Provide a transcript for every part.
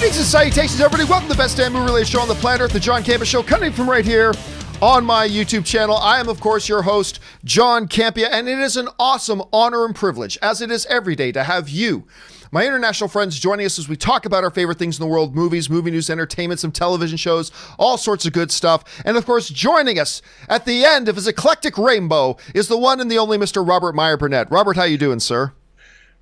Greetings and salutations, everybody. Welcome to the best damn movie-related show on the planet Earth, the John Campea Show, coming from right here on my YouTube channel. I am, of course, your host, John Campea, and it is an awesome honor and privilege, as it is every day, to have you, my international friends, joining us as we talk about our favorite things in the world, movies, movie news, entertainment, some television shows, all sorts of good stuff. And, of course, joining us at the end of his eclectic rainbow is the one and the only Mr. Robert Meyer Burnett. Robert, how you doing, sir?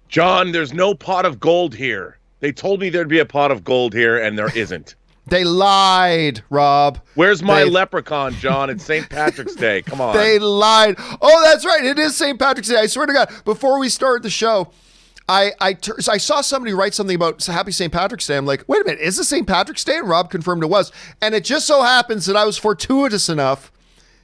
John, there's no pot of gold here. They told me there'd be a pot of gold here, and there isn't. They lied, Rob. Where's my leprechaun, John? It's St. Patrick's Day. Come on. They lied. Oh, that's right. It is St. Patrick's Day. I swear to God. Before we started the show, I saw somebody write something about Happy St. Patrick's Day. I'm like, wait a minute. Is it St. Patrick's Day? And Rob confirmed it was. And it just so happens that I was fortuitous enough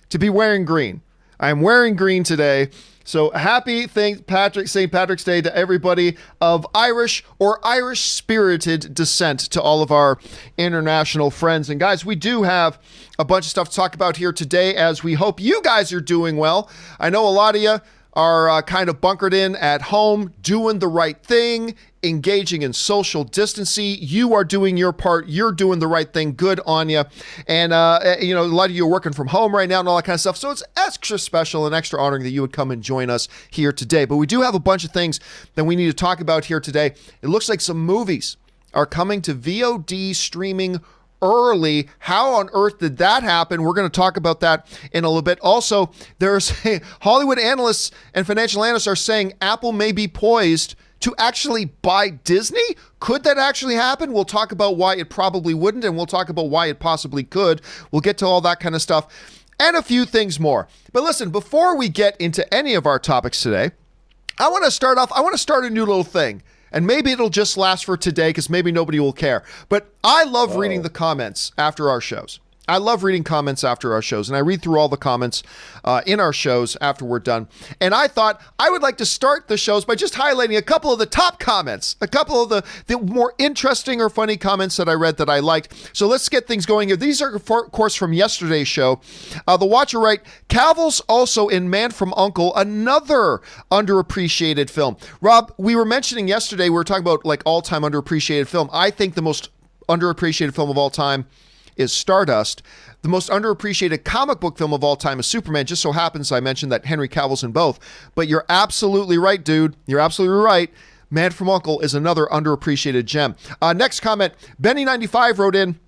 to be wearing green. I'm wearing green today. So happy St. Patrick's Day to everybody of Irish or Irish-spirited descent, to all of our international friends. And guys, we do have a bunch of stuff to talk about here today, as we hope you guys are doing well. I know a lot of you are kind of bunkered in at home, doing the right thing, engaging in social distancing. You are doing your part. You're doing the right thing. Good on you. And, a lot of you are working from home right now and all that kind of stuff. So it's extra special and extra honoring that you would come and join us here today. But we do have a bunch of things that we need to talk about here today. It looks like some movies are coming to VOD streaming early. How on earth did that happen? We're going to talk about that in a little bit. Also, there's Hollywood analysts and financial analysts are saying Apple may be poised to actually buy Disney. Could that actually happen? We'll talk about why it probably wouldn't, and we'll talk about why it possibly could. We'll get to all that kind of stuff and a few things more. But listen, before we get into any of our topics today, I want to start a new little thing. And maybe it'll just last for today because maybe nobody will care. But I love reading the comments after our shows. I love reading comments after our shows, and I read through all the comments in our shows after we're done. And I thought I would like to start the shows by just highlighting a couple of the top comments, a couple of the more interesting or funny comments that I read that I liked. So let's get things going here. These are, of course, from yesterday's show. The Watcher write, Cavill's also in Man from U.N.C.L.E., another underappreciated film. Rob, we were mentioning yesterday, we were talking about like all-time underappreciated film. I think the most underappreciated film of all time is Stardust. The most underappreciated comic book film of all time is Superman. Just so happens I mentioned that Henry Cavill's in both. But you're absolutely right, dude. You're absolutely right. Man from U.N.C.L.E. is another underappreciated gem. Next comment, Benny95 wrote in,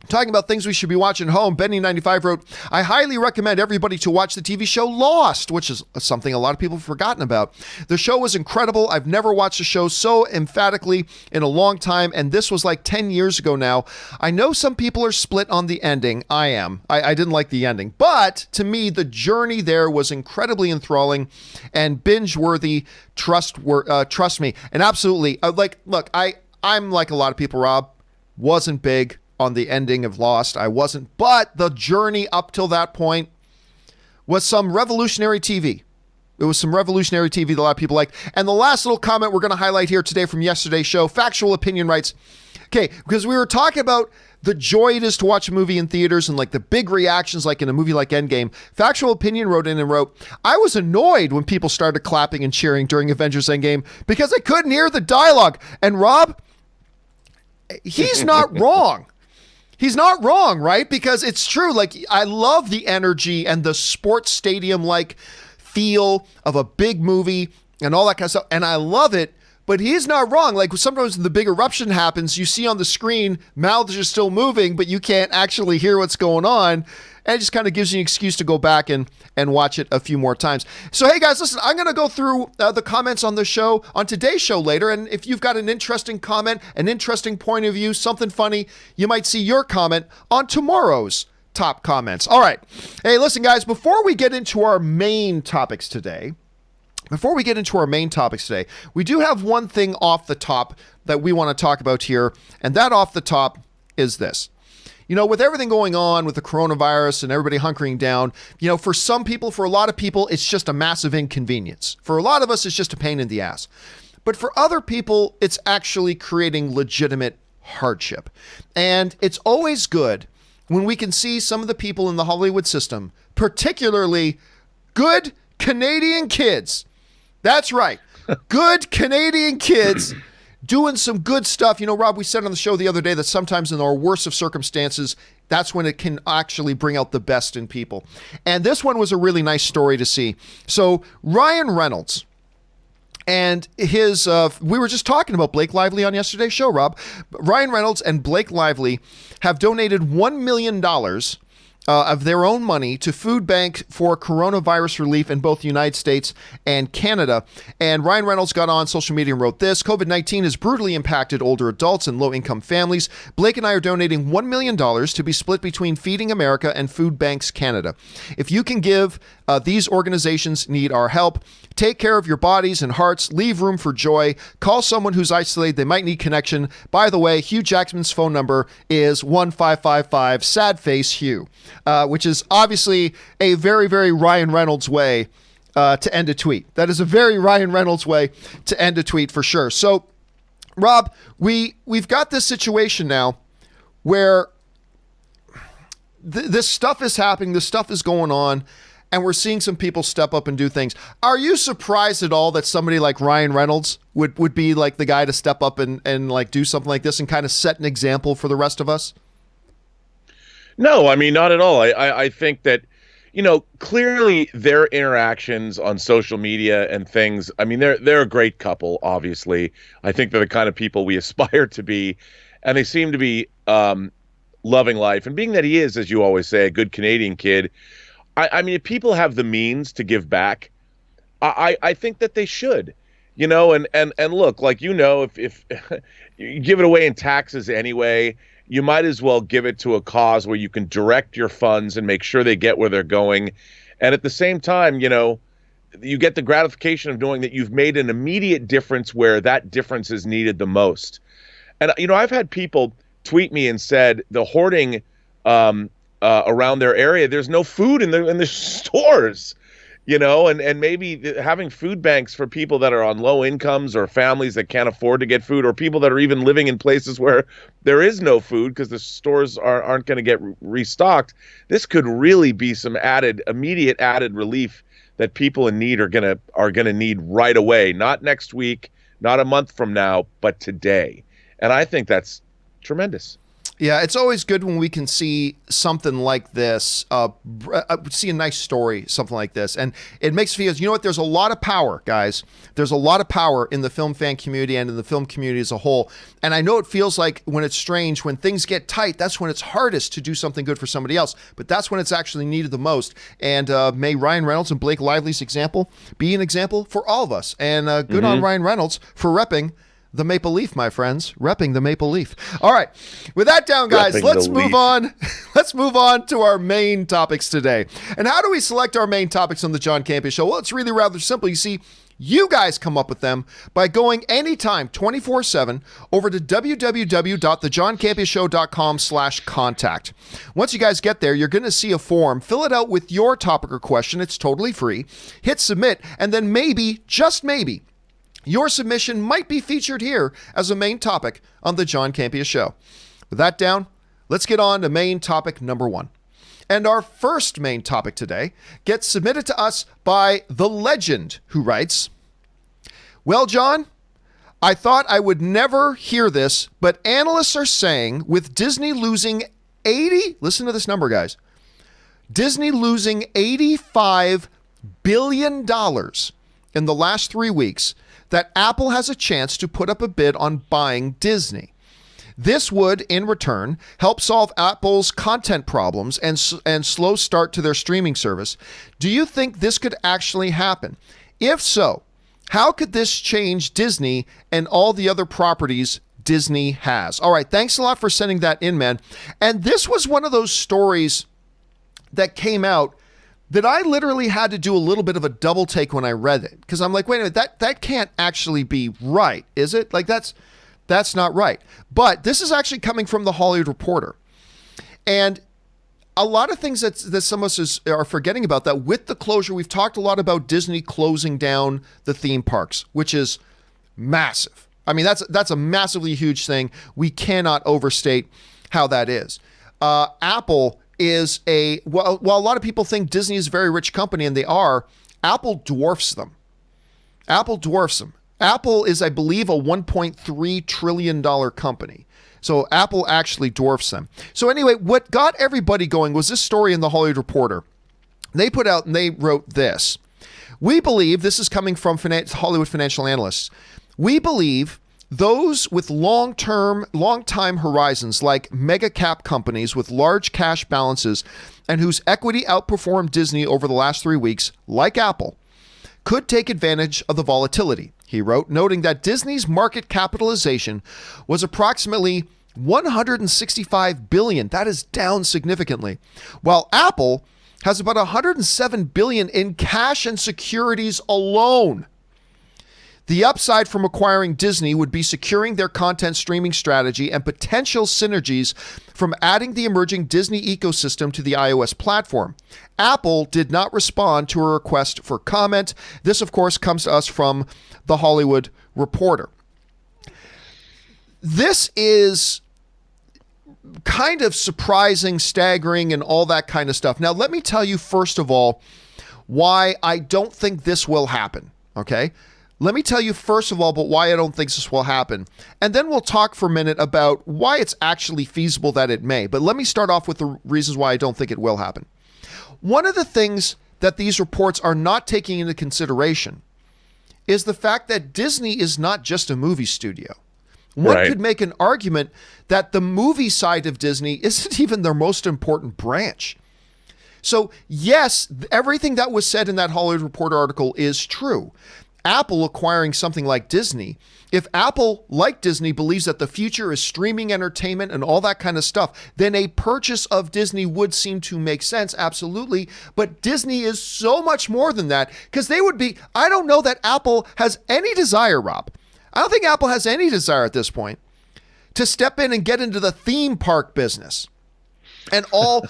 talking about things we should be watching at home. Benny95 wrote, I highly recommend everybody to watch the TV show Lost, which is something a lot of people have forgotten about. The show was incredible. I've never watched a show so emphatically in a long time, and this was like 10 years ago now. I know some people are split on the ending. I am. I didn't like the ending. But to me, the journey there was incredibly enthralling and binge-worthy. Trust me. And absolutely, I'm like a lot of people, Rob, wasn't big on the ending of Lost. I wasn't, but the journey up till that point was some revolutionary TV. It was some revolutionary TV that a lot of people liked. And the last little comment we're going to highlight here today from yesterday's show, Factual Opinion writes, okay, because we were talking about the joy it is to watch a movie in theaters and like the big reactions like in a movie like Endgame. Factual Opinion wrote in and wrote, I was annoyed when people started clapping and cheering during Avengers Endgame because I couldn't hear the dialogue. And Rob, he's not wrong. He's not wrong, right? Because it's true. Like, I love the energy and the sports stadium-like feel of a big movie and all that kind of stuff. And I love it, but he's not wrong. Like, sometimes when the big eruption happens, you see on the screen, mouths are still moving, but you can't actually hear what's going on. And it just kind of gives you an excuse to go back and watch it a few more times. So, hey, guys, listen, I'm going to go through the comments on the show, on today's show later. And if you've got an interesting comment, an interesting point of view, something funny, you might see your comment on tomorrow's top comments. All right. Hey, listen, guys, before we get into our main topics today, we do have one thing off the top that we want to talk about here. And that off the top is this. You know, with everything going on with the coronavirus and everybody hunkering down, you know, for some people, for a lot of people, it's just a massive inconvenience. For a lot of us, it's just a pain in the ass. But for other people, it's actually creating legitimate hardship. And it's always good when we can see some of the people in the Hollywood system, particularly good Canadian kids. That's right. Good Canadian kids doing some good stuff. You know, Rob, we said on the show the other day that sometimes in our worst of circumstances, that's when it can actually bring out the best in people. And this one was a really nice story to see. So Ryan Reynolds and his, we were just talking about Blake Lively on yesterday's show, Rob. Ryan Reynolds and Blake Lively have donated $1 million of their own money to food bank for coronavirus relief in both the United States and Canada. And Ryan Reynolds got on social media and wrote this: COVID-19 has brutally impacted older adults and low-income families. Blake and I are donating $1 million to be split between Feeding America and Food Banks Canada. If you can give, these organizations need our help. Take care of your bodies and hearts. Leave room for joy. Call someone who's isolated. They might need connection. By the way, Hugh Jackman's phone number is 1555 sad face Hugh, which is obviously a very, very Ryan Reynolds way to end a tweet. That is a very Ryan Reynolds way to end a tweet for sure. So, Rob, we've got this situation now where this stuff is happening. This stuff is going on. And we're seeing some people step up and do things. Are you surprised at all that somebody like Ryan Reynolds would be like the guy to step up and like do something like this and kind of set an example for the rest of us? No, I mean, not at all. I think that, you know, clearly their interactions on social media and things, I mean, they're a great couple, obviously. I think they're the kind of people we aspire to be. And they seem to be loving life. And being that he is, as you always say, a good Canadian kid, I mean, if people have the means to give back, I think that they should, you know, and look, like, you know, if you give it away in taxes anyway, you might as well give it to a cause where you can direct your funds and make sure they get where they're going. And at the same time, you know, you get the gratification of knowing that you've made an immediate difference where that difference is needed the most. And, you know, I've had people tweet me and said the hoarding, around their area, there's no food in the stores, you know, and maybe having food banks for people that are on low incomes or families that can't afford to get food, or people that are even living in places where there is no food because the stores aren't going to get restocked. This could really be some immediate added relief that people in need are gonna need right away, not next week, not a month from now, but today. And I think that's tremendous. Yeah, it's always good when we can see something like this, see a nice story, something like this. And it makes me feel, you know what, there's a lot of power, guys. There's a lot of power in the film fan community and in the film community as a whole. And I know it feels like when it's strange, when things get tight, that's when it's hardest to do something good for somebody else. But that's when it's actually needed the most. And may Ryan Reynolds and Blake Lively's example be an example for all of us. And good on Ryan Reynolds for repping the Maple Leaf, my friends, repping the Maple Leaf. All right, with that down, guys, let's move on. Let's move on to our main topics today. And how do we select our main topics on the John Campea Show? Well, it's really rather simple. You see, you guys come up with them by going anytime, 24/7, over to www.thejohncampeashow.com/contact. Once you guys get there, you're going to see a form. Fill it out with your topic or question. It's totally free. Hit submit, and then maybe, just maybe, your submission might be featured here as a main topic on the John Campea Show. With that down, let's get on to main topic number 1. And our first main topic today gets submitted to us by The Legend, who writes, "Well, John, I thought I would never hear this, but analysts are saying with Disney losing listen to this number, guys, Disney losing $85 billion in the last 3 weeks, that Apple has a chance to put up a bid on buying Disney. This would, in return, help solve Apple's content problems and slow start to their streaming service. Do you think this could actually happen? If so, how could this change Disney and all the other properties Disney has?" All right, thanks a lot for sending that in, man. And this was one of those stories that came out that I literally had to do a little bit of a double take when I read it, because I'm like, wait a minute, that can't actually be right, is it? Like, that's not right. But this is actually coming from the Hollywood Reporter. And a lot of things that some of us are forgetting about that with the closure, we've talked a lot about Disney closing down the theme parks, which is massive. I mean, that's a massively huge thing. We cannot overstate how that is. Apple is while a lot of people think Disney is a very rich company, and they are, Apple dwarfs them. Apple dwarfs them. Apple is, I believe, a $1.3 trillion company. So Apple actually dwarfs them. So anyway, what got everybody going was this story in the Hollywood Reporter. They put out and they wrote this. We believe, this is coming from Hollywood financial analysts, we believe those with long-time horizons like mega cap companies with large cash balances and whose equity outperformed Disney over the last 3 weeks, like Apple, could take advantage of the volatility, he wrote, noting that Disney's market capitalization was approximately $165 billion. That is down significantly. While Apple has about $107 billion in cash and securities alone. The upside from acquiring Disney would be securing their content streaming strategy and potential synergies from adding the emerging Disney ecosystem to the iOS platform. Apple did not respond to a request for comment. This, of course, comes to us from the Hollywood Reporter. This is kind of surprising, staggering, and all that kind of stuff. Now, let me tell you, first of all, why I don't think this will happen, okay? Let me tell you, first of all, about why I don't think this will happen. And then we'll talk for a minute about why it's actually feasible that it may. But let me start off with the reasons why I don't think it will happen. One of the things that these reports are not taking into consideration is the fact that Disney is not just a movie studio. One could make an argument that the movie side of Disney isn't even their most important branch. So yes, everything that was said in that Hollywood Reporter article is true. Apple acquiring something like Disney, if Apple, like Disney, believes that the future is streaming entertainment and all that kind of stuff, then a purchase of Disney would seem to make sense, absolutely. But Disney is so much more than that, because they would be, I don't know that Apple has any desire, Rob. I don't think Apple has any desire at this point to step in and get into the theme park business. And all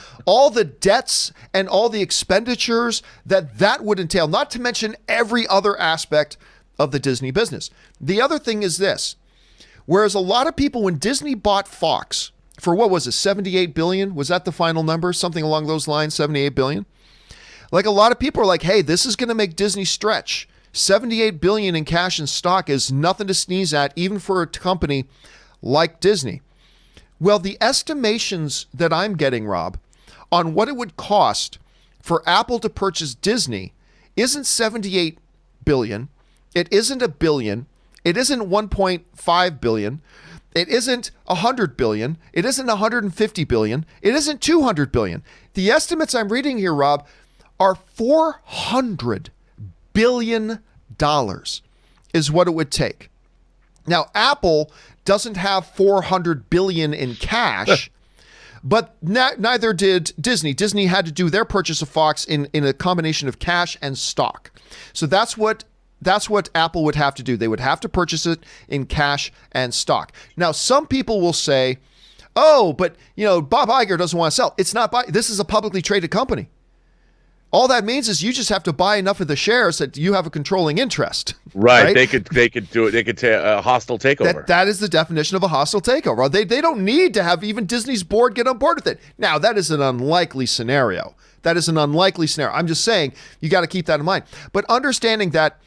the debts and all the expenditures that would entail, not to mention every other aspect of the Disney business. The other thing is this, whereas a lot of people, when Disney bought Fox for, what was it, $78 billion? Was that the final number? Something along those lines, $78 billion? Like, a lot of people are like, hey, this is going to make Disney stretch. $78 billion in cash and stock is nothing to sneeze at, even for a company like Disney. Well, the estimations that I'm getting, Rob, on what it would cost for Apple to purchase Disney isn't $78 billion. It isn't $1 billion. It isn't $1.5 billion. It isn't $100 billion. It isn't $150 billion. It isn't $200 billion. The estimates I'm reading here, Rob, are $400 billion is what it would take. Now, Apple doesn't have $400 billion in cash, but neither did Disney. Disney had to do their purchase of Fox in a combination of cash and stock. So that's what Apple would have to do. They would have to purchase it in cash and stock. Now, some people will say, oh, but Bob Iger doesn't want to sell. It's not. This is a publicly traded company. All that means is you just have to buy enough of the shares that you have a controlling interest. Right. They could do it. They could take a hostile takeover. That is the definition of a hostile takeover. They don't need to have even Disney's board get on board with it. Now, that is an unlikely scenario. I'm just saying you got to keep that in mind. But understanding that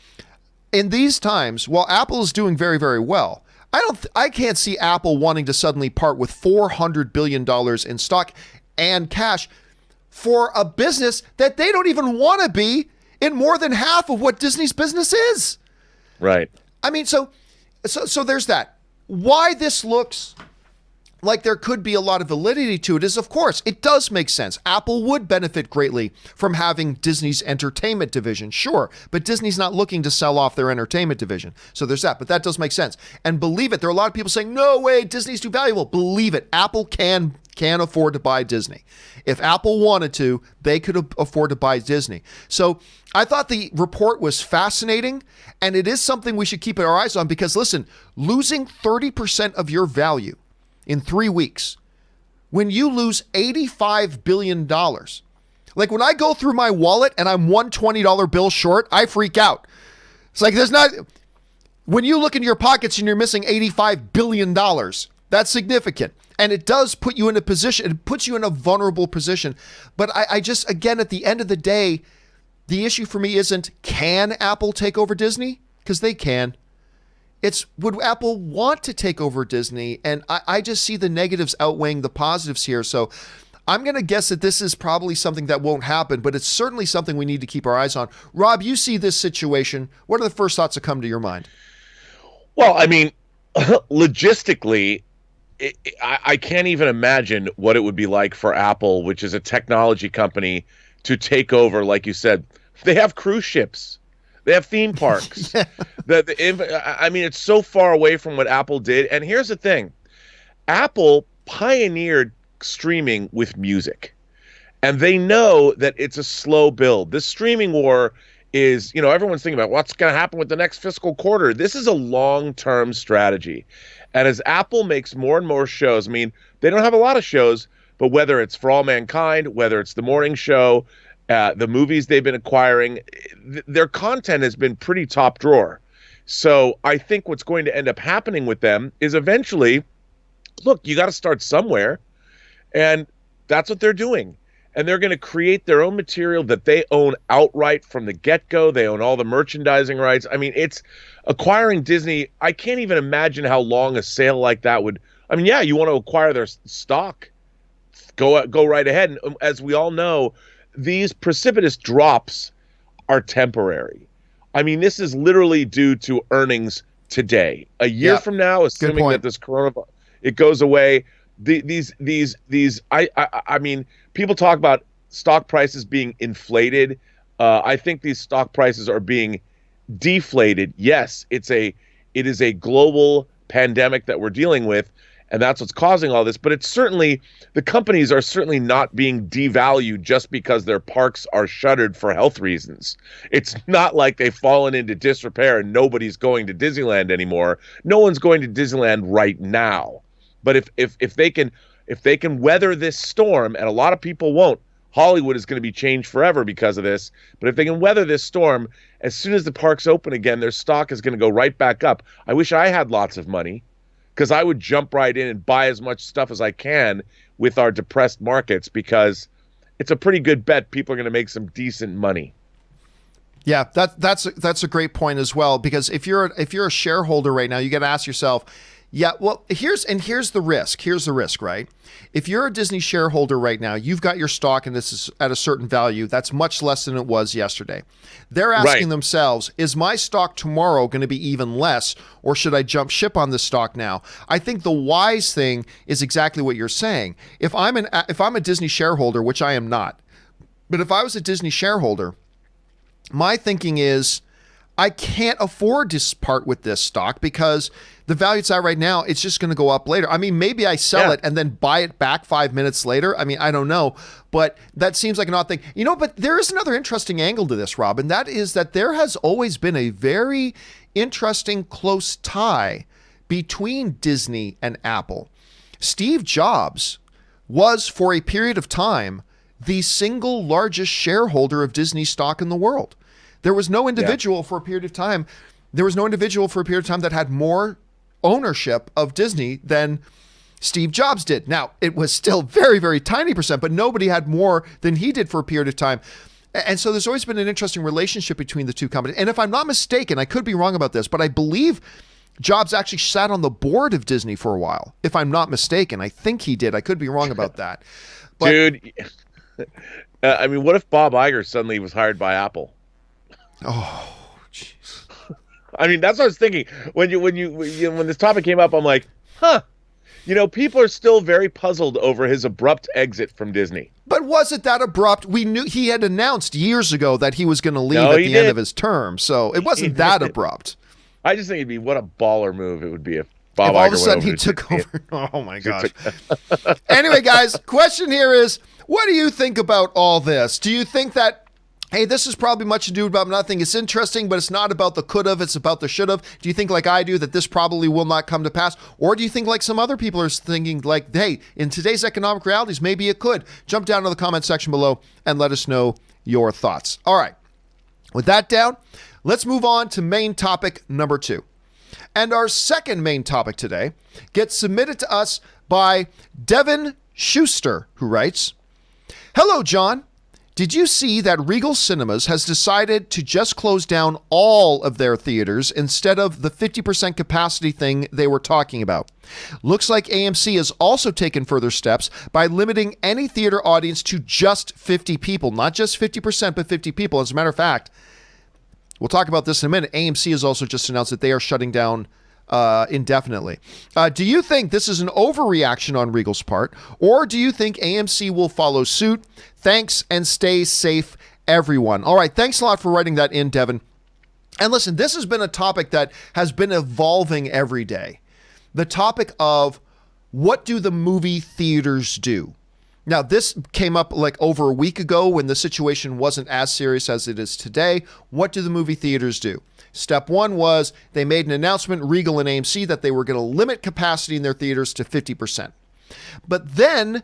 in these times, while Apple is doing very, very well, I can't see Apple wanting to suddenly part with $400 billion in stock and cash for a business that they don't even want to be in more than half of what Disney's business is. Right. I mean, so there's that. Why this looks like there could be a lot of validity to it is, of course, it does make sense. Apple would benefit greatly from having Disney's entertainment division, sure, but Disney's not looking to sell off their entertainment division. So there's that, but that does make sense. And believe it, there are a lot of people saying, no way, Disney's too valuable. Believe it, Apple can afford to buy Disney. If Apple wanted to, they could afford to buy Disney. So I thought the report was fascinating, and it is something we should keep our eyes on because, listen, losing 30% of your value in 3 weeks, when you lose $85 billion, like when I go through my wallet and I'm one $20 bill short, I freak out. It's like when you look into your pockets and you're missing $85 billion, that's significant. And it does put you in a position, it puts you in a vulnerable position. But I just, again, at the end of the day, the issue for me isn't, can Apple take over Disney? Because they can. would Apple want to take over Disney? And I just see the negatives outweighing the positives here. So I'm going to guess that this is probably something that won't happen, but it's certainly something we need to keep our eyes on. Rob, you see this situation. What are the first thoughts that come to your mind? Well, I mean, logistically, I can't even imagine what it would be like for Apple, which is a technology company, to take over. Like you said, they have cruise ships, they have theme parks. Yeah. I mean, it's so far away from what Apple did. And here's the thing: Apple pioneered streaming with music, and they know that it's a slow build. This streaming war is, everyone's thinking about what's going to happen with the next fiscal quarter. This is a long-term strategy. And as Apple makes more and more shows, I mean, they don't have a lot of shows, but whether it's For All Mankind, whether it's the morning show, the movies they've been acquiring, their content has been pretty top drawer. So I think what's going to end up happening with them is eventually, look, you got to start somewhere. And that's what they're doing. And they're going to create their own material that they own outright from the get-go. They own all the merchandising rights. I mean, it's acquiring Disney. I can't even imagine how long a sale like that would. I mean, yeah, you want to acquire their stock, go right ahead. And as we all know, these precipitous drops are temporary. I mean, this is literally due to earnings today. A year from now, assuming that this coronavirus it goes away. I mean, people talk about stock prices being inflated. I think these stock prices are being deflated. Yes, it is a global pandemic that we're dealing with, and that's what's causing all this. But it's certainly, the companies are certainly not being devalued just because their parks are shuttered for health reasons. It's not like they've fallen into disrepair and nobody's going to Disneyland anymore. No one's going to Disneyland right now. But if they can weather this storm, and a lot of people won't, Hollywood is going to be changed forever because of this. But if they can weather this storm, as soon as the parks open again, their stock is going to go right back up. I wish I had lots of money, because I would jump right in and buy as much stuff as I can with our depressed markets, because it's a pretty good bet people are going to make some decent money. Yeah, that's a great point as well, because if you're a shareholder right now, you got to ask yourself. Yeah, well, here's the risk. Here's the risk, right? If you're a Disney shareholder right now, you've got your stock and this is at a certain value that's much less than it was yesterday. They're asking themselves, is my stock tomorrow going to be even less, or should I jump ship on this stock now? I think the wise thing is exactly what you're saying. If I'm a Disney shareholder, which I am not, but if I was a Disney shareholder, my thinking is, I can't afford to part with this stock because the value it's at right now, it's just going to go up later. I mean, maybe I sell it and then buy it back 5 minutes later. I mean, I don't know, but that seems like an odd thing. But there is another interesting angle to this, Rob, and that is that there has always been a very interesting close tie between Disney and Apple. Steve Jobs was, for a period of time, the single largest shareholder of Disney stock in the world. There was no individual for a period of time. There was no individual for a period of time that had more ownership of Disney than Steve Jobs did. Now, it was still very, very tiny percent, but nobody had more than he did for a period of time. And so there's always been an interesting relationship between the two companies. And if I'm not mistaken, I could be wrong about this, but I believe Jobs actually sat on the board of Disney for a while. If I'm not mistaken, I think he did. I could be wrong about that. But, dude, I mean, what if Bob Iger suddenly was hired by Apple? Oh, jeez. I mean, that's what I was thinking when this topic came up. I'm like, people are still very puzzled over his abrupt exit from Disney. But was it that abrupt? We knew he had announced years ago that he was going to leave at the end of his term, so it wasn't that abrupt. I just think it'd be, what a baller move it would be if Bob Iger all of a sudden he took over. Oh my gosh. Anyway, guys, question here is, what do you think about all this? Do you think that, hey, this is probably much ado about nothing, it's interesting, but it's not about the could've, it's about the should've? Do you think, like I do, that this probably will not come to pass? Or do you think, like some other people are thinking, like, hey, in today's economic realities, maybe it could? Jump down to the comment section below and let us know your thoughts. All right. With that down, let's move on to main topic number 2. And our second main topic today gets submitted to us by Devin Schuster, who writes, "Hello, John. Did you see that Regal Cinemas has decided to just close down all of their theaters instead of the 50% capacity thing they were talking about? Looks like AMC has also taken further steps by limiting any theater audience to just 50 people, not just 50%, but 50 people. As a matter of fact, we'll talk about this in a minute. AMC has also just announced that they are shutting down indefinitely. Do you think this is an overreaction on Regal's part, or do you think AMC will follow suit? Thanks, and stay safe, everyone. All right, thanks a lot for writing that in, Devin. And listen, this has been a topic that has been evolving every day. The topic of what do the movie theaters do? Now, this came up like over a week ago when the situation wasn't as serious as it is today. What do the movie theaters do? Step one was they made an announcement, Regal and AMC, that they were going to limit capacity in their theaters to 50%. But then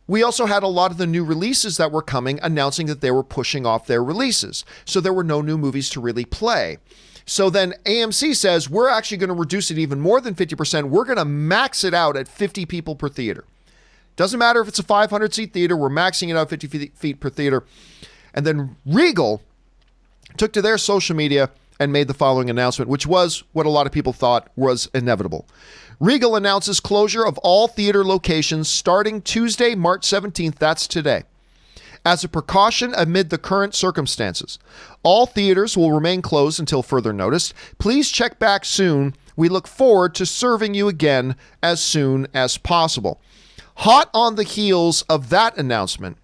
we also had a lot of the new releases that were coming announcing that they were pushing off their releases. So there were no new movies to really play. So then AMC says, we're actually going to reduce it even more than 50%. We're going to max it out at 50 people per theater. Doesn't matter if it's a 500-seat theater. We're maxing it out 50 feet per theater. And then Regal took to their social media and made the following announcement, which was what a lot of people thought was inevitable. Regal announces closure of all theater locations starting Tuesday, March 17th. That's today. As a precaution amid the current circumstances, all theaters will remain closed until further notice. Please check back soon. We look forward to serving you again as soon as possible. Hot on the heels of that announcement,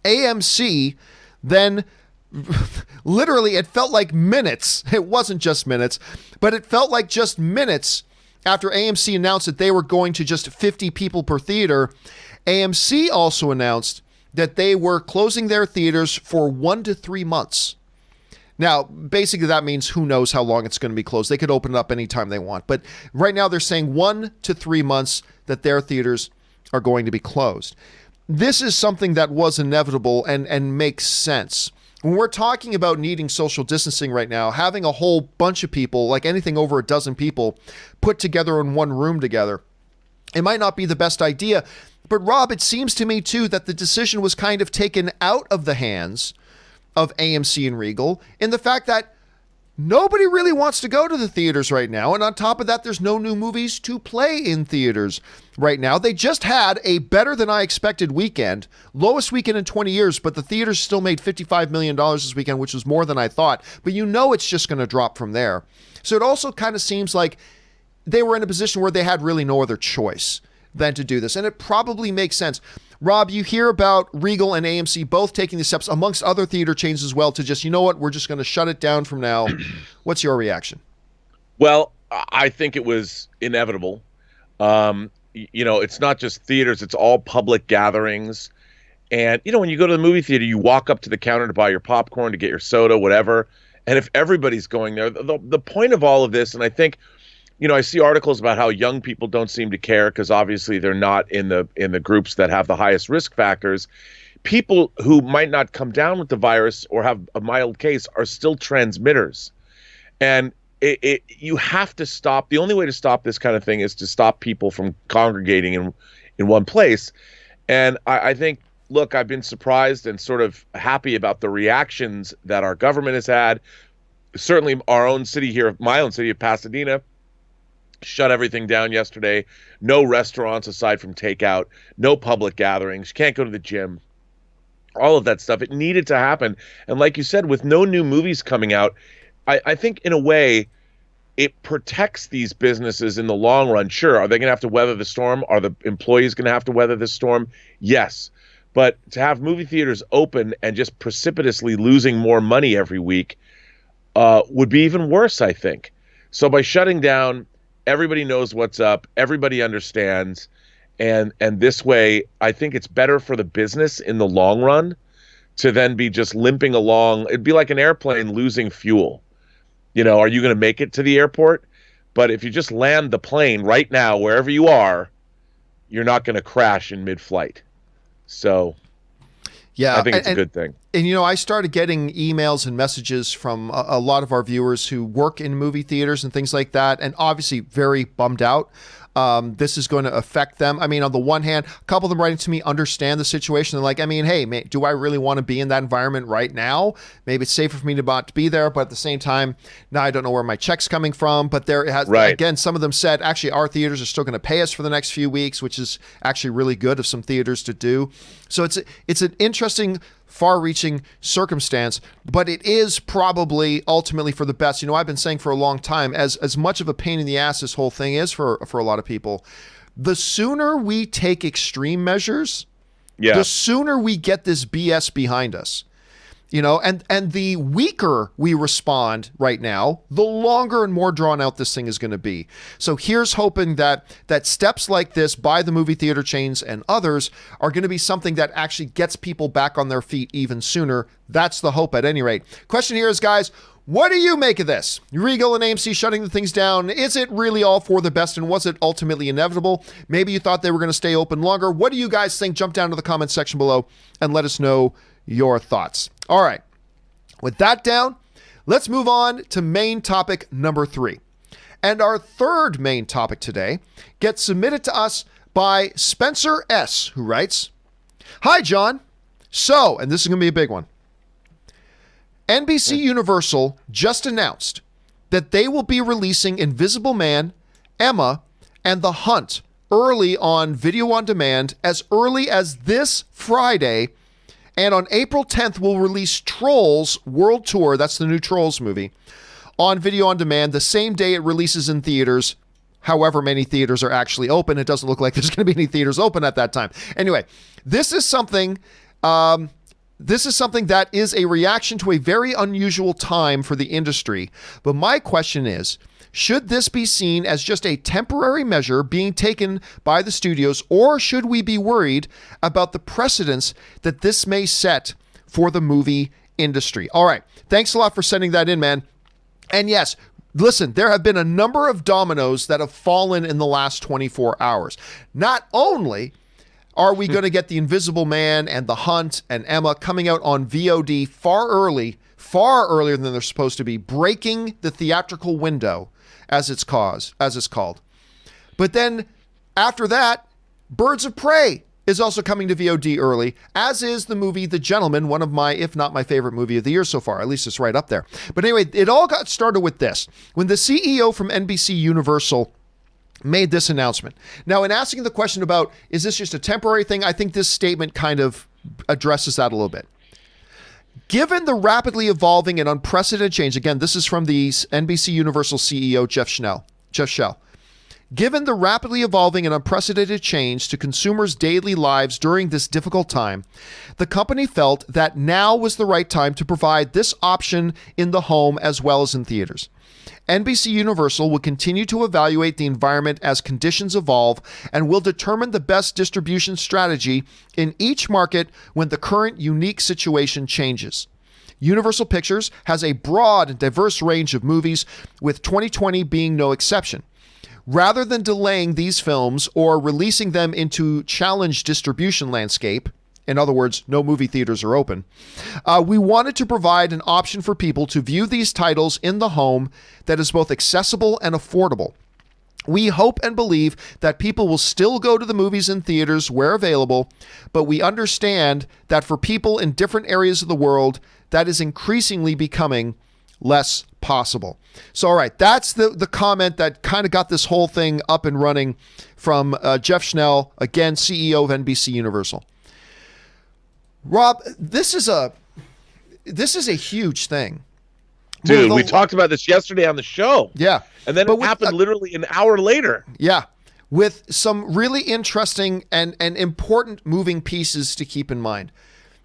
AMC then literally, it felt like minutes. It wasn't just minutes, but it felt like just minutes after AMC announced that they were going to just 50 people per theater. AMC also announced that they were closing their theaters for 1 to 3 months. Now, basically that means who knows how long it's going to be closed. They could open it up anytime they want. But right now they're saying 1 to 3 months that their theaters are going to be closed. This is something that was inevitable and makes sense. When we're talking about needing social distancing right now, having a whole bunch of people, like anything over a dozen people, put together in one room together, it might not be the best idea. But Rob, it seems to me too that the decision was kind of taken out of the hands of AMC and Regal in the fact that nobody really wants to go to the theaters right now. And on top of that, there's no new movies to play in theaters right now. They just had a better than I expected weekend, lowest weekend in 20 years, but the theaters still made $55 million this weekend, which was more than I thought. But you know it's just going to drop from there. So it also kind of seems like they were in a position where they had really no other choice than to do this. And it probably makes sense. Rob, you hear about Regal and AMC both taking the steps, amongst other theater chains as well, to just, you know what, we're just going to shut it down from now. What's your reaction? Well, I think it was inevitable. It's not just theaters, it's all public gatherings. And, when you go to the movie theater, you walk up to the counter to buy your popcorn, to get your soda, whatever. And if everybody's going there, the point of all of this, and I think, I see articles about how young people don't seem to care because obviously they're not in the groups that have the highest risk factors. People who might not come down with the virus or have a mild case are still transmitters. And you have to stop. The only way to stop this kind of thing is to stop people from congregating in one place. And I think, look, I've been surprised and sort of happy about the reactions that our government has had. Certainly our own city here, my own city of Pasadena, shut everything down yesterday. No restaurants aside from takeout, no public gatherings. You can't go to the gym. All of that stuff. It needed to happen. And like you said, with no new movies coming out, I think in a way it protects these businesses in the long run. Sure, are they going to have to weather the storm? Are the employees going to have to weather the storm? Yes. But to have movie theaters open and just precipitously losing more money every week would be even worse, I think. So by shutting down, everybody knows what's up. Everybody understands. And this way, I think it's better for the business in the long run to then be just limping along. It'd be like an airplane losing fuel. Are you going to make it to the airport? But if you just land the plane right now, wherever you are, you're not going to crash in mid-flight. So yeah, I think it's a good thing. And, you know, I started getting emails and messages from a lot of our viewers who work in movie theaters and things like that, and obviously very bummed out. This is going to affect them. I mean, on the one hand, a couple of them writing to me understand the situation. They're like, I mean, hey, do I really want to be in that environment right now? Maybe it's safer for me to not be there, but at the same time, now I don't know where my check's coming from. But there has, again, some of them said, actually, our theaters are still going to pay us for the next few weeks, which is actually really good of some theaters to do. So it's an interesting, far-reaching circumstance, but it is probably ultimately for the best. You know, I've been saying for a long time, as much of a pain in the ass this whole thing is for a lot of people, the sooner we take extreme measures, the sooner we get this BS behind us. You know, and the weaker we respond right now, the longer and more drawn out this thing is going to be. So here's hoping that steps like this by the movie theater chains and others are going to be something that actually gets people back on their feet even sooner. That's the hope at any rate. Question here is, guys, what do you make of this? Regal and AMC shutting the things down. Is it really all for the best, and was it ultimately inevitable? Maybe you thought they were going to stay open longer. What do you guys think? Jump down to the comment section below and let us know your thoughts. All right. With that down, let's move on to main topic number 3. And our third main topic today gets submitted to us by Spencer S., who writes, "Hi, John. So, and this is going to be a big one. NBC Universal just announced that they will be releasing Invisible Man, Emma, and The Hunt early on video on demand as early as this Friday. And on April 10th, we'll release Trolls World Tour, that's the new Trolls movie, on video on demand the same day it releases in theaters. However many theaters are actually open. It doesn't look like there's going to be any theaters open at that time. Anyway, this is something that is a reaction to a very unusual time for the industry. But my question is, should this be seen as just a temporary measure being taken by the studios, or should we be worried about the precedents that this may set for the movie industry? All right. Thanks a lot for sending that in, man. And yes, listen, there have been a number of dominoes that have fallen in the last 24 hours. Not only are we going to get The Invisible Man and The Hunt and Emma coming out on VOD far earlier than they're supposed to be, breaking the theatrical window, as it's called. But then after that, Birds of Prey is also coming to VOD early, as is the movie The Gentleman, one of my, if not my favorite movie of the year so far. At least it's right up there. But anyway, it all got started with this. When the CEO from NBC Universal made this announcement. Now, in asking the question about, is this just a temporary thing? I think this statement kind of addresses that a little bit. Given the rapidly evolving and unprecedented change, again, this is from the NBC Universal CEO, Jeff Shell. Given the rapidly evolving and unprecedented change to consumers' daily lives during this difficult time, the company felt that now was the right time to provide this option in the home as well as in theaters. NBC Universal will continue to evaluate the environment as conditions evolve and will determine the best distribution strategy in each market when the current unique situation changes. Universal Pictures has a broad and diverse range of movies, with 2020 being no exception. Rather than delaying these films or releasing them into challenged distribution landscape, in other words, no movie theaters are open, we wanted to provide an option for people to view these titles in the home that is both accessible and affordable. We hope and believe that people will still go to the movies in theaters where available, but we understand that for people in different areas of the world, that is increasingly becoming less possible. So, all right, that's the comment that kind of got this whole thing up and running from Jeff Schnell, again, CEO of NBC Universal. Rob, this is a huge thing. Dude, we talked about this yesterday on the show. Yeah. And then it happened literally an hour later. Yeah. With some really interesting and important moving pieces to keep in mind.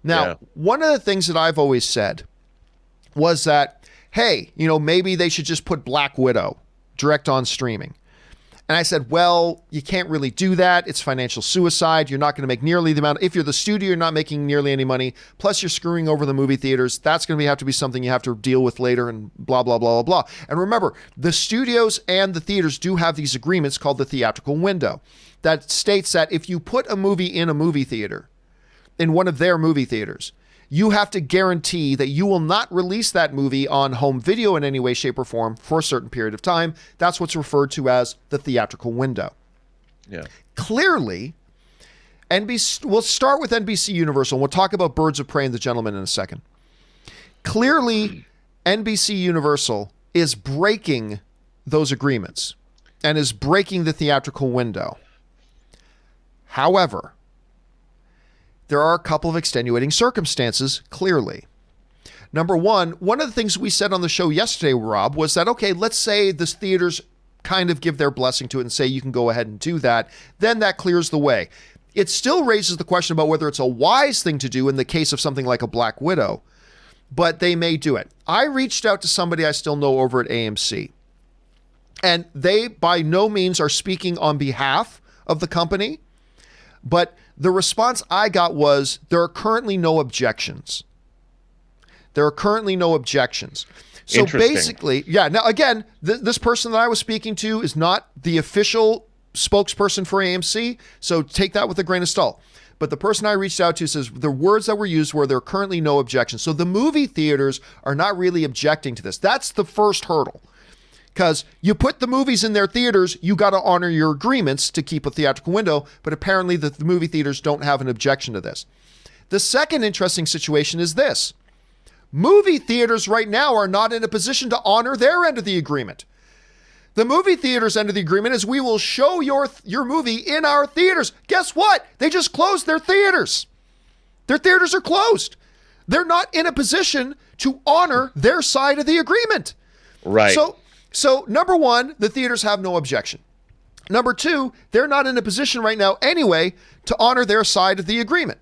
Now, one of the things that I've always said was that, hey, you know, maybe they should just put Black Widow direct on streaming. And I said, well, you can't really do that. It's financial suicide. You're not going to make nearly the amount. If you're the studio, you're not making nearly any money. Plus, you're screwing over the movie theaters. That's going to have to be something you have to deal with later and blah, blah, blah, blah, blah. And remember, the studios and the theaters do have these agreements called the theatrical window that states that if you put a movie in a movie theater, in one of their movie theaters, you have to guarantee that you will not release that movie on home video in any way, shape, or form for a certain period of time. That's what's referred to as the theatrical window. Yeah. Clearly, we'll start with NBC Universal, and we'll talk about Birds of Prey and The Gentleman in a second. Clearly, NBC Universal is breaking those agreements and is breaking the theatrical window. However, there are a couple of extenuating circumstances, clearly. Number one of the things we said on the show yesterday, Rob, was that, okay, let's say the theaters kind of give their blessing to it and say you can go ahead and do that. Then that clears the way. It still raises the question about whether it's a wise thing to do in the case of something like a Black Widow, but they may do it. I reached out to somebody I still know over at AMC, and they by no means are speaking on behalf of the company, but the response I got was there are currently no objections. There are currently no objections. So basically, yeah. Now, again, this person that I was speaking to is not the official spokesperson for AMC, so take that with a grain of salt. But the person I reached out to says the words that were used were there are currently no objections. So the movie theaters are not really objecting to this. That's the first hurdle. Because you put the movies in their theaters, you got to honor your agreements to keep a theatrical window, but apparently the movie theaters don't have an objection to this. The second interesting situation is this. Movie theaters right now are not in a position to honor their end of the agreement. The movie theaters' end of the agreement is we will show your movie in our theaters. Guess what? They just closed their theaters. Their theaters are closed. They're not in a position to honor their side of the agreement. Right. So number one, the theaters have no objection. Number two, they're not in a position right now anyway to honor their side of the agreement.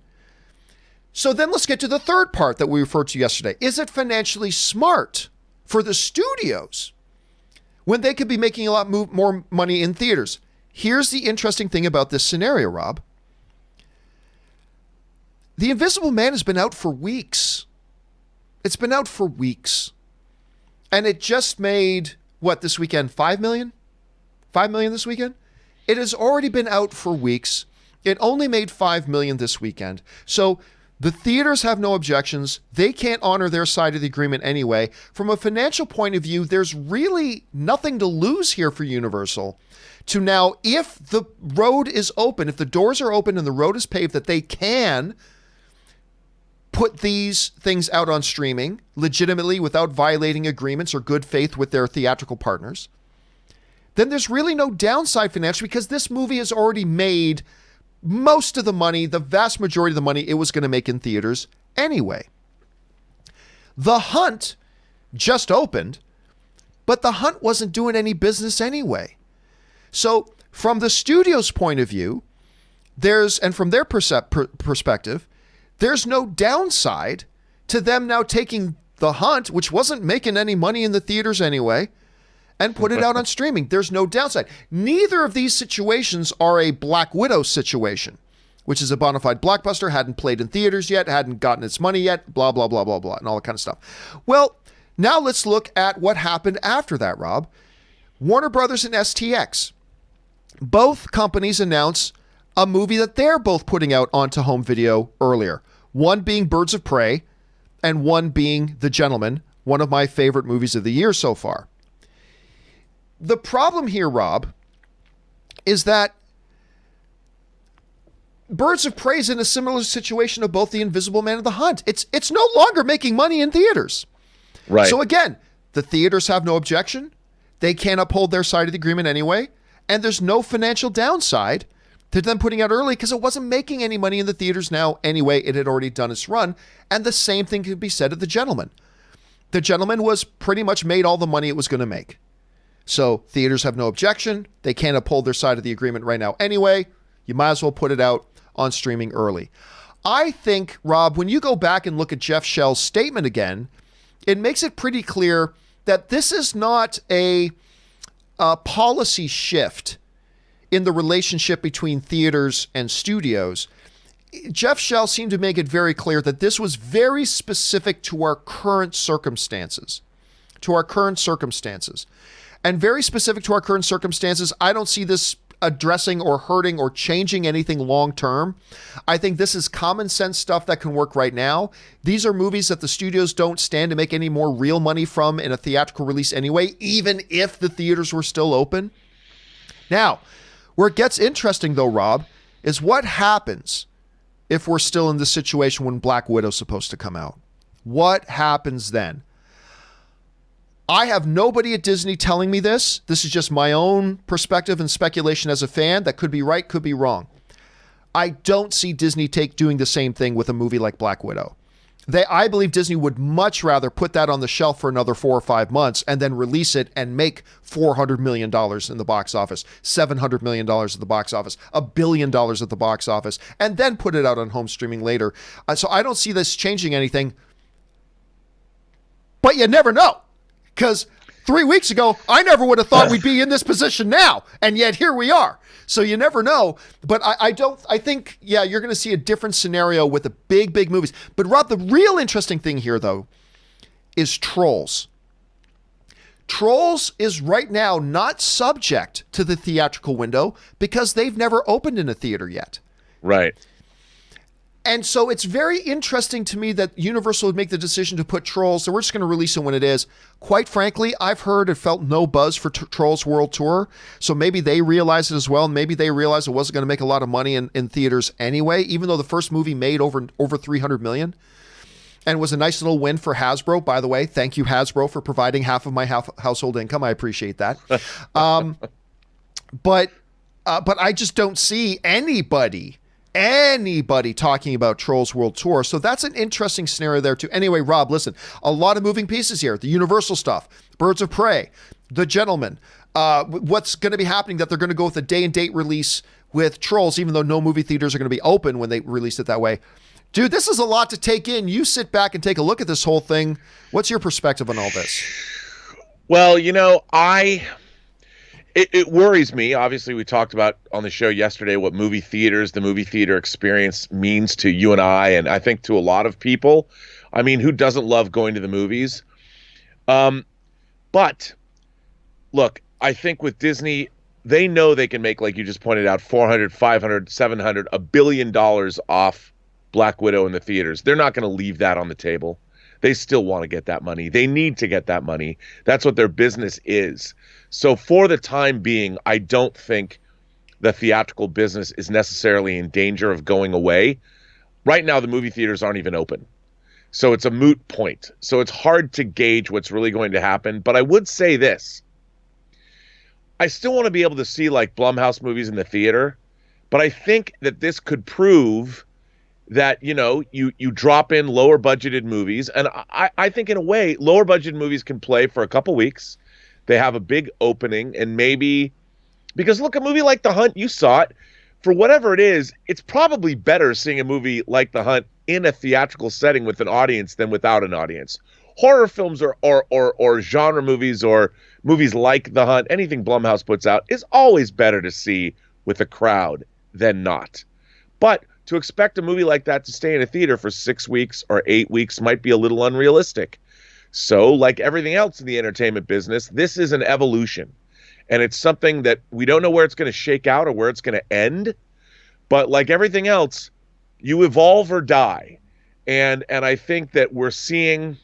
So then let's get to the third part that we referred to yesterday. Is it financially smart for the studios when they could be making a lot more money in theaters? Here's the interesting thing about this scenario, Rob. The Invisible Man has been out for weeks. It's been out for weeks. And it just made, what, this weekend, 5 million? 5 million this weekend? It has already been out for weeks. It only made 5 million this weekend. So the theaters have no objections. They can't honor their side of the agreement anyway. From a financial point of view, there's really nothing to lose here for Universal to now, if the road is open, if the doors are open and the road is paved, that they can put these things out on streaming legitimately without violating agreements or good faith with their theatrical partners, then there's really no downside financially because this movie has already made most of the money, the vast majority of the money it was going to make in theaters anyway. The Hunt just opened, but The Hunt wasn't doing any business anyway. So from the studio's point of view, and from their perspective, there's no downside to them now taking The Hunt, which wasn't making any money in the theaters anyway, and put it out on streaming. There's no downside. Neither of these situations are a Black Widow situation, which is a bona fide blockbuster, hadn't played in theaters yet, hadn't gotten its money yet, blah, blah, blah, blah, blah, and all that kind of stuff. Well, now let's look at what happened after that, Rob. Warner Brothers and STX. Both companies announced a movie that they're both putting out onto home video earlier. One being Birds of Prey, and one being The Gentleman, one of my favorite movies of the year so far. The problem here, Rob, is that Birds of Prey is in a similar situation of both The Invisible Man and The Hunt. It's no longer making money in theaters. Right. So again, the theaters have no objection. They can't uphold their side of the agreement anyway. And there's no financial downside to them putting out early because it wasn't making any money in the theaters now anyway. It had already done its run. And the same thing could be said of The Gentleman. The Gentleman was pretty much made all the money it was going to make. So theaters have no objection. They can't uphold their side of the agreement right now anyway. You might as well put it out on streaming early. I think, Rob, when you go back and look at Jeff Shell's statement again, it makes it pretty clear that this is not a policy shift in the relationship between theaters and studios. Jeff Shell seemed to make it very clear that this was very specific to our current circumstances. And very specific to our current circumstances, I don't see this addressing or hurting or changing anything long term. I think this is common sense stuff that can work right now. These are movies that the studios don't stand to make any more real money from in a theatrical release anyway, even if the theaters were still open. Now, where it gets interesting though, Rob, is what happens if we're still in this situation when Black Widow's supposed to come out? What happens then? I have nobody at Disney telling me this. This is just my own perspective and speculation as a fan. That could be right, could be wrong. I don't see Disney doing the same thing with a movie like Black Widow. I believe Disney would much rather put that on the shelf for another 4 or 5 months and then release it and make $400 million in the box office, $700 million at the box office, $1 billion at the box office, and then put it out on home streaming later. So I don't see this changing anything. But you never know. Because 3 weeks ago, I never would have thought we'd be in this position now. And yet here we are. So you never know. But I think, yeah, you're going to see a different scenario with the big movies. But Rob, the real interesting thing here, though, is Trolls. Trolls is right now not subject to the theatrical window because they've never opened in a theater yet. Right. And so it's very interesting to me that Universal would make the decision to put Trolls, so we're just going to release it when it is. Quite frankly, I've heard it felt no buzz for Trolls World Tour, so maybe they realized it as well, and maybe they realized it wasn't going to make a lot of money in theaters anyway, even though the first movie made over $300 million, and was a nice little win for Hasbro, by the way. Thank you, Hasbro, for providing half of my household income. I appreciate that. But I just don't see anybody talking about Trolls World Tour. So that's an interesting scenario there too. Anyway, Rob, listen, a lot of moving pieces here. The Universal stuff, Birds of Prey, The Gentleman, what's going to be happening that they're going to go with a day and date release with Trolls, even though no movie theaters are going to be open when they release it that way. Dude, this is a lot to take in. You sit back and take a look at this whole thing. What's your perspective on all this? Well, It worries me. Obviously, we talked about on the show yesterday what the movie theater experience means to you and I think to a lot of people. I mean, who doesn't love going to the movies? But look, I think with Disney, they know they can make, like you just pointed out, 400, 500, 700, $1 billion off Black Widow in the theaters. They're not going to leave that on the table. They still want to get that money. They need to get that money. That's what their business is. So for the time being, I don't think the theatrical business is necessarily in danger of going away. Right now, the movie theaters aren't even open. So it's a moot point. So it's hard to gauge what's really going to happen. But I would say this. I still want to be able to see like Blumhouse movies in the theater. But I think that this could prove that, you drop in lower budgeted movies. And I think in a way, lower budgeted movies can play for a couple weeks. They have a big opening, and maybe because look, a movie like The Hunt, you saw it. For whatever it is, it's probably better seeing a movie like The Hunt in a theatrical setting with an audience than without an audience. Horror films or genre movies or movies like The Hunt, anything Blumhouse puts out, is always better to see with a crowd than not. But to expect a movie like that to stay in a theater for 6 weeks or 8 weeks might be a little unrealistic. So, like everything else in the entertainment business, this is an evolution. And it's something that we don't know where it's going to shake out or where it's going to end. But like everything else, you evolve or die. And I think that we're seeing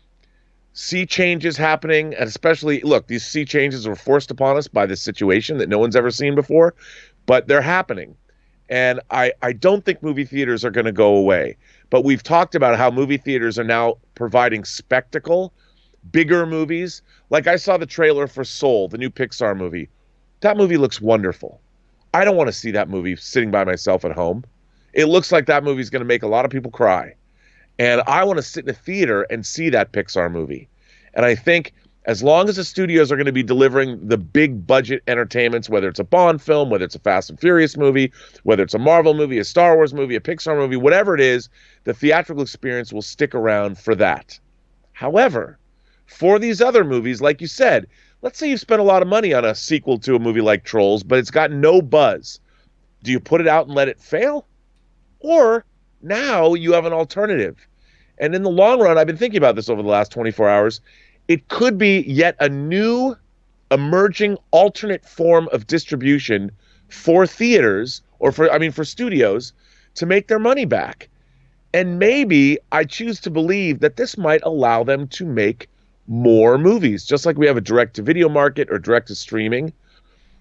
sea changes happening. And especially, look, these sea changes were forced upon us by this situation that no one's ever seen before. But they're happening. And I don't think movie theaters are going to go away. But we've talked about how movie theaters are now providing spectacle, bigger movies. Like I saw the trailer for Soul, the new Pixar movie. That movie looks wonderful. I don't want to see that movie sitting by myself at home. It looks like that movie is going to make a lot of people cry. And I want to sit in a theater and see that Pixar movie. And I think as long as the studios are going to be delivering the big budget entertainments, whether it's a Bond film, whether it's a Fast and Furious movie, whether it's a Marvel movie, a Star Wars movie, a Pixar movie, whatever it is, the theatrical experience will stick around for that. However, for these other movies, like you said, let's say you've spent a lot of money on a sequel to a movie like Trolls, but it's got no buzz. Do you put it out and let it fail? Or now you have an alternative. And in the long run, I've been thinking about this over the last 24 hours. It could be yet a new emerging alternate form of distribution for theaters or for studios to make their money back. And maybe I choose to believe that this might allow them to make more movies, just like we have a direct-to-video market or direct-to-streaming.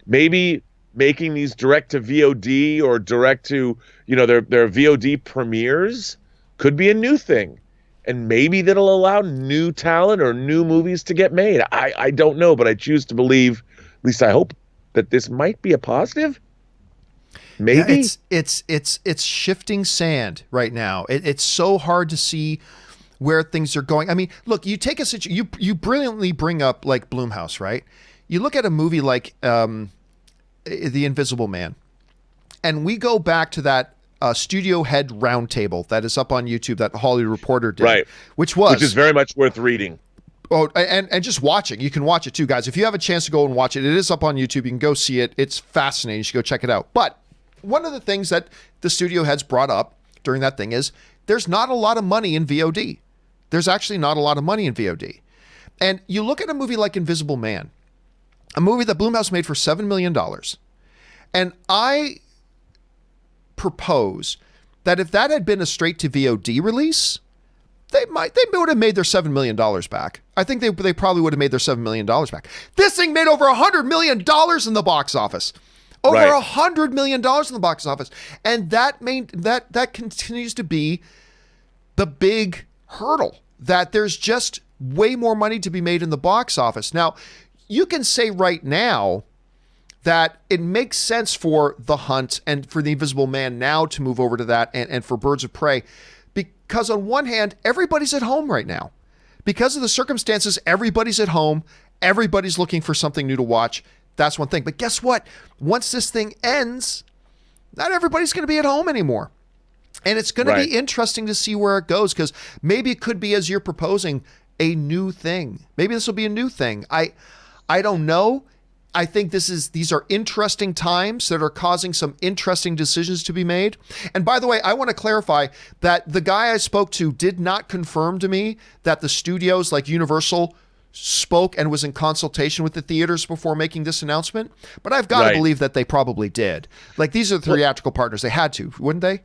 Maybe making these direct-to-VOD or direct-to, their VOD premieres could be a new thing. And maybe that'll allow new talent or new movies to get made. I don't know, but I choose to believe, at least I hope, that this might be a positive. Maybe. Yeah, it's shifting sand right now. It's so hard to see where things are going. I mean, look, you take you brilliantly bring up like Blumhouse, right? You look at a movie like The Invisible Man, and we go back to that studio head roundtable that is up on YouTube that the Hollywood Reporter did, right? Which is very much worth reading. Oh, and just watching. You can watch it too, guys. If you have a chance to go and watch it, it is up on YouTube. You can go see it. It's fascinating. You should go check it out. But one of the things that the studio heads brought up during that thing is there's not a lot of money in VOD. There's actually not a lot of money in VOD. And you look at a movie like Invisible Man, a movie that Blumhouse made for $7 million. And I propose that if that had been a straight to VOD release, they would have made their $7 million back. I think they probably would have made their $7 million back. This thing made over $100 million in the box office. Over $100 million in the box office. And that continues to be the big hurdle, that there's just way more money to be made in the box office. Now, you can say right now that it makes sense for The Hunt and for The Invisible Man now to move over to that and for Birds of Prey, because on one hand, everybody's at home right now. Because of the circumstances, everybody's at home. Everybody's looking for something new to watch. That's one thing. But guess what? Once this thing ends, not everybody's going to be at home anymore. And it's going to be interesting to see where it goes, because maybe it could be, as you're proposing, a new thing. Maybe this will be a new thing. I don't know. I think these are interesting times that are causing some interesting decisions to be made. And by the way, I want to clarify that the guy I spoke to did not confirm to me that the studios like Universal spoke and was in consultation with the theaters before making this announcement. But I've got to believe that they probably did. Like, these are the theatrical partners. They had to, wouldn't they?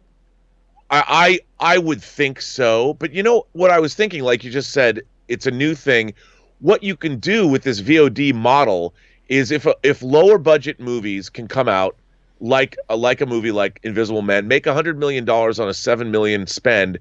I would think so. But you know what I was thinking, like you just said, it's a new thing. What you can do with this VOD model is if lower budget movies can come out like a movie like Invisible Man, make $100 million on a $7 million spend,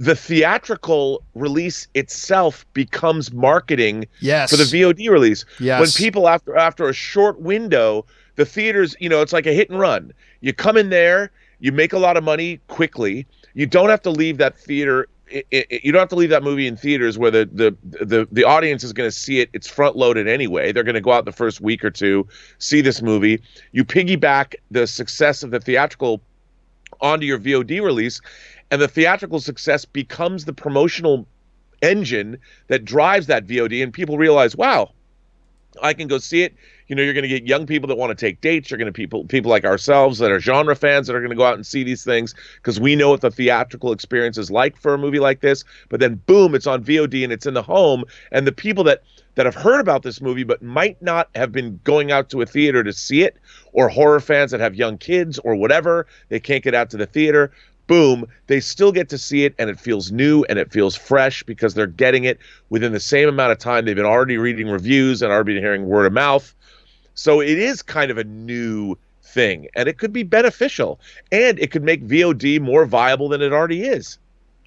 the theatrical release itself becomes marketing for the VOD release. Yes. When people after a short window, the theaters, it's like a hit and run. You come in there, you make a lot of money quickly. You don't have to leave that theater. You don't have to leave that movie in theaters where the audience is going to see it. It's front loaded anyway. They're going to go out the first week or two, see this movie. You piggyback the success of the theatrical onto your VOD release, and the theatrical success becomes the promotional engine that drives that VOD, and people realize, wow, I can go see it. You're going to get young people that want to take dates. You're going to people like ourselves that are genre fans that are going to go out and see these things because we know what the theatrical experience is like for a movie like this. But then, boom, it's on VOD and it's in the home. And the people that have heard about this movie but might not have been going out to a theater to see it, or horror fans that have young kids or whatever, they can't get out to the theater. Boom, they still get to see it, and it feels new and it feels fresh because they're getting it within the same amount of time they've been already reading reviews and already hearing word of mouth. So it is kind of a new thing, and it could be beneficial, and it could make VOD more viable than it already is.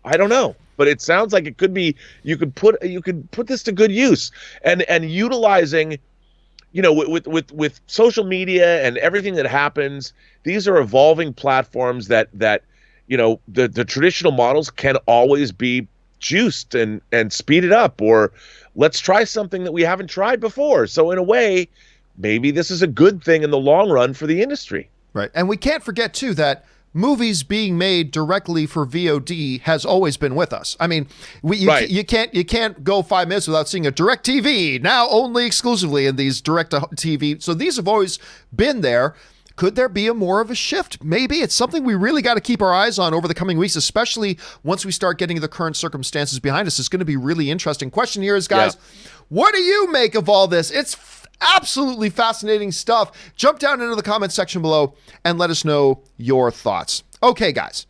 I don't know, but it sounds like it could be. You could put this to good use, and utilizing, with social media and everything that happens. These are evolving platforms that the traditional models can always be juiced and speeded up, or let's try something that we haven't tried before. So in a way, maybe this is a good thing in the long run for the industry. Right. And we can't forget, too, that movies being made directly for VOD has always been with us. I mean, you can't go 5 minutes without seeing a direct TV, now only exclusively in these direct to TV. So these have always been there. Could there be more of a shift? Maybe. It's something we really got to keep our eyes on over the coming weeks, especially once we start getting the current circumstances behind us. It's going to be really interesting. Question here is, guys, what do you make of all this? It's Absolutely fascinating stuff. Jump down into the comment section below and let us know your thoughts. Okay, guys.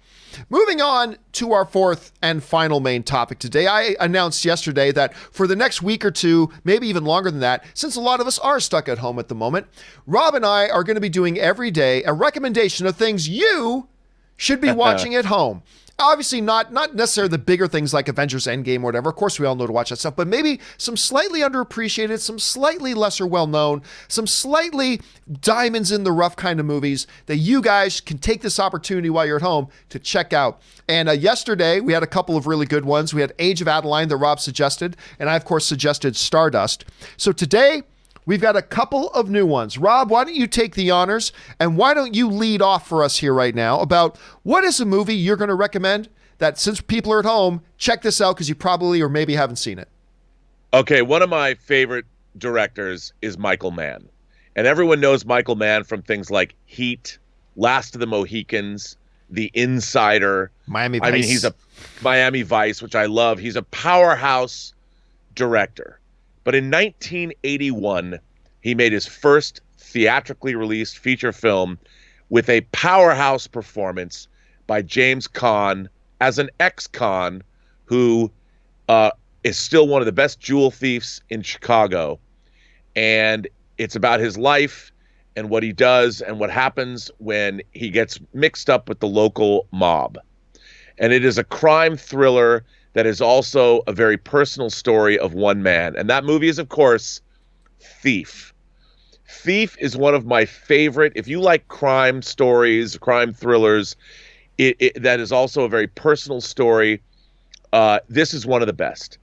Moving on to our fourth and final main topic today. I announced yesterday that for the next week or two, maybe even longer than that, since a lot of us are stuck at home at the moment, Rob and I are going to be doing every day a recommendation of things you should be watching at home. Obviously not necessarily the bigger things like Avengers Endgame or whatever. Of course, we all know to watch that stuff, but maybe some slightly underappreciated, some slightly lesser well-known, some slightly diamonds in the rough kind of movies that you guys can take this opportunity while you're at home to check out. And yesterday, we had a couple of really good ones. We had Age of Adeline that Rob suggested, and I, of course, suggested Stardust. So today, we've got a couple of new ones. Rob, why don't you take the honors, and why don't you lead off for us here right now about what is a movie you're going to recommend that, since people are at home, check this out because you probably or maybe haven't seen it. Okay, one of my favorite directors is Michael Mann. And everyone knows Michael Mann from things like Heat, Last of the Mohicans, The Insider. Miami Vice. I mean, he's a Miami Vice, which I love. He's a powerhouse director. But in 1981, he made his first theatrically released feature film with a powerhouse performance by James Caan as an ex-con who is still one of the best jewel thieves in Chicago. And it's about his life and what he does and what happens when he gets mixed up with the local mob. And it is a crime thriller that is also a very personal story of one man. And that movie is, of course, Thief. Thief is one of my favorite. If you like crime stories, crime thrillers, that is also a very personal story. This is one of the best.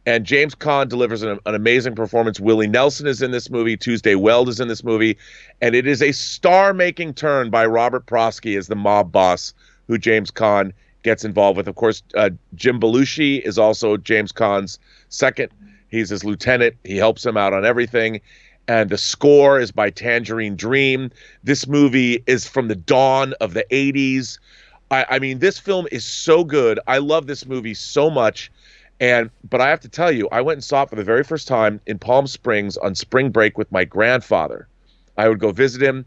And James Caan delivers an amazing performance. Willie Nelson is in this movie. Tuesday Weld is in this movie. And it is a star-making turn by Robert Prosky as the mob boss who James Caan gets involved with. Of course, Jim Belushi is also James Caan's second. He's his lieutenant. He helps him out on everything. And the score is by Tangerine Dream. This movie is from the dawn of the 80s. I mean, this film is so good. I love this movie so much. But I have to tell you, I went and saw it for the very first time in Palm Springs on spring break with my grandfather. I would go visit him.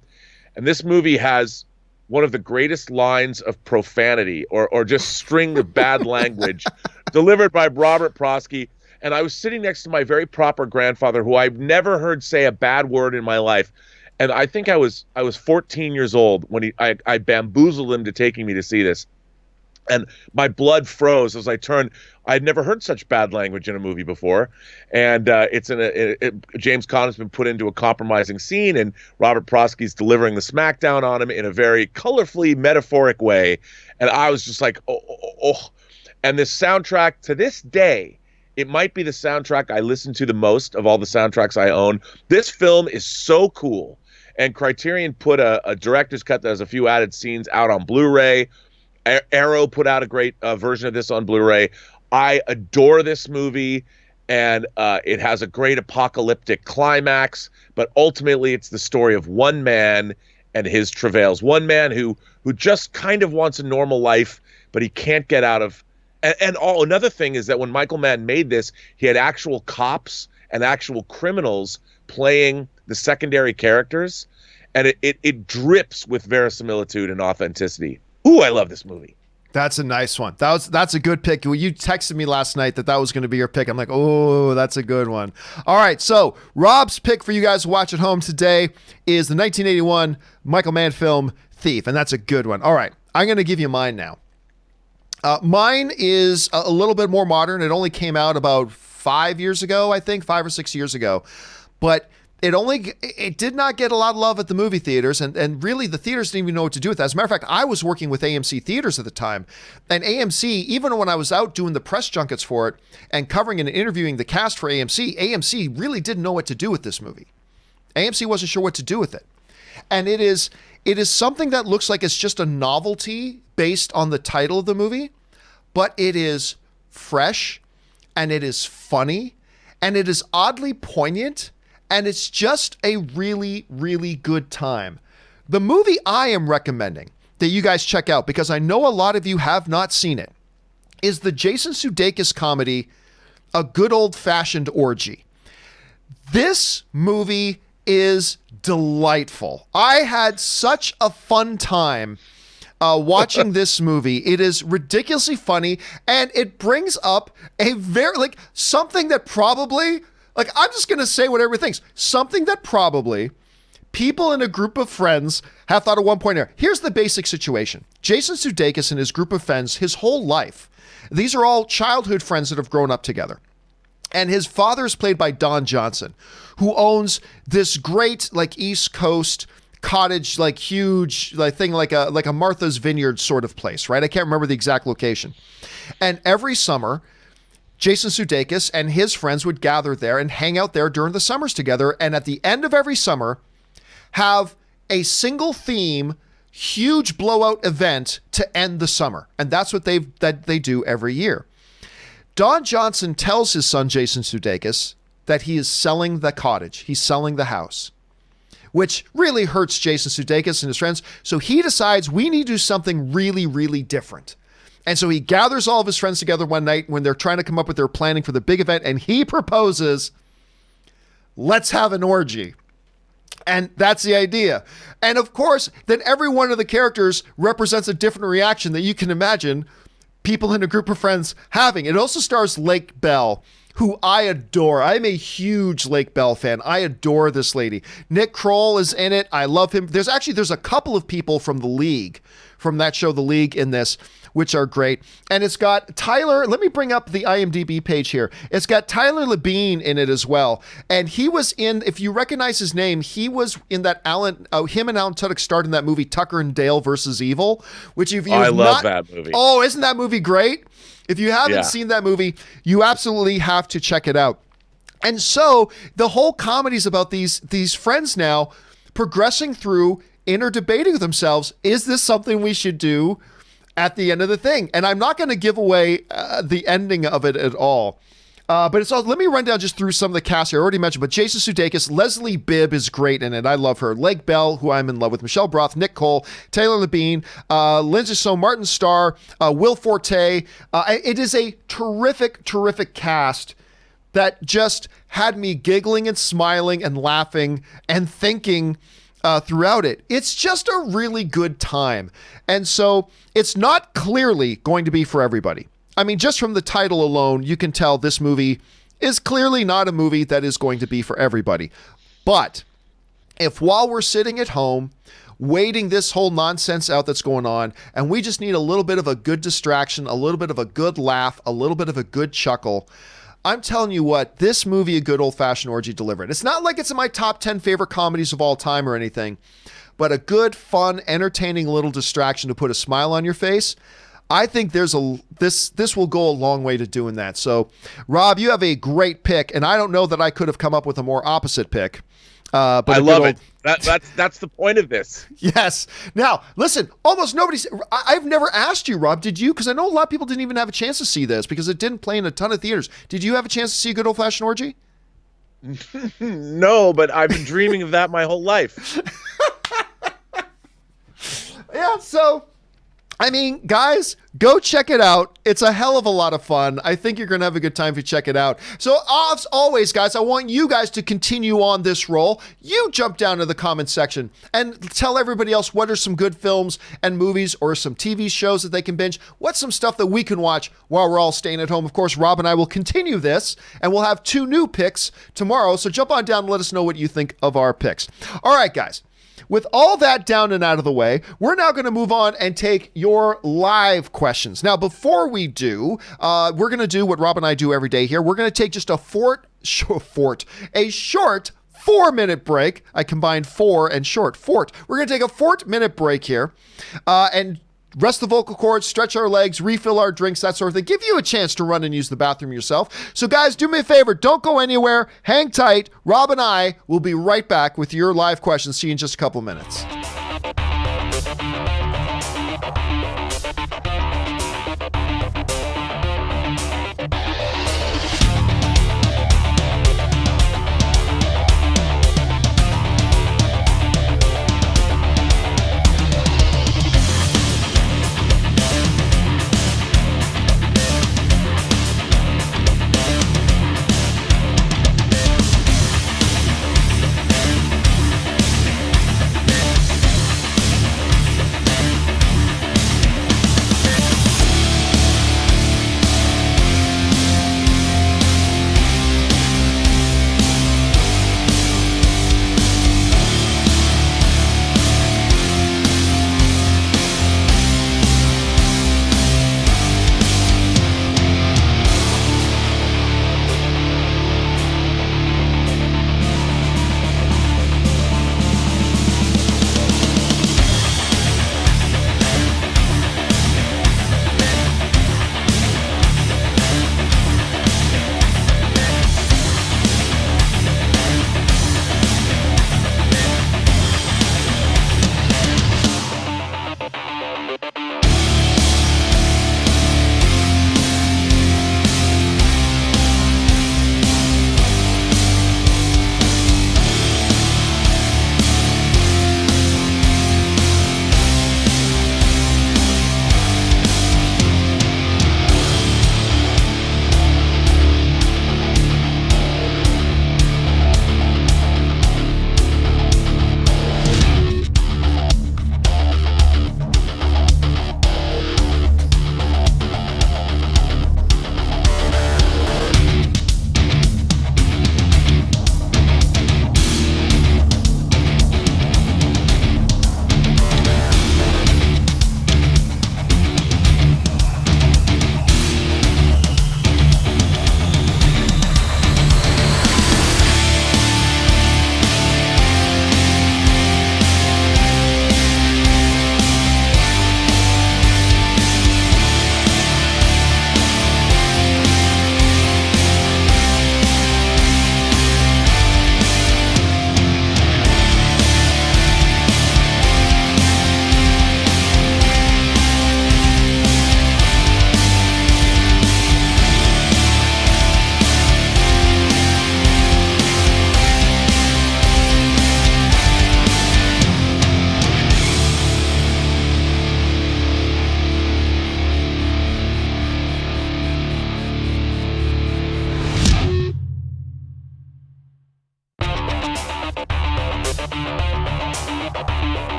And this movie has one of the greatest lines of profanity or just string of bad language delivered by Robert Prosky. And I was sitting next to my very proper grandfather, who I've never heard say a bad word in my life. And I think I was 14 years old when I bamboozled him to taking me to see this. And my blood froze as I turned. I'd never heard such bad language in a movie before. And James Caan has been put into a compromising scene, and Robert Prosky's delivering the smackdown on him in a very colorfully metaphoric way. And I was just like, oh. And this soundtrack, to this day, it might be the soundtrack I listen to the most of all the soundtracks I own. This film is so cool. And Criterion put a director's cut that has a few added scenes out on Blu-ray. Arrow put out a great version of this on Blu-ray. I adore this movie, and it has a great apocalyptic climax, but ultimately it's the story of one man and his travails. One man who just kind of wants a normal life, but he can't get out of. Another thing is that when Michael Mann made this, he had actual cops and actual criminals playing the secondary characters, and it drips with verisimilitude and authenticity. Ooh, I love this movie. That's a nice one. That's a good pick. Well, you texted me last night that was going to be your pick. I'm like, oh, that's a good one. All right, so Rob's pick for you guys to watch at home today is the 1981 Michael Mann film Thief, and that's a good one. All right, I'm going to give you mine now. Mine is a little bit more modern. It only came out about 5 years ago, I think, 5 or 6 years ago, but it did not get a lot of love at the movie theaters, and really the theaters didn't even know what to do with that. As a matter of fact, I was working with AMC Theaters at the time, and AMC, even when I was out doing the press junkets for it and covering and interviewing the cast for AMC really didn't know what to do with this movie. AMC wasn't sure what to do with it. And it is something that looks like it's just a novelty based on the title of the movie, but it is fresh, and it is funny, and it is oddly poignant, and it's just a really, really good time. The movie I am recommending that you guys check out, because I know a lot of you have not seen it, is the Jason Sudeikis comedy, A Good Old-Fashioned Orgy. This movie is delightful. I had such a fun time watching this movie. It is ridiculously funny, and it brings up a very, like, something that probably, like, I'm just going to say what everybody thinks. Something that probably people in a group of friends have thought at one point. Here's the basic situation. Jason Sudeikis and his group of friends, his whole life, these are all childhood friends that have grown up together. And his father is played by Don Johnson, who owns this great, like, East Coast cottage, like, huge, like, thing, like a Martha's Vineyard sort of place, right? I can't remember the exact location. And every summer, Jason Sudeikis and his friends would gather there and hang out there during the summers together. And at the end of every summer, have a single theme, huge blowout event to end the summer. And that's what they do every year. Don Johnson tells his son, Jason Sudeikis, that he is selling the cottage. He's selling the house, which really hurts Jason Sudeikis and his friends. So he decides we need to do something really, really different. And so he gathers all of his friends together one night when they're trying to come up with their planning for the big event. And he proposes, let's have an orgy. And that's the idea. And of course, then every one of the characters represents a different reaction that you can imagine people in a group of friends having. It also stars Lake Bell, who I adore. I'm a huge Lake Bell fan. I adore this lady. Nick Kroll is in it. I love him. There's a couple of people from The League, from that show, The League, in this, which are great. And it's got Tyler, let me bring up the IMDb page here. It's got Tyler Labine in it as well. And he was in, if you recognize his name, he was in that him and Alan Tudyk starred in that movie Tucker and Dale versus Evil, which I love that movie. Oh, isn't that movie great? If you haven't seen that movie, you absolutely have to check it out. And so the whole comedy is about these friends now progressing through, debating with themselves, is this something we should do at the end of the thing? And I'm not going to give away the ending of it at all. But it's all, let me run down just through some of the cast here. I already mentioned, but Jason Sudeikis, Leslie Bibb is great in it. I love her. Lake Bell, who I'm in love with, Michelle Broth, Nick Cole, Taylor Labine, Lindsay So, Martin Starr, Will Forte. It is a terrific, terrific cast that just had me giggling and smiling and laughing and thinking throughout it. It's just a really good time. And so it's not clearly going to be for everybody. I mean, just from the title alone, you can tell this movie is clearly not a movie that is going to be for everybody. But if while we're sitting at home, waiting this whole nonsense out that's going on, and we just need a little bit of a good distraction, a little bit of a good laugh, a little bit of a good chuckle, I'm telling you what, this movie, A Good Old-Fashioned Orgy, delivered. It's not like it's in my top 10 favorite comedies of all time or anything, but a good, fun, entertaining little distraction to put a smile on your face. I think this will go a long way to doing that. So, Rob, you have a great pick, and I don't know that I could have come up with a more opposite pick. But I love it. That's the point of this. Yes. Now, listen, almost nobody's. I've never asked you, Rob, did you? Because I know a lot of people didn't even have a chance to see this because it didn't play in a ton of theaters. Did you have a chance to see A Good Old-Fashioned Orgy? No, but I've been dreaming of that my whole life. Yeah, so, I mean, guys, go check it out. It's a hell of a lot of fun. I think you're going to have a good time if you check it out. So, as always, guys, I want you guys to continue on this roll. You jump down to the comments section and tell everybody else what are some good films and movies or some TV shows that they can binge. What's some stuff that we can watch while we're all staying at home? Of course, Rob and I will continue this, and we'll have 2 new picks tomorrow. So jump on down and let us know what you think of our picks. All right, guys. With all that down and out of the way, we're now going to move on and take your live questions. Now, before we do, we're going to do what Rob and I do every day here. We're going to take just a short 4-minute break. I combined 4 and short. We're going to take a 4-minute break here and rest the vocal cords, stretch our legs, refill our drinks, that sort of thing. Give you a chance to run and use the bathroom yourself. So guys, do me a favor. Don't go anywhere. Hang tight. Rob and I will be right back with your live questions. See you in just a couple minutes.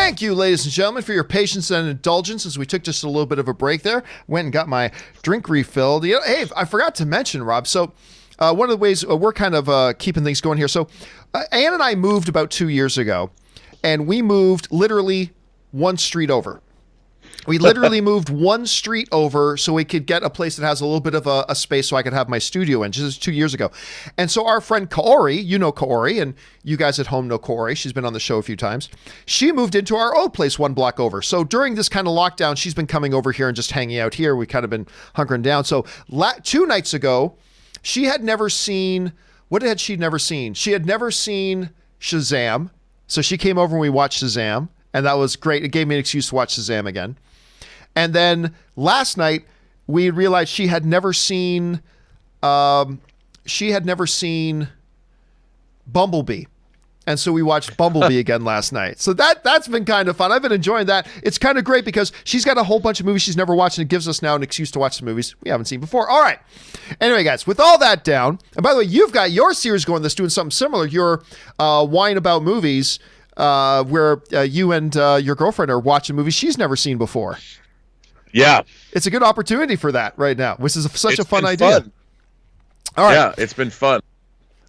Thank you, ladies and gentlemen, for your patience and indulgence as we took just a little bit of a break there. Went and got my drink refilled. Hey, I forgot to mention, Rob. So one of the ways we're kind of keeping things going here. So Ann and I moved about 2 years ago, and we moved literally one street over. We literally moved one street over so we could get a place that has a little bit of a space so I could have my studio in. This is 2 years ago. And so our friend Kaori, you know Kaori, and you guys at home know Kaori. She's been on the show a few times. She moved into our old place one block over. So during this kind of lockdown, she's been coming over here and just hanging out here. We kind of been hunkering down. So 2 nights ago, she had never seen, what had she never seen? She had never seen Shazam. So she came over and we watched Shazam. And that was great. It gave me an excuse to watch Shazam again. And then last night we realized she had never seen Bumblebee. And so we watched Bumblebee again last night. So that's been kind of fun. I've been enjoying that. It's kind of great because she's got a whole bunch of movies she's never watched, and it gives us now an excuse to watch the movies we haven't seen before. All right. Anyway, guys, with all that down, and by the way, you've got your series going that's doing something similar. Your Wine About Movies, where you and your girlfriend are watching movies she's never seen before. Yeah. It's a good opportunity for that right now, which is such a fun idea. Fun. All right. Yeah, it's been fun.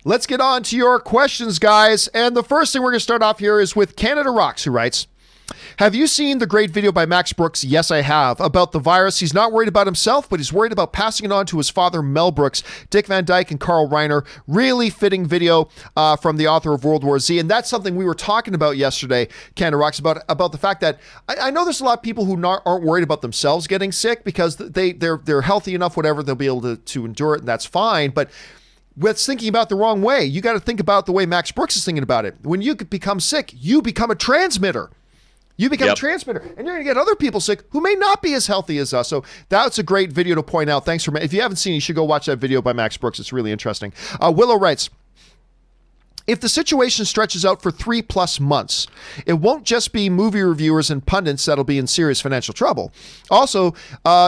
Let's get on to your questions, guys. And the first thing we're going to start off here is with Canada Rocks, who writes, have you seen the great video by Max Brooks? Yes, I have. About the virus. He's not worried about himself, but he's worried about passing it on to his father, Mel Brooks, Dick Van Dyke, and Carl Reiner. Really fitting video from the author of World War Z. And that's something we were talking about yesterday, Canada Rocks, about the fact that I know there's a lot of people who aren't worried about themselves getting sick because they're healthy enough, whatever, they'll be able to endure it, and that's fine. But with thinking about the wrong way, you got to think about the way Max Brooks is thinking about it. When you become sick, you become a transmitter. You become a transmitter, and you're going to get other people sick who may not be as healthy as us. So that's a great video to point out. Thanks for, if you haven't seen it, you should go watch that video by Max Brooks. It's really interesting. Willow writes, if the situation stretches out for 3+ months, it won't just be movie reviewers and pundits that'll be in serious financial trouble. Also,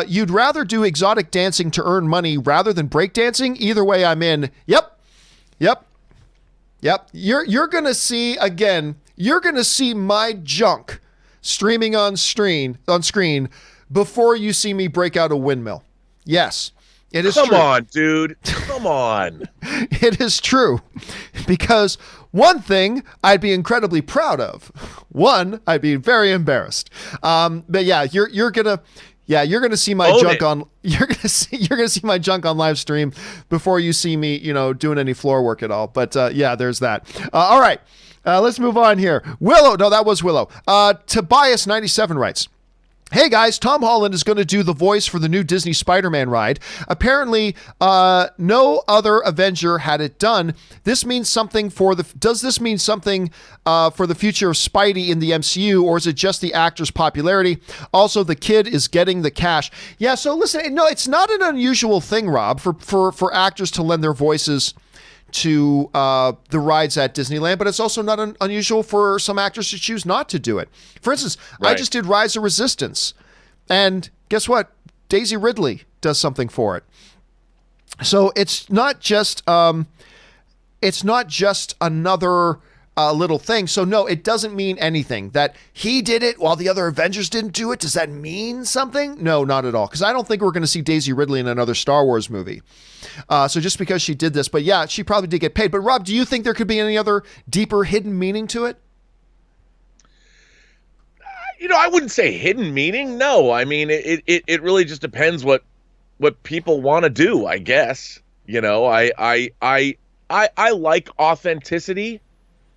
you'd rather do exotic dancing to earn money rather than breakdancing? Either way, I'm in. Yep. You're going to see, again, you're going to see my junk streaming on screen before you see me break out a windmill. Yes, it is true. Come on, dude. Come on. It is true. Because one thing I'd be incredibly proud of. One, I'd be very embarrassed. But yeah, you're gonna see my junk on. You're gonna see my junk on live stream before you see me, doing any floor work at all. But yeah, there's that. All right. Let's move on here. Willow. No, that was Willow. Tobias97 writes, hey guys, Tom Holland is going to do the voice for the new Disney Spider-Man ride. Apparently, no other Avenger had it done. This means something does this mean something for the future of Spidey in the MCU, or is it just the actor's popularity? Also, the kid is getting the cash. Yeah, so listen, no, it's not an unusual thing, Rob, for actors to lend their voices to the rides at Disneyland, but it's also not unusual for some actors to choose not to do it. For instance, right. I just did Rise of Resistance, and guess what? Daisy Ridley does something for it. So it's not just another little thing. So no, it doesn't mean anything that he did it while the other Avengers didn't do it. Does that mean something? No, not at all. Because I don't think we're going to see Daisy Ridley in another Star Wars movie. So just because she did this, but yeah, she probably did get paid. But Rob, do you think there could be any other deeper hidden meaning to it? I wouldn't say hidden meaning. No, I mean, it really just depends what people want to do, I guess. I like authenticity.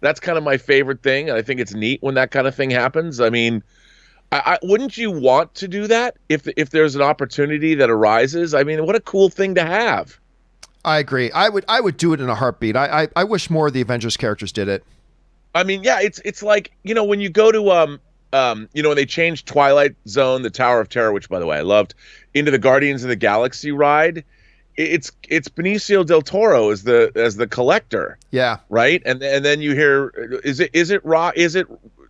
That's kind of my favorite thing. And I think it's neat when that kind of thing happens. I mean, I wouldn't you want to do that if there's an opportunity that arises? I mean, what a cool thing to have. I agree. I would do it in a heartbeat. I wish more of the Avengers characters did it. I mean, yeah, it's like, when you go to when they changed Twilight Zone, the Tower of Terror, which by the way I loved, into the Guardians of the Galaxy ride, it's Benicio del Toro as the collector. Yeah. Right? And then you hear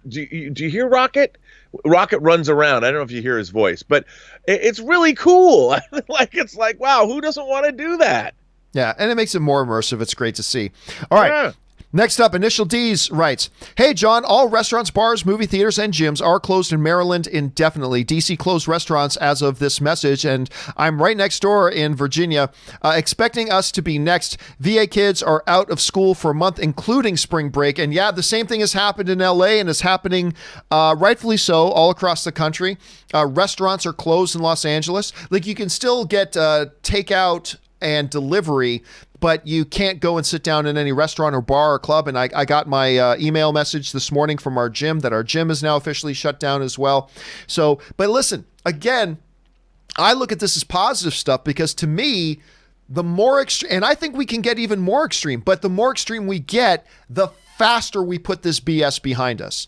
do you hear Rocket? Rocket runs around. I don't know if you hear his voice, but it's really cool. It's like, wow, who doesn't want to do that? Yeah, and it makes it more immersive. It's great to see. All right. Yeah. Next up, Initial D's writes, "Hey, John, all restaurants, bars, movie theaters, and gyms are closed in Maryland indefinitely. DC closed restaurants as of this message, and I'm right next door in Virginia, expecting us to be next. VA kids are out of school for a month, including spring break." And yeah, the same thing has happened in LA and is happening rightfully so all across the country. Restaurants are closed in Los Angeles. Like, you can still get takeout and delivery, but you can't go and sit down in any restaurant or bar or club. And I got my email message this morning from our gym that our gym is now officially shut down as well. So, but listen, again, I look at this as positive stuff, because to me, the more extreme, and I think we can get even more extreme, but the more extreme we get, the faster we put this BS behind us.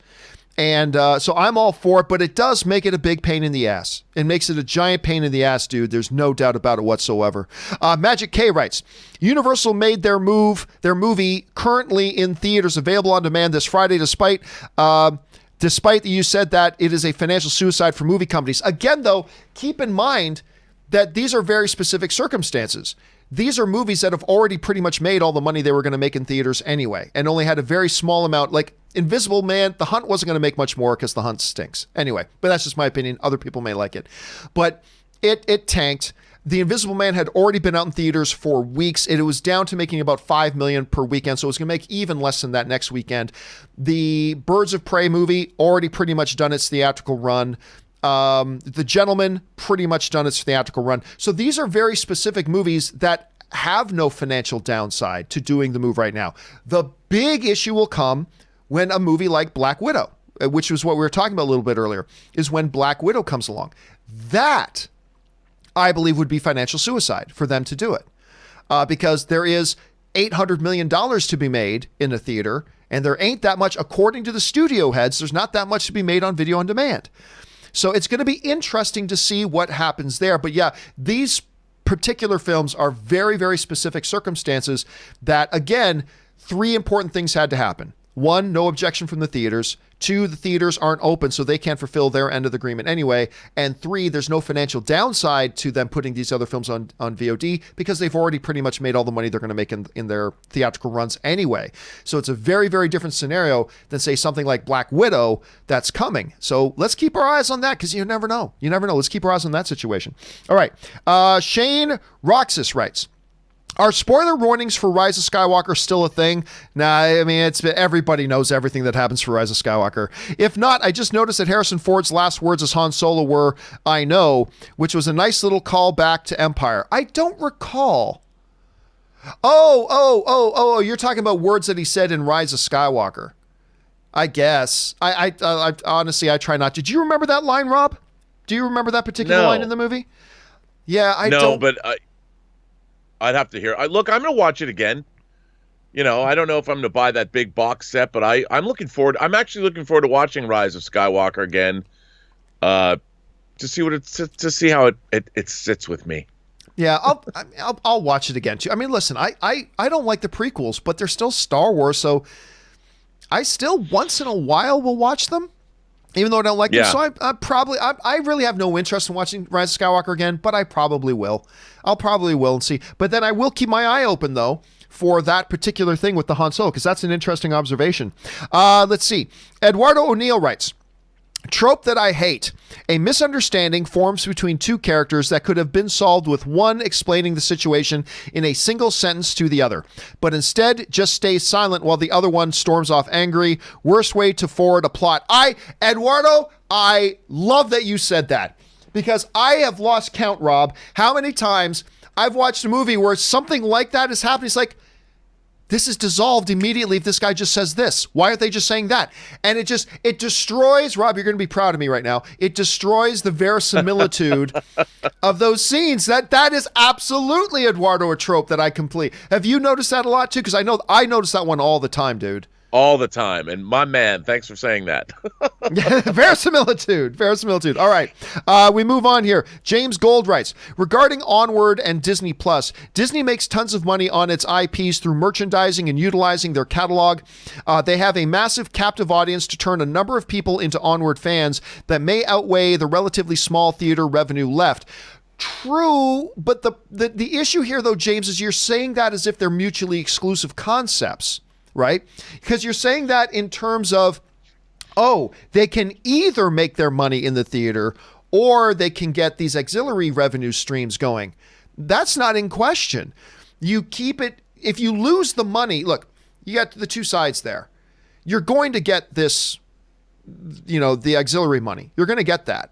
And so I'm all for it, but it does make it a big pain in the ass. It makes it a giant pain in the ass, dude. There's no doubt about it whatsoever. Magic K writes, "Universal made their movie currently in theaters available on demand this Friday, despite that you said that it is a financial suicide for movie companies." Again, though, keep in mind that these are very specific circumstances. These are movies that have already pretty much made all the money they were going to make in theaters anyway, and only had a very small amount. Like Invisible Man, The Hunt wasn't going to make much more because The Hunt stinks. Anyway, but that's just my opinion. Other people may like it. But it tanked. The Invisible Man had already been out in theaters for weeks. It was down to making about $5 million per weekend, so it was going to make even less than that next weekend. The Birds of Prey movie already pretty much done its theatrical run. The Gentleman pretty much done its theatrical run. So these are very specific movies that have no financial downside to doing the move right now. The big issue will come when a movie like Black Widow, which was what we were talking about a little bit earlier, is when Black Widow comes along. That, I believe, would be financial suicide for them to do it. Because there is $800 million to be made in a theater, and there ain't that much, according to the studio heads, there's not that much to be made on video on demand. So it's going to be interesting to see what happens there. But yeah, these particular films are very, very specific circumstances that, again, 3 important things had to happen. 1, no objection from the theaters. 2, the theaters aren't open, so they can't fulfill their end of the agreement anyway. And 3, there's no financial downside to them putting these other films on VOD, because they've already pretty much made all the money they're going to make in their theatrical runs anyway. So it's a very, very different scenario than, say, something like Black Widow that's coming. So let's keep our eyes on that, because you never know. You never know. Let's keep our eyes on that situation. All right. Shane Roxas writes, "Are spoiler warnings for Rise of Skywalker still a thing?" Nah, I mean, everybody knows everything that happens for Rise of Skywalker. If not, I just noticed that Harrison Ford's last words as Han Solo were, "I know," which was a nice little callback to Empire. I don't recall. Oh, you're talking about words that he said in Rise of Skywalker. I guess. I honestly, I try not to. Do you remember that line, Rob? Do you remember that particular line in the movie? Yeah, I don't. No, but I'd have to hear. Look, I'm going to watch it again. You know, I don't know if I'm going to buy that big box set, but I'm looking forward. I'm actually looking forward to watching Rise of Skywalker again, to see what to see how it sits with me. Yeah, I'll watch it again too. I mean, listen, I don't like the prequels, but they're still Star Wars, so I still once in a while will watch them, even though I don't like them. So I really have no interest in watching Rise of Skywalker again, but I probably will. I'll probably will and see. But then I will keep my eye open, though, for that particular thing with the Han Solo, because that's an interesting observation. Let's see. Eduardo O'Neill writes, "Trope that I hate. A misunderstanding forms between 2 characters that could have been solved with one explaining the situation in a single sentence to the other, but instead just stays silent while the other one storms off angry. Worst way to forward a plot." Eduardo, I love that you said that, because I have lost count, Rob, how many times I've watched a movie where something like that is happening. It's like, this is dissolved immediately if this guy just says this. Why aren't they just saying that? And it destroys, Rob, you're going to be proud of me right now. It destroys the verisimilitude of those scenes. That is absolutely, Eduardo, a trope that I complete. Have you noticed that a lot too? Because I know I notice that one all the time, dude. All the time. And my man, thanks for saying that. Verisimilitude. All right. We move on here. James Gold writes, "Regarding Onward and Disney Plus, Disney makes tons of money on its IPs through merchandising and utilizing their catalog. They have a massive captive audience to turn a number of people into Onward fans that may outweigh the relatively small theater revenue left." True, but the issue here, though, James, is you're saying that as if they're mutually exclusive concepts, right? Because you're saying that in terms of, oh, they can either make their money in the theater or they can get these auxiliary revenue streams going. That's not in question. You keep it, if you lose the money, look, you got the two sides there. You're going to get this, the auxiliary money. You're going to get that.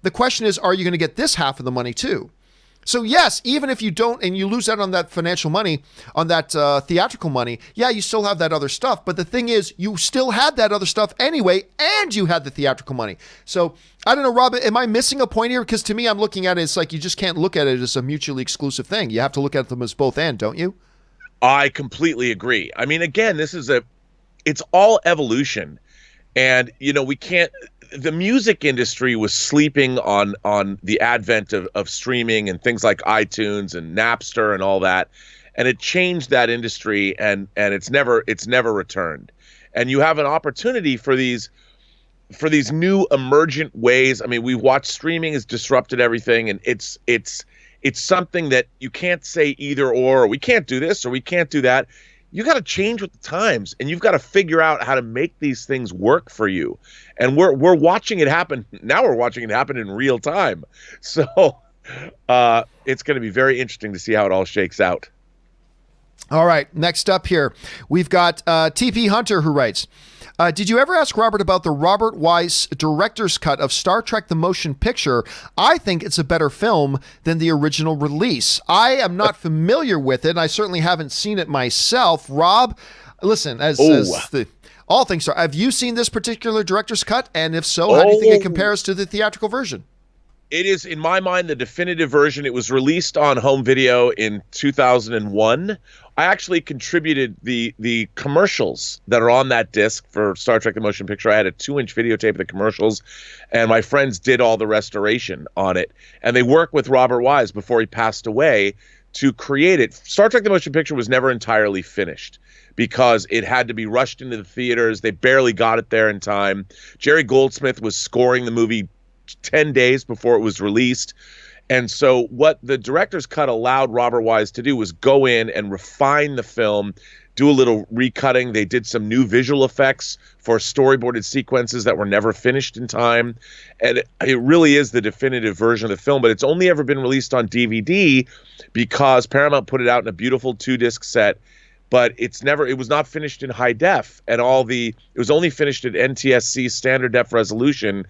The question is, are you going to get this half of the money too? So yes, even if you don't, and you lose out on that financial money, on that theatrical money, yeah, you still have that other stuff. But the thing is, you still had that other stuff anyway, and you had the theatrical money. So I don't know, Rob, am I missing a point here? Because to me, I'm looking at it, it's like you just can't look at it as a mutually exclusive thing. You have to look at them as both and, don't you? I completely agree. I mean, again, it's all evolution. And, we can't, the music industry was sleeping on the advent of streaming and things like iTunes and Napster and all that. And it changed that industry and it's never returned. And you have an opportunity for these new emergent ways. I mean, we watch streaming has disrupted everything, and it's something that you can't say either or we can't do this or we can't do that. You got to change with the times, and you've got to figure out how to make these things work for you. And we're watching it happen. Now we're watching it happen in real time. So it's going to be very interesting to see how it all shakes out. All right. Next up here, we've got TP Hunter, who writes, did you ever ask Robert about the Robert Wise director's cut of Star Trek The Motion Picture? I think it's a better film than the original release. I am not familiar with it, and I certainly haven't seen it myself. Rob, listen, as all things are, have you seen this particular director's cut? And if so, how do you think it compares to the theatrical version? It is, in my mind, the definitive version. It was released on home video in 2001. I actually contributed the commercials that are on that disc for Star Trek The Motion Picture. I had a 2-inch videotape of the commercials, and my friends did all the restoration on it. And they worked with Robert Wise before he passed away to create it. Star Trek The Motion Picture was never entirely finished because it had to be rushed into the theaters. They barely got it there in time. Jerry Goldsmith was scoring the movie 10 days before it was released. And so what the director's cut allowed Robert Wise to do was go in and refine the film, do a little recutting. They did some new visual effects for storyboarded sequences that were never finished in time. And it really is the definitive version of the film, but it's only ever been released on DVD because Paramount put it out in a beautiful 2-disc set. But it was not finished in high def, and it was only finished at NTSC standard def resolution.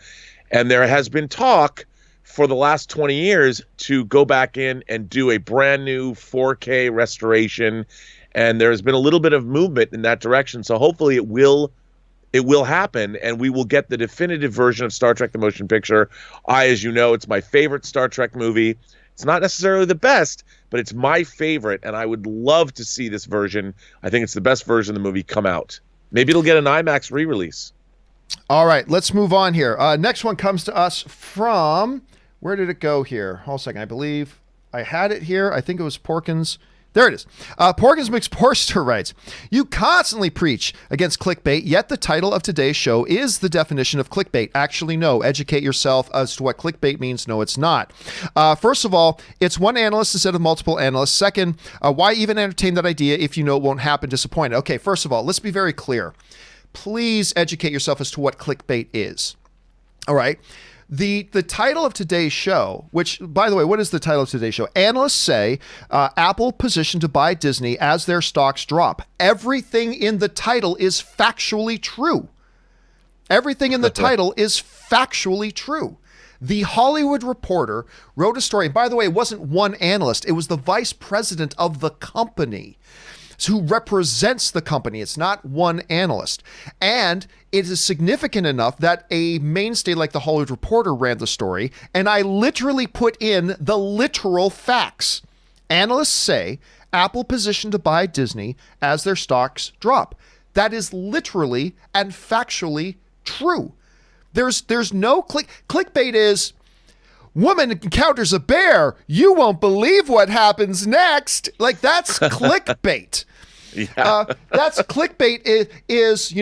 And there has been talk for the last 20 years to go back in and do a brand new 4K restoration. And there's been a little bit of movement in that direction. So hopefully it will happen, and we will get the definitive version of Star Trek The Motion Picture. As you know, it's my favorite Star Trek movie. It's not necessarily the best, but it's my favorite, and I would love to see this version. I think it's the best version of the movie come out. Maybe it'll get an IMAX re-release. All right, let's move on here. Next one comes to us from, where did it go here? Hold on a second. I believe I had it here. I think it was Porkins. There it is. Porkins McPorster writes, you constantly preach against clickbait, yet the title of today's show is the definition of clickbait. Actually, no. Educate yourself as to what clickbait means. No, it's not. First of all, it's one analyst instead of multiple analysts. Second, why even entertain that idea if you know it won't happen? Disappointed. Okay, first of all, let's be very clear. Please educate yourself as to what clickbait is. All right. The title of today's show, which, by the way, what is the title of today's show? Analysts say Apple positioned to buy Disney as their stocks drop. Everything in the title is factually true. Everything in the title is factually true. The Hollywood Reporter wrote a story. By the way, it wasn't one analyst. It was the vice president of the company who represents the company. It's not one analyst. And it is significant enough that a mainstay like the Hollywood Reporter ran the story, and I literally put in the literal facts. Analysts say Apple positioned to buy Disney as their stocks drop. That is literally and factually true. There's no clickbait is, woman encounters a bear. You won't believe what happens next. Like, that's clickbait. Yeah. That's clickbait is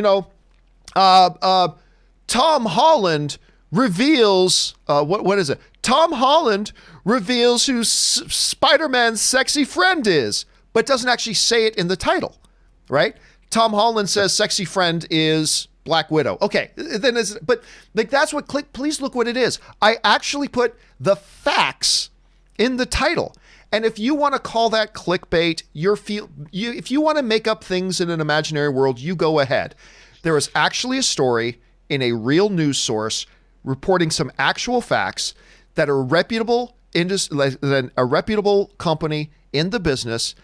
Tom Holland reveals, what is it? Tom Holland reveals who Spider-Man's sexy friend is, but doesn't actually say it in the title, right? Tom Holland says sexy friend is Black Widow. Okay, then but like that's what please look what it is. I actually put the facts in the title. And if you want to call that clickbait, if you want to make up things in an imaginary world, you go ahead. There is actually a story in a real news source reporting some actual facts that a reputable company in the business.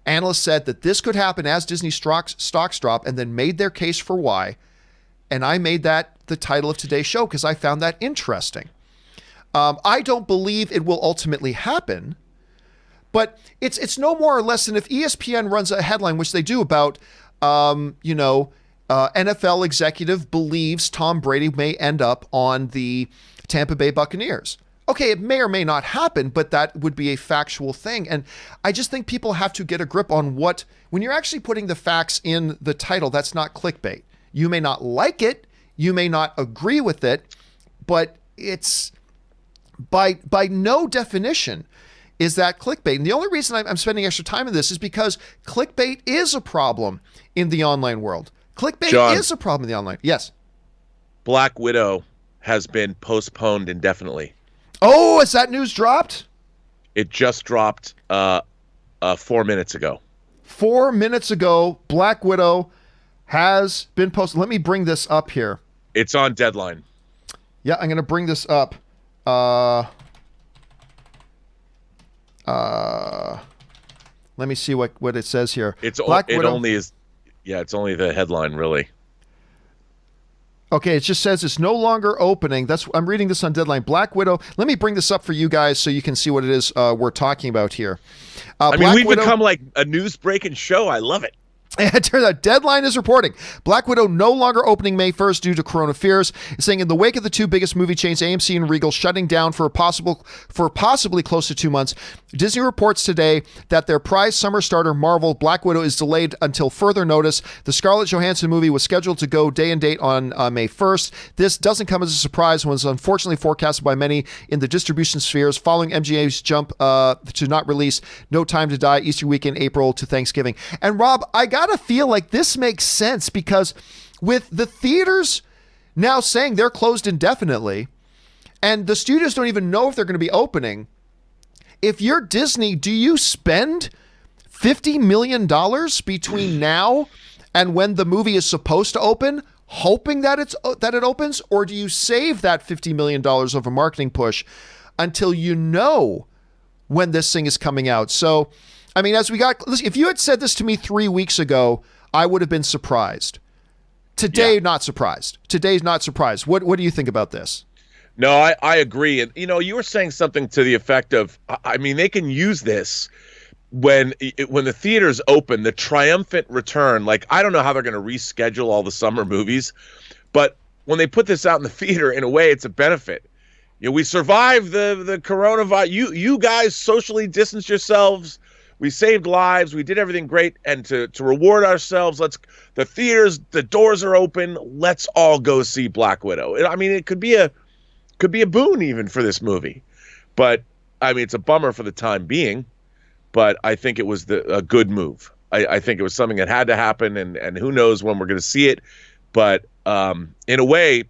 Analysts said that this could happen as Disney stocks drop, and then made their case for why. And I made that the title of today's show because I found that interesting. I don't believe it will ultimately happen, but it's no more or less than if ESPN runs a headline, which they do, about NFL executive believes Tom Brady may end up on the Tampa Bay Buccaneers. Okay, it may or may not happen, but that would be a factual thing. And I just think people have to get a grip on when you're actually putting the facts in the title, that's not clickbait. You may not like it, you may not agree with it, but it's by no definition is that clickbait. And the only reason I'm spending extra time on this is because clickbait is a problem in the online world. Clickbait is a problem in the online. Yes. Black Widow has been postponed indefinitely. Oh, has that news dropped? It just dropped 4 minutes ago. 4 minutes ago, Black Widow has been posted. Let me bring this up here. It's on Deadline. Yeah, I'm going to bring this up. Let me see what it says here. It's only the headline, really. Okay, it just says it's no longer opening. I'm reading this on Deadline. Black Widow. Let me bring this up for you guys so you can see what it is we're talking about here. We've become like a news breaking show. I love it. It turns out Deadline is reporting Black Widow no longer opening May 1st due to corona fears. It's saying in the wake of the two biggest movie chains, AMC and Regals, shutting down for possibly close to 2 months, Disney reports today that their prize summer starter Marvel Black Widow is delayed until further notice. The Scarlett Johansson movie was scheduled to go day and date on May 1st. This doesn't come as a surprise and was unfortunately forecasted by many in the distribution spheres following MGA's jump to not release No Time to Die Easter weekend, April to Thanksgiving. And Rob, I gotta feel like this makes sense because with the theaters now saying they're closed indefinitely and the studios don't even know if they're going to be opening, if you're Disney, do you spend $50 million between now and when the movie is supposed to open, hoping that it opens, or do you save that $50 million of a marketing push until you know when this thing is coming out? So, I mean, listen, if you had said this to me 3 weeks ago, I would have been surprised. Today, not surprised. Today's not surprised. What do you think about this? No, I agree. And, you were saying something to the effect of, I mean, they can use this when the theaters open, the triumphant return. Like, I don't know how they're going to reschedule all the summer movies, but when they put this out in the theater, in a way, it's a benefit. We survived the coronavirus. You guys socially distanced yourselves. We saved lives. We did everything great. And to reward ourselves, the theaters, the doors are open. Let's all go see Black Widow. I mean, it could be a boon even for this movie. But I mean, it's a bummer for the time being, but I think it was a good move. I think it was something that had to happen, and who knows when we're going to see it. But in a way,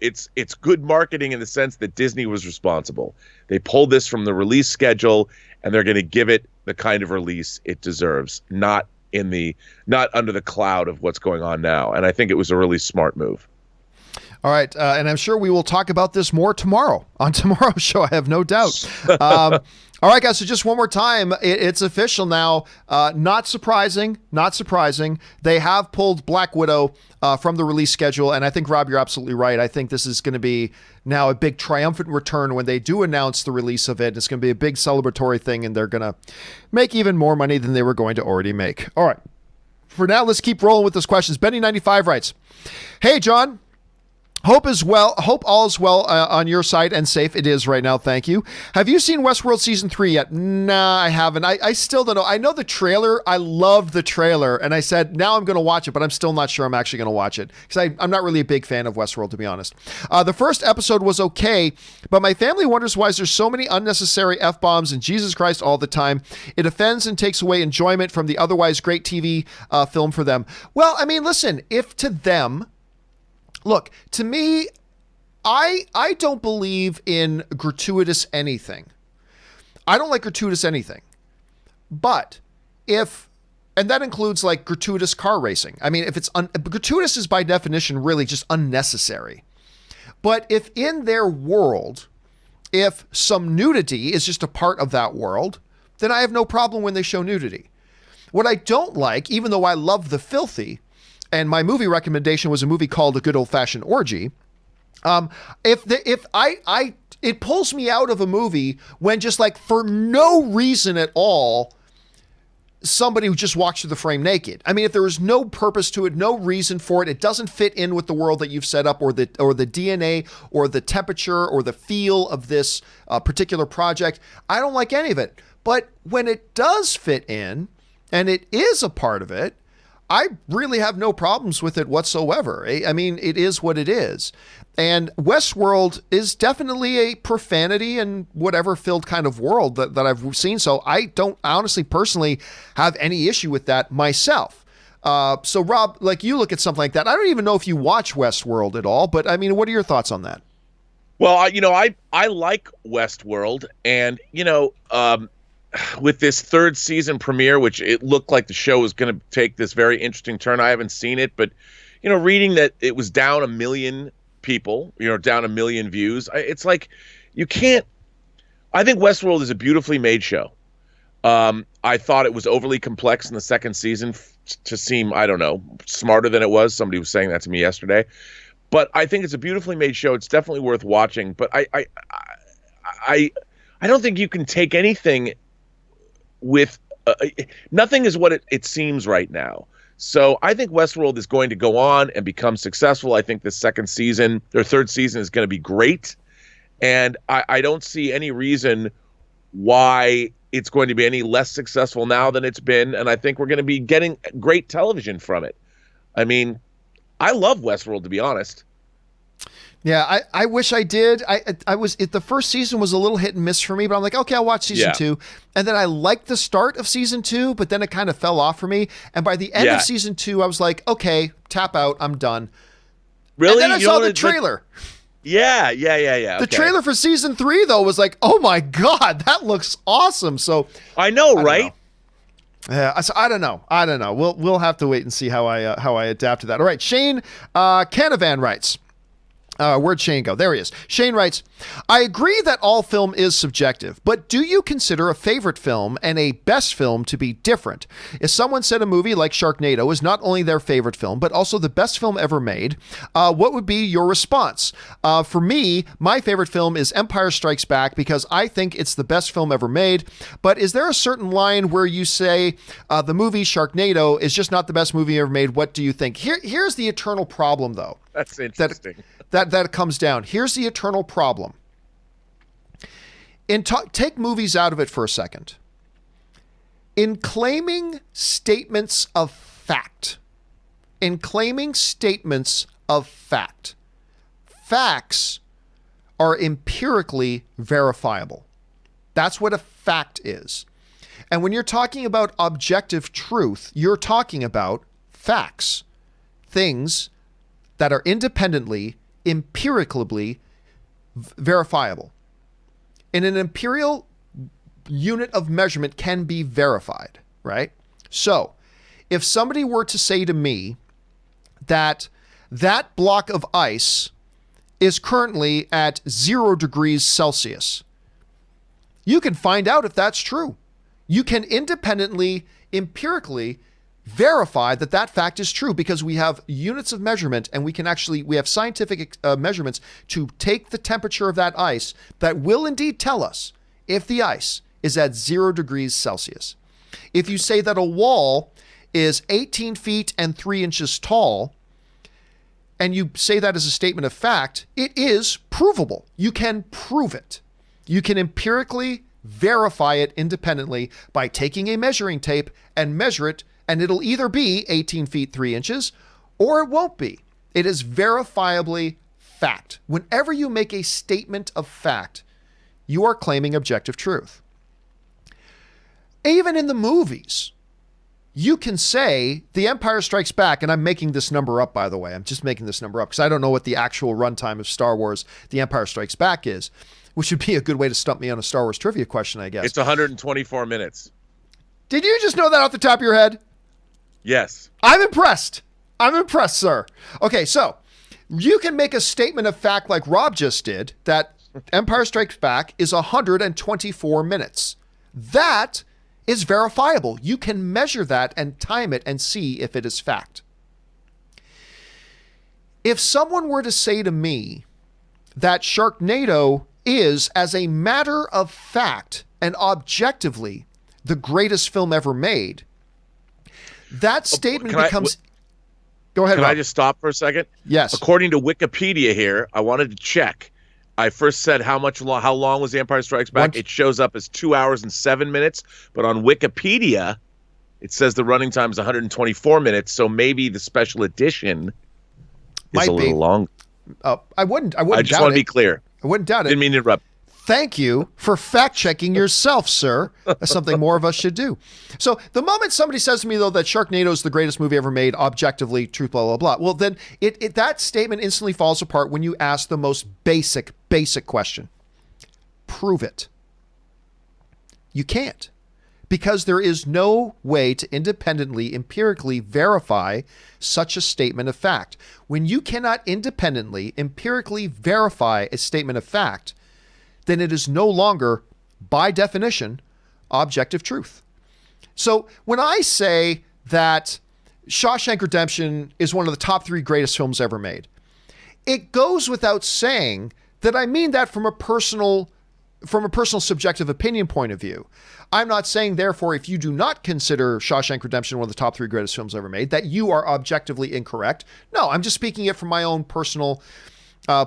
it's good marketing in the sense that Disney was responsible. They pulled this from the release schedule, and they're going to give it the kind of release it deserves, not under the cloud of what's going on now. And I think it was a really smart move. All right, and I'm sure we will talk about this more tomorrow on tomorrow's show. I have no doubt. All right, guys, so just one more time. It's official now. Not surprising. They have pulled Black Widow from the release schedule, and I think, Rob, you're absolutely right. I think this is going to be now a big triumphant return when they do announce the release of it. It's going to be a big celebratory thing, and they're going to make even more money than they were going to already make. All right, for now, let's keep rolling with those questions. Benny95 writes, "Hey, John. Hope is well. Hope all is well on your side and safe. It is right now. Thank you. Have you seen Westworld season 3 yet? Nah, I haven't. I still don't know. I know the trailer. I loved the trailer, and I said now I'm going to watch it, but I'm still not sure I'm actually going to watch it because I'm not really a big fan of Westworld, to be honest. The first episode was okay, but my family wonders why there's so many unnecessary F-bombs and Jesus Christ all the time. It offends and takes away enjoyment from the otherwise great TV film for them. Well, I mean, listen, if to them. Look, to me, I don't believe in gratuitous anything. I don't like gratuitous anything. But and that includes like gratuitous car racing. I mean, if it's gratuitous is by definition really just unnecessary. But if in their world, if some nudity is just a part of that world, then I have no problem when they show nudity. What I don't like, even though I love the filthy, and my movie recommendation was a movie called A Good Old Fashioned Orgy. It pulls me out of a movie when just like for no reason at all, somebody who just walks through the frame naked. I mean, if there is no purpose to it, no reason for it, it doesn't fit in with the world that you've set up, or the DNA, or the temperature, or the feel of this particular project. I don't like any of it. But when it does fit in, and it is a part of it, I really have no problems with it whatsoever. I mean, it is what it is. And Westworld is definitely a profanity and whatever filled kind of world that I've seen. So I don't honestly, personally have any issue with that myself. So Rob, like you look at something like that. I don't even know if you watch Westworld at all, but I mean, what are your thoughts on that? Well, I like Westworld, and with this third season premiere, which it looked like the show was going to take this very interesting turn. I haven't seen it, but, reading that it was down 1 million people, down 1 million views. It's like, you can't, I think Westworld is a beautifully made show. I thought it was overly complex in the second season to seem, I don't know, smarter than it was. Somebody was saying that to me yesterday, but I think it's a beautifully made show. It's definitely worth watching, but I don't think you can take anything with nothing is what it seems right now. So I think Westworld is going to go on and become successful. I think the third season is going to be great. And I don't see any reason why it's going to be any less successful now than it's been. And I think we're going to be getting great television from it. I mean, I love Westworld, to be honest. Yeah, I wish I did. The first season was a little hit and miss for me, but I'm like, okay, I'll watch season 2. And then I liked the start of season 2, but then it kind of fell off for me. And by the end of season 2, I was like, okay, tap out, I'm done. Really? And then I saw the trailer. Yeah. The trailer for season 3, though, was like, oh my God, that looks awesome. So I know, right? Yeah, so I don't know. We'll have to wait and see how I adapt to that. All right, Shane Canavan writes. Where'd Shane go? There he is. Shane writes, I agree that all film is subjective, but do you consider a favorite film and a best film to be different? If someone said a movie like Sharknado is not only their favorite film, but also the best film ever made, what would be your response? For me, my favorite film is Empire Strikes Back because I think it's the best film ever made. But is there a certain line where you say the movie Sharknado is just not the best movie ever made? What do you think? Here's the eternal problem, though. That's interesting. That comes down. Here's the eternal problem. Take movies out of it for a second. In claiming statements of fact, facts are empirically verifiable. That's what a fact is. And when you're talking about objective truth, you're talking about facts, things that are independently, empirically verifiable. And an imperial unit of measurement can be verified, right? So if somebody were to say to me that block of ice is currently at 0 degrees Celsius, you can find out if that's true. You can independently, empirically verify that fact is true because we have units of measurement and we have scientific measurements to take the temperature of that ice that will indeed tell us if the ice is at 0 degrees Celsius. If you say that a wall is 18 feet and 3 inches tall and you say that as a statement of fact, it is provable. You can prove it. You can empirically verify it independently by taking a measuring tape and measure it, and it'll either be 18 feet 3 inches or it won't be. It is verifiably fact. Whenever you make a statement of fact, you are claiming objective truth. Even in the movies, you can say The Empire Strikes Back, and I'm making this number up, by the way. I'm just making this number up because I don't know what the actual runtime of Star Wars The Empire Strikes Back is, which would be a good way to stump me on a Star Wars trivia question, I guess. It's 124 minutes. Did you just know that off the top of your head? Yes. I'm impressed. I'm impressed, sir. Okay, so you can make a statement of fact like Rob just did, that Empire Strikes Back is 124 minutes. That is verifiable. You can measure that and time it and see if it is fact. If someone were to say to me that Sharknado is, as a matter of fact and objectively, the greatest film ever made, that statement becomes... Go ahead, Can Rob. I just stop for a second? Yes. According to Wikipedia here, I wanted to check. I first said how long was The Empire Strikes Back? It shows up as 2 hours and 7 minutes, but on Wikipedia, it says the running time is 124 minutes. So maybe the special edition is a little long. I wouldn't. I just want to be clear. I wouldn't doubt it. Didn't mean to interrupt. Thank you for fact-checking yourself, sir. That's something more of us should do. So the moment somebody says to me, though, that Sharknado is the greatest movie ever made, objectively, truth, blah, blah, blah, well, then that statement instantly falls apart when you ask the most basic question. Prove it. You can't. Because there is no way to independently, empirically verify such a statement of fact. When you cannot independently, empirically verify a statement of fact, then it is no longer, by definition, objective truth. So when I say that Shawshank Redemption is one of the top 3 greatest films ever made, it goes without saying that I mean that from a personal subjective opinion point of view. I'm not saying, therefore, if you do not consider Shawshank Redemption one of the top 3 greatest films ever made, that you are objectively incorrect. No, I'm just speaking it from my own personal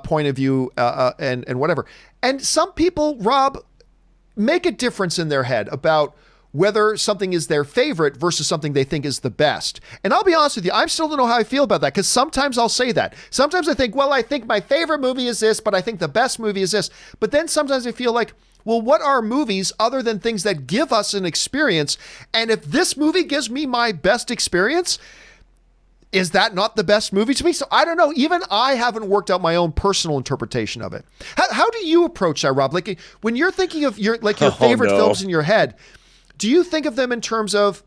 point of view and whatever. And some people, Rob, make a difference in their head about whether something is their favorite versus something they think is the best. And I'll be honest with you, I still don't know how I feel about that, because sometimes I'll say that. Sometimes I think, well, I think my favorite movie is this, but I think the best movie is this. But then sometimes I feel like, well, what are movies other than things that give us an experience? And if this movie gives me my best experience, is that not the best movie to me? So I don't know. Even I haven't worked out my own personal interpretation of it. How do you approach that, Rob? Like when you're thinking of your favorite films in your head, do you think of them in terms of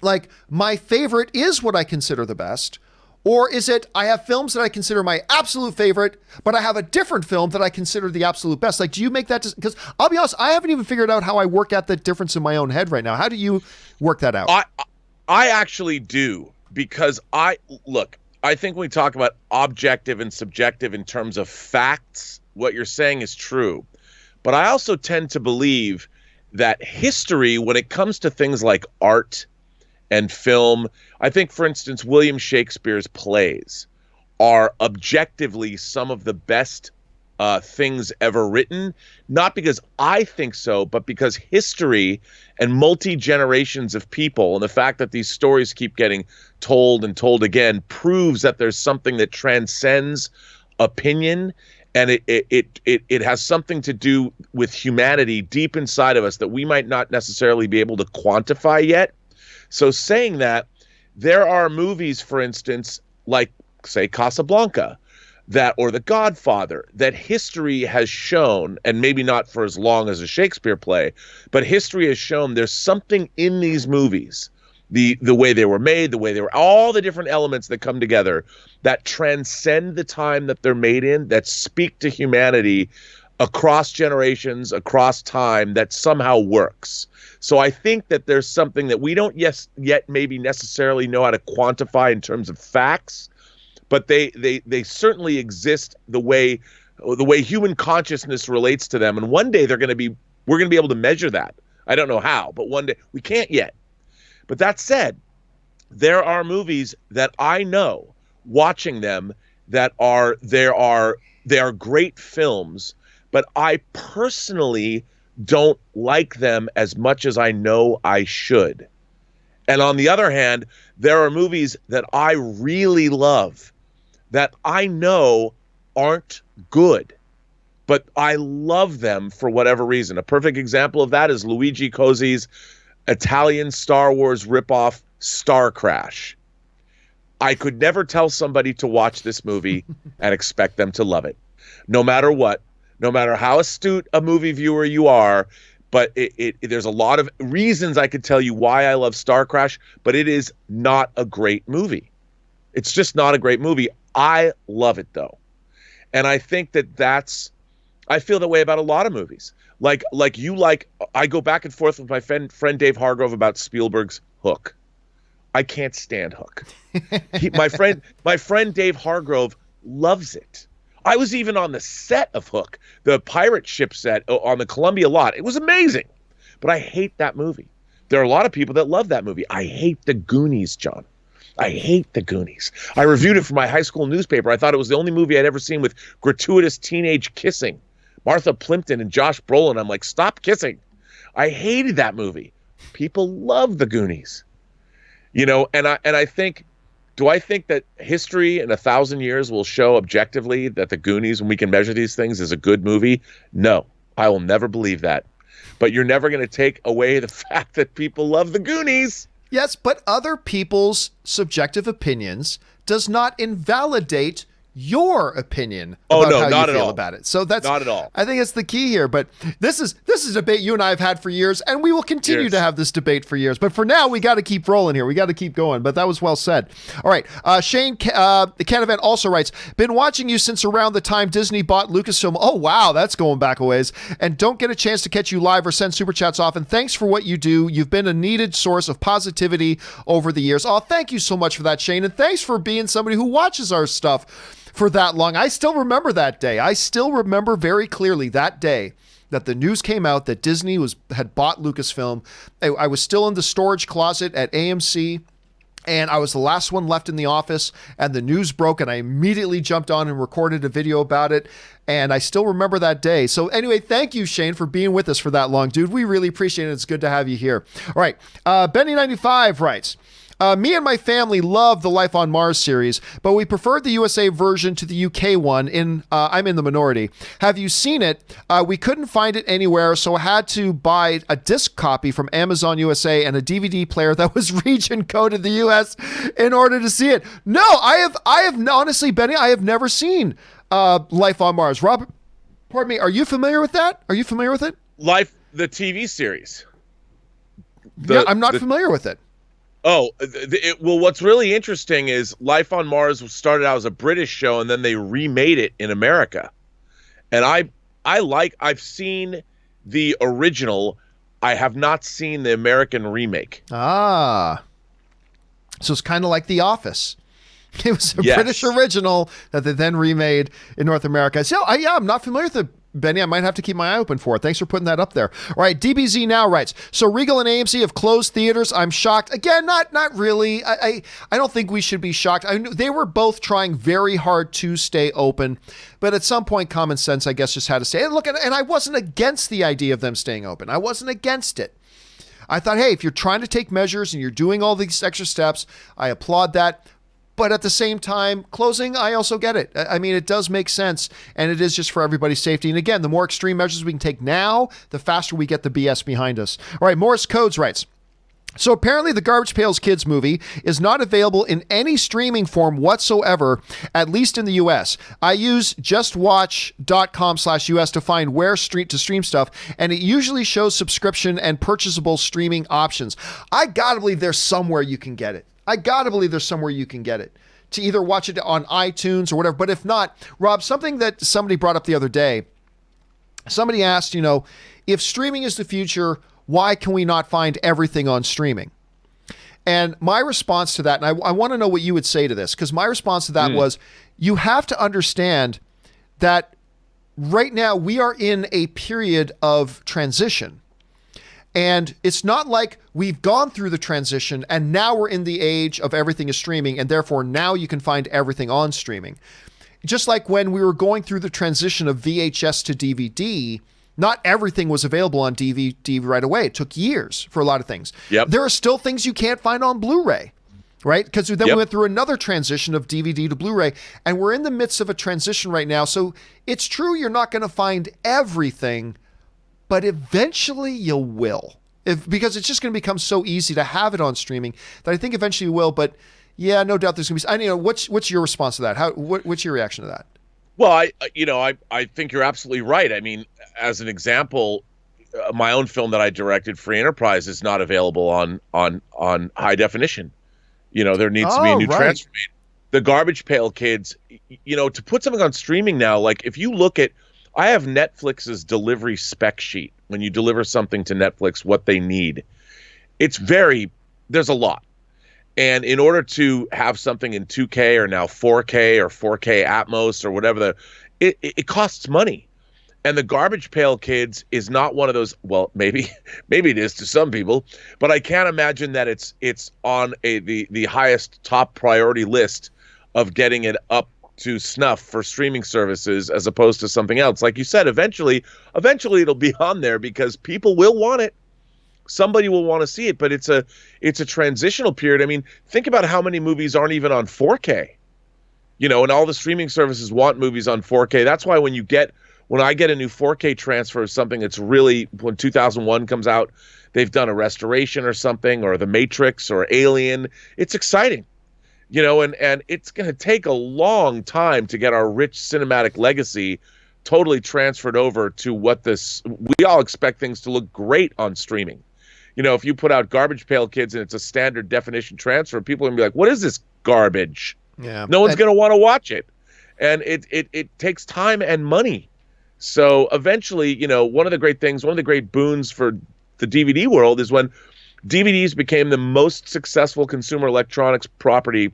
like, my favorite is what I consider the best? Or is it, I have films that I consider my absolute favorite, but I have a different film that I consider the absolute best? Like, do you make that? Because I'll be honest, I haven't even figured out how I work out the difference in my own head right now. How do you work that out? I actually do. Because I think when we talk about objective and subjective in terms of facts, what you're saying is true. But I also tend to believe that history, when it comes to things like art and film, I think, for instance, William Shakespeare's plays are objectively some of the best things ever written, not because I think so, but because history and multi-generations of people and the fact that these stories keep getting told and told again proves that there's something that transcends opinion, and it has something to do with humanity deep inside of us that we might not necessarily be able to quantify yet. So saying that, there are movies, for instance, like, say, Casablanca, or The Godfather, that history has shown, and maybe not for as long as a Shakespeare play, but history has shown there's something in these movies, the way they were made, the way they were, all the different elements that come together that transcend the time that they're made in, that speak to humanity across generations, across time, that somehow works. So I think that there's something that we don't yet maybe necessarily know how to quantify in terms of facts, but they certainly exist the way human consciousness relates to them. And one day we're going to be able to measure that. I don't know how, but one day we can't yet. But that said, there are movies that I know, watching them, that are they are great films, but I personally don't like them as much as I know I should. And on the other hand, there are movies that I really love that I know aren't good, but I love them for whatever reason. A perfect example of that is Luigi Cozzi's Italian Star Wars ripoff, Star Crash. I could never tell somebody to watch this movie and expect them to love it, no matter what, no matter how astute a movie viewer you are. But there's a lot of reasons I could tell you why I love Star Crash, but it is not a great movie. It's just not a great movie. I love it, though. And I think I feel that way about a lot of movies. I go back and forth with my friend Dave Hargrove about Spielberg's Hook. I can't stand Hook. My friend Dave Hargrove loves it. I was even on the set of Hook, the pirate ship set on the Columbia lot. It was amazing, but I hate that movie. There are a lot of people that love that movie. I hate The Goonies, John. I hate The Goonies. I reviewed it for my high school newspaper. I thought it was the only movie I'd ever seen with gratuitous teenage kissing. Martha Plimpton and Josh Brolin. I'm like, stop kissing. I hated that movie. People love The Goonies. And I think, do I think that history in 1,000 years will show objectively that The Goonies, when we can measure these things, is a good movie? No, I will never believe that. But you're never going to take away the fact that people love The Goonies. Yes, but other people's subjective opinions does not invalidate your opinion about how you feel about it. So that's not at all. I think it's the key here. But this is a debate you and I have had for years, and we will continue to have this debate for years. But for now, we got to keep rolling here. We got to keep going. But that was well said. All right. Shane Canavan also writes, been watching you since around the time Disney bought Lucasfilm. Oh, wow. That's going back a ways. And don't get a chance to catch you live or send super chats often. Thanks for what you do. You've been a needed source of positivity over the years. Oh, thank you so much for that, Shane. And thanks for being somebody who watches our stuff for that long. I still remember that day. I still remember very clearly that day that the news came out that Disney had bought Lucasfilm. I was still in the storage closet at AMC, and I was the last one left in the office, and the news broke, and I immediately jumped on and recorded a video about it, and I still remember that day. So anyway, thank you, Shane, for being with us for that long, dude. We really appreciate it. It's good to have you here. All right. Benny95 writes, me and my family love the Life on Mars series, but we preferred the USA version to the UK one. I'm in the minority. Have you seen it? We couldn't find it anywhere, so I had to buy a disc copy from Amazon USA and a DVD player that was region coded the US in order to see it. No, I have honestly, Benny, I have never seen Life on Mars. Robert, pardon me, are you familiar with that? Are you familiar with it? The TV series. I'm not familiar with it. Oh, well, what's really interesting is Life on Mars started out as a British show, and then they remade it in America. And I've seen the original. I have not seen the American remake. Ah. So it's kind of like The Office. It was a British original that they then remade in North America. So, I'm not familiar with it, Benny. I might have to keep my eye open for it. Thanks for putting that up there. All right, DBZ now writes, so Regal and AMC have closed theaters. I'm shocked. Again, not really. I don't think we should be shocked. They were both trying very hard to stay open, but at some point, common sense, I guess, just had to say, and look, and I wasn't against the idea of them staying open. I wasn't against it. I thought, hey, if you're trying to take measures and you're doing all these extra steps, I applaud that. But at the same time, closing, I also get it. I mean, it does make sense, and it is just for everybody's safety. And again, the more extreme measures we can take now, the faster we get the BS behind us. All right, Morris Codes writes, so apparently the Garbage Pails Kids movie is not available in any streaming form whatsoever, at least in the US. I use justwatch.com/US to find where to stream stuff, and it usually shows subscription and purchasable streaming options. I gotta believe there's somewhere you can get it. To either watch it on iTunes or whatever. But if not, Rob, something that somebody brought up the other day, somebody asked, if streaming is the future, why can we not find everything on streaming? And my response to that, and I want to know what you would say to this, because my response to that was, you have to understand that right now we are in a period of transition. And it's not like we've gone through the transition and now we're in the age of everything is streaming, and therefore now you can find everything on streaming. just like when we were going through the transition of VHS to DVD, not everything was available on DVD right away. It took years for a lot of things. Yep. There are still things you can't find on Blu-ray, right? Because then we went through another transition of DVD to Blu-ray, and we're in the midst of a transition right now. So it's true you're not going to find everything, but eventually you will. Because it's just going to become so easy to have it on streaming that I think eventually you will. But yeah, no doubt there's going to be. What's your response to that? What's your reaction to that? Well, I think you're absolutely right. I mean, as an example, my own film that I directed, Free Enterprise, is not available on high definition. There needs to be a new transfer made. The Garbage Pail Kids, to put something on streaming now, like if you look at, I have Netflix's delivery spec sheet. When you deliver something to Netflix, what they need, there's a lot. And in order to have something in 2K or now 4K or 4K Atmos or whatever, it costs money. And the Garbage Pail Kids is not one of those. Well, maybe it is to some people, but I can't imagine that it's on the highest top priority list of getting it up to snuff for streaming services as opposed to something else. Like you said, eventually it'll be on there because people will want it. Somebody will want to see it, but it's a transitional period. I mean, think about how many movies aren't even on 4K. And all the streaming services want movies on 4K. That's why when I get a new 4K transfer of something, it's really, when 2001 comes out, they've done a restoration or something, or The Matrix or Alien. It's exciting. And it's going to take a long time to get our rich cinematic legacy totally transferred over to we all expect things to look great on streaming. If you put out Garbage Pail Kids and it's a standard definition transfer, people are going to be like, what is this garbage? Yeah. No one's going to want to watch it. And it takes time and money. So eventually, one of the great boons for the DVD world is when DVDs became the most successful consumer electronics property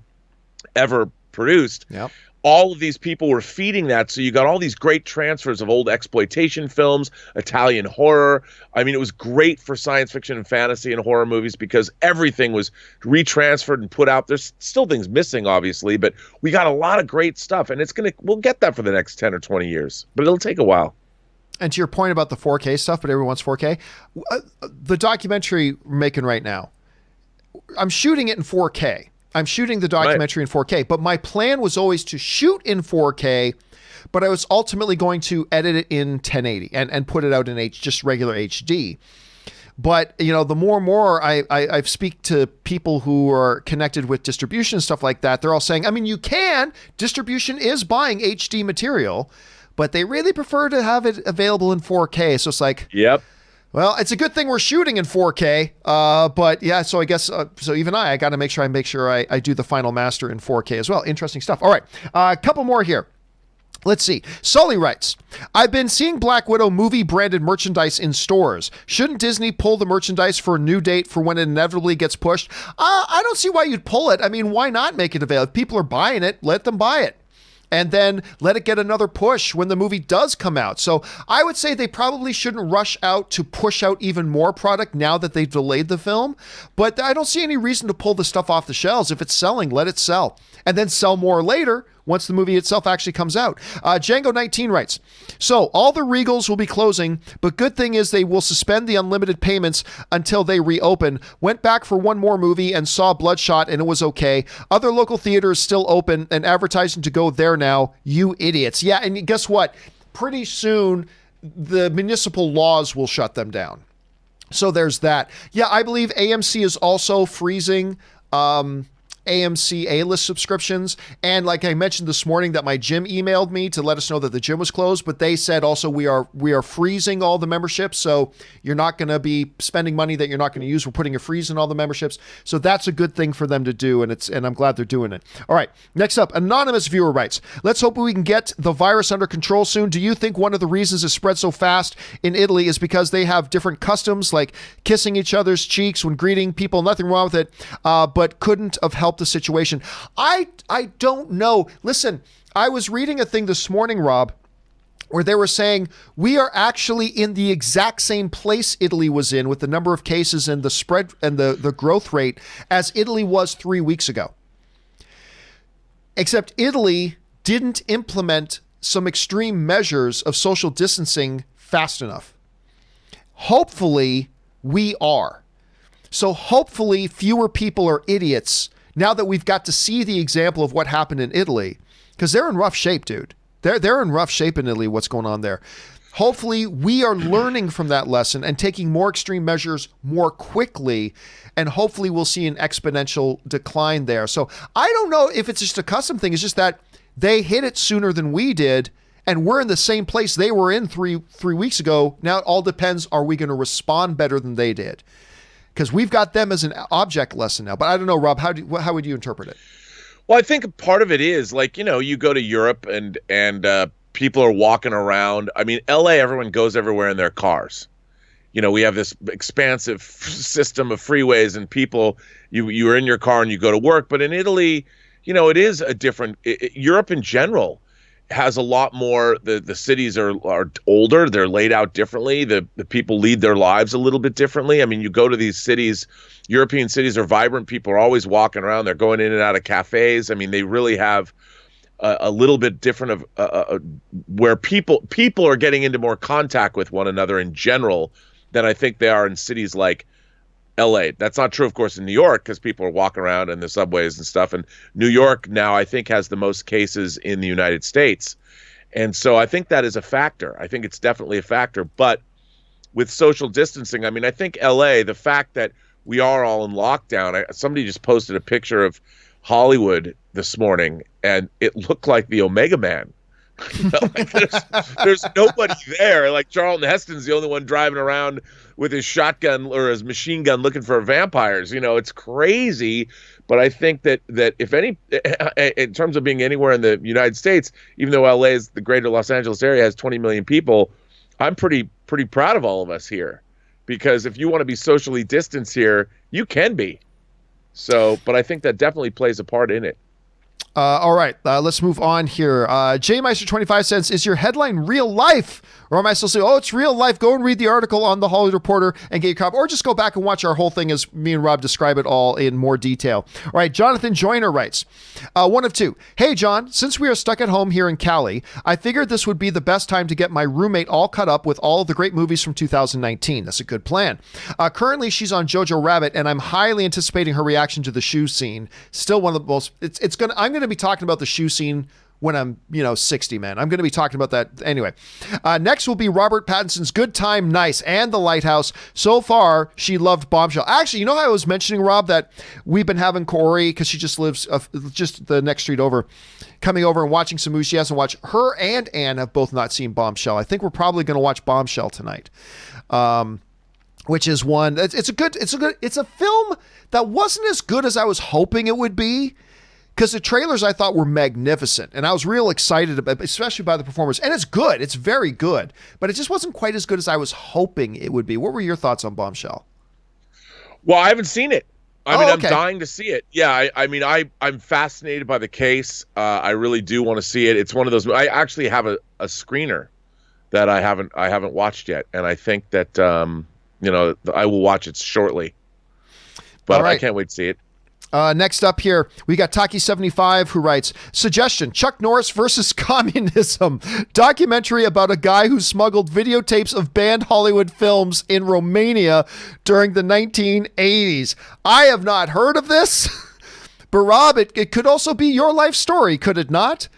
ever produced. Yep. All of these people were feeding that. So you got all these great transfers of old exploitation films, Italian horror. I mean, it was great for science fiction and fantasy and horror movies because everything was retransferred and put out. There's still things missing, obviously, but we got a lot of great stuff, and we'll get that for the next 10 or 20 years, but it'll take a while. And to your point about the 4K stuff, but everyone wants 4K, the documentary we're making right now, I'm shooting it in 4K. I'm shooting the documentary in 4K, but my plan was always to shoot in 4K, but I was ultimately going to edit it in 1080 and put it out in just regular HD. But, the more and more I speak to people who are connected with distribution and stuff like that, they're all saying, I mean, distribution is buying HD material, but they really prefer to have it available in 4K. So it's like, yep. Well, it's a good thing we're shooting in 4K, but yeah, so I guess, so even I got to make sure I do the final master in 4K as well. Interesting stuff. All right, a couple more here. Let's see. Sully writes, I've been seeing Black Widow movie branded merchandise in stores. Shouldn't Disney pull the merchandise for a new date for when it inevitably gets pushed? I don't see why you'd pull it. I mean, why not make it available? If people are buying it, let them buy it. And then let it get another push when the movie does come out. So I would say they probably shouldn't rush out to push out even more product now that they've delayed the film. But I don't see any reason to pull the stuff off the shelves. If it's selling, let it sell. And then sell more later once the movie itself actually comes out. Django19 writes, so all the Regals will be closing, but good thing is they will suspend the unlimited payments until they reopen. Went back for one more movie and saw Bloodshot and it was okay. Other local theaters still open and advertising to go there now. You idiots. Yeah, and guess what? Pretty soon the municipal laws will shut them down. So there's that. Yeah, I believe AMC is also freezing AMC A-list subscriptions. And like I mentioned this morning that my gym emailed me to let us know that the gym was closed, but they said also we are freezing all the memberships. So you're not going to be spending money that you're not going to use. We're putting a freeze in all the memberships. So that's a good thing for them to do. And I'm glad they're doing it. All right. Next up, anonymous viewer writes, let's hope we can get the virus under control soon. Do you think one of the reasons it spread so fast in Italy is because they have different customs like kissing each other's cheeks when greeting people? Nothing wrong with it, but couldn't have helped the situation. I don't know. Listen, I was reading a thing this morning, Rob, where they were saying we are actually in the exact same place Italy was in with the number of cases and the spread and the growth rate as Italy was 3 weeks ago. Except Italy didn't implement some extreme measures of social distancing fast enough. Hopefully, we are. So hopefully fewer people are idiots now that we've got to see the example of what happened in Italy, because they're in rough shape, dude. They're in rough shape in Italy, what's going on there. Hopefully we are learning from that lesson and taking more extreme measures more quickly, and hopefully we'll see an exponential decline there. So I don't know if it's just a custom thing. It's just that they hit it sooner than we did, and we're in the same place they were in three weeks ago. Now it all depends, are we going to respond better than they did? Because we've got them as an object lesson now. But I don't know, Rob, how would you interpret it? Well, I think part of it is like, you go to Europe and people are walking around. I mean, LA, everyone goes everywhere in their cars. We have this expansive system of freeways, and people, you're in your car and you go to work. But in Italy, it is a different, Europe in general has a lot more, the cities are older, they're laid out differently, the people lead their lives a little bit differently. I mean, you go to these cities, European cities are vibrant, people are always walking around, they're going in and out of cafes. I mean, they really have a little bit different of where people are getting into more contact with one another in general than I think they are in cities like LA. That's not true, of course, in New York, because people are walking around in the subways and stuff. And New York now, I think, has the most cases in the United States. And so I think that is a factor. I think it's definitely a factor. But with social distancing, I mean, I think LA, the fact that we are all in lockdown, somebody just posted a picture of Hollywood this morning, and it looked like the Omega Man. Like there's nobody there. Like Charlton Heston's the only one driving around with his shotgun or his machine gun looking for vampires. It's crazy. But I think that if any, in terms of being anywhere in the United States, even though LA is the greater Los Angeles area has 20 million people, I'm pretty proud of all of us here, because if you want to be socially distanced here, you can be. So, but I think that definitely plays a part in it. All right, let's move on here. Jmeister25 says, is your headline real life? Or am I still saying, it's real life? Go and read the article on the Hollywood Reporter and get your copy. Or just go back and watch our whole thing as me and Rob describe it all in more detail. All right, Jonathan Joyner writes, one of two. Hey, John, since we are stuck at home here in Cali, I figured this would be the best time to get my roommate all caught up with all of the great movies from 2019. That's a good plan. Currently, she's on Jojo Rabbit, and I'm highly anticipating her reaction to the shoe scene. Still one of the most, I'm going to be talking about the shoe scene when I'm, 60, man. I'm going to be talking about that anyway. Next will be Robert Pattinson's Good Time, Nice, and The Lighthouse. So far, she loved Bombshell. Actually, how I was mentioning, Rob, that we've been having Corey, because she just lives just the next street over, coming over and watching some movies she hasn't watched. Her and Anne have both not seen Bombshell. I think we're probably going to watch Bombshell tonight. Which is one, it's a film that wasn't as good as I was hoping it would be. Because the trailers I thought were magnificent, and I was real excited about, especially by the performance. And it's good; it's very good, but it just wasn't quite as good as I was hoping it would be. What were your thoughts on Bombshell? Well, I haven't seen it. Okay. I'm dying to see it. Yeah, I'm fascinated by the case. I really do want to see it. It's one of those. I actually have a screener that I haven't watched yet, and I think that I will watch it shortly. But I can't wait to see it. Next up here, we got Taki75 who writes, suggestion, Chuck Norris versus communism, documentary about a guy who smuggled videotapes of banned Hollywood films in Romania during the 1980s. I have not heard of this, but Rob, it could also be your life story, could it not?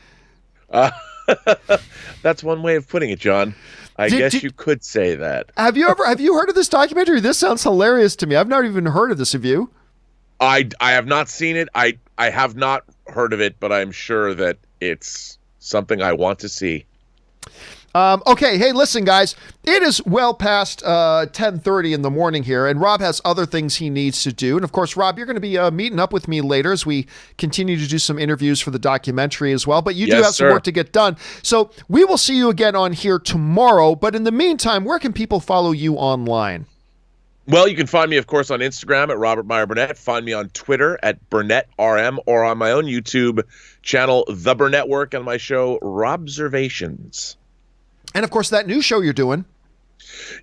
That's one way of putting it, John. I guess you could say that. Have you heard of this documentary? This sounds hilarious to me. I've not even heard of this. Have you? I have not seen it. I have not heard of it, but I'm sure that it's something I want to see. Okay. Hey, listen, guys, it is well past 10:30 in the morning here, and Rob has other things he needs to do. And of course, Rob, you're going to be meeting up with me later as we continue to do some interviews for the documentary as well. But you do have some work to get done. So we will see you again on here tomorrow. But in the meantime, where can people follow you online? Well, you can find me, of course, on Instagram at Robert Meyer Burnett. Find me on Twitter at BurnettRM, or on my own YouTube channel, The Burnett Work, and my show, Robservations. And, of course, that new show you're doing.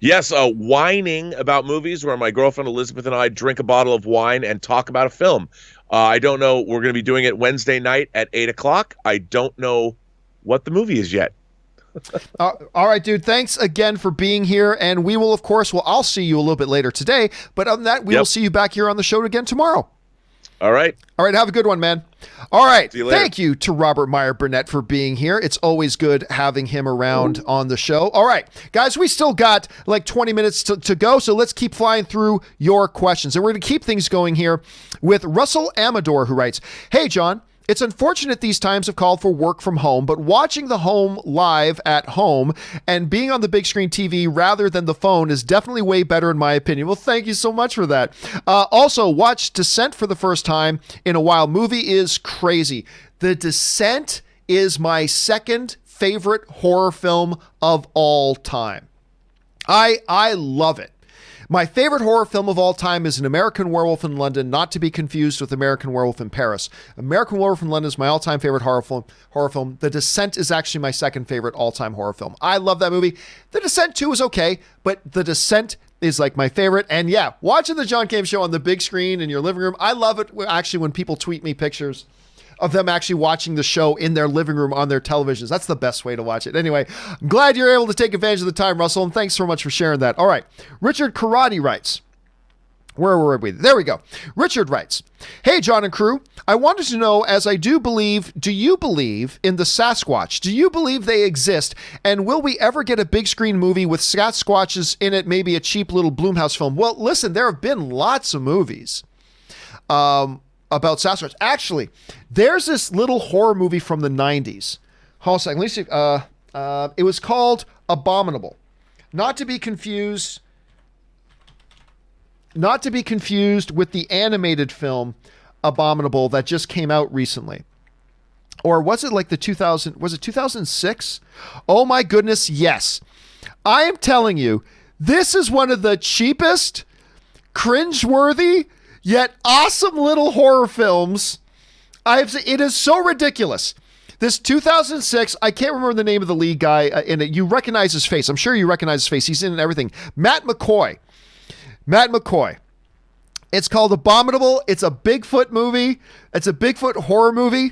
Yes, Whining About Movies, where my girlfriend Elizabeth and I drink a bottle of wine and talk about a film. I don't know. We're going to be doing it Wednesday night at 8 o'clock. I don't know what the movie is yet. All right, dude. Thanks again for being here. And we will, of course, I'll see you a little bit later today. But other than that, we will see you back here on the show again tomorrow. All right. All right. Have a good one, man. All right. See you later. Thank you to Robert Meyer Burnett for being here. It's always good having him around on the show. All right, guys, we still got like 20 minutes to go. So let's keep flying through your questions. And we're going to keep things going here with Russell Amador, who writes, "Hey, John. It's unfortunate these times have called for work from home, but watching the home live at home and being on the big screen TV rather than the phone is definitely way better in my opinion." Well, thank you so much for that. Also, watched Descent for the first time in a while. Movie is crazy. The Descent is my second favorite horror film of all time. I love it. My favorite horror film of all time is An American Werewolf in London, not to be confused with American Werewolf in Paris. American Werewolf in London is my all-time favorite horror film. The Descent is actually my second favorite all-time horror film. I love that movie. The Descent 2 is okay, but The Descent is like my favorite. And yeah, watching the John Campea Show on the big screen in your living room, I love it actually when people tweet me pictures of them actually watching the show in their living room on their televisions. That's the best way to watch it. Anyway, I'm glad you're able to take advantage of the time, Russell, and thanks so much for sharing that. All right. Richard Karate writes, where were we? There we go. Richard writes, "Hey, John and crew, I wanted to know, as I do you believe in the Sasquatch? Do you believe they exist? And will we ever get a big screen movie with Sasquatches in it, maybe a cheap little Blumhouse film?" Well, listen, there have been lots of movies about Sasquatch. Actually, there's this little horror movie from the 90s. Hold on a second. Let me see. It was called Abominable. Not to be confused with the animated film Abominable that just came out recently. Or was it like the 2006? Oh my goodness, yes. I am telling you, this is one of the cheapest, cringeworthy, yet awesome little horror films I've seen. It is so ridiculous. This 2006, I can't remember the name of the lead guy in it. You recognize his face. I'm sure you recognize his face. He's in everything. Matt McCoy. It's called Abominable. It's a Bigfoot movie. It's a Bigfoot horror movie.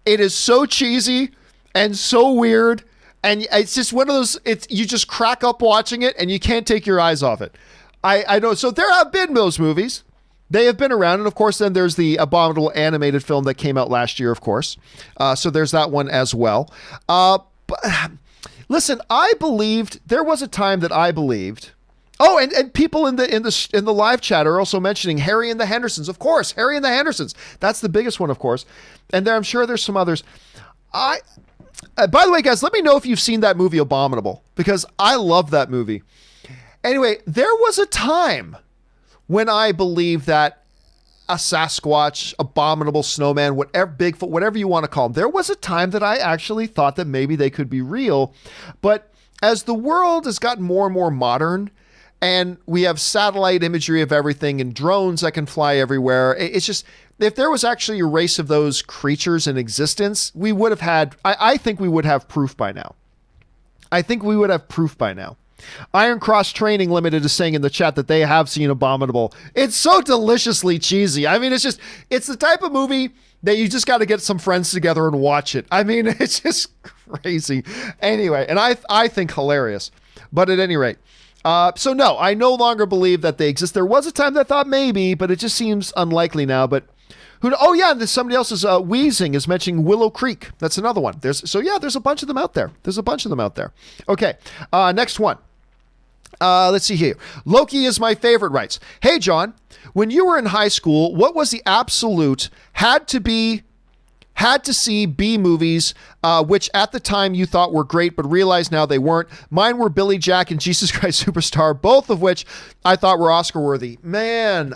It is so cheesy and so weird. And it's just one of those, you just crack up watching it and you can't take your eyes off it. I know. So there have been those movies. They have been around. And of course, then there's the Abominable animated film that came out last year, of course. So there's that one as well. But listen, there was a time that I believed. Oh, and people in the live chat are also mentioning Harry and the Hendersons. Of course, Harry and the Hendersons. That's the biggest one, of course. And I'm sure there's some others. By the way, guys, let me know if you've seen that movie Abominable, because I love that movie. Anyway, there was a time when I believed that a Sasquatch, Abominable Snowman, whatever, Bigfoot, whatever you want to call them, there was a time that I actually thought that maybe they could be real. But as the world has gotten more and more modern, and we have satellite imagery of everything and drones that can fly everywhere, it's just, if there was actually a race of those creatures in existence, we would have had, I think we would have proof by now. Iron Cross Training Limited is saying in the chat that they have seen Abominable. It's so deliciously cheesy. I mean, it's the type of movie that you just got to get some friends together and watch it. I mean, it's just crazy. Anyway, and I think hilarious. But at any rate, so no, I no longer believe that they exist. There was a time that I thought maybe, but it just seems unlikely now. But oh yeah, there's somebody else's Wheezing is mentioning Willow Creek. That's another one. There's a bunch of them out there. Okay, next one. Let's see here. Loki is my favorite writes, "Hey John, when you were in high school, what was the absolute had to see B movies, which at the time you thought were great, but realize now they weren't? Mine were Billy Jack and Jesus Christ Superstar, both of which I thought were Oscar worthy." Man,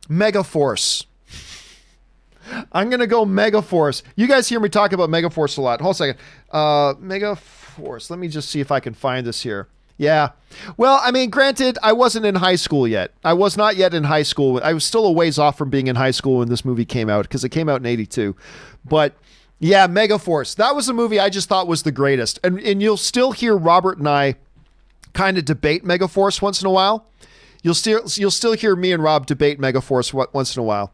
Megaforce. I'm going to go Megaforce. You guys hear me talk about Megaforce a lot. Hold on a second. Megaforce. Let me just see if I can find this here. Yeah. Well, I mean, granted, I wasn't in high school yet. I was not yet in high school. I was still a ways off from being in high school when this movie came out, because it came out in 82. But yeah, Megaforce. That was a movie I just thought was the greatest. And you'll still hear Robert and I kind of debate Megaforce once in a while. You'll still hear me and Rob debate Megaforce once in a while.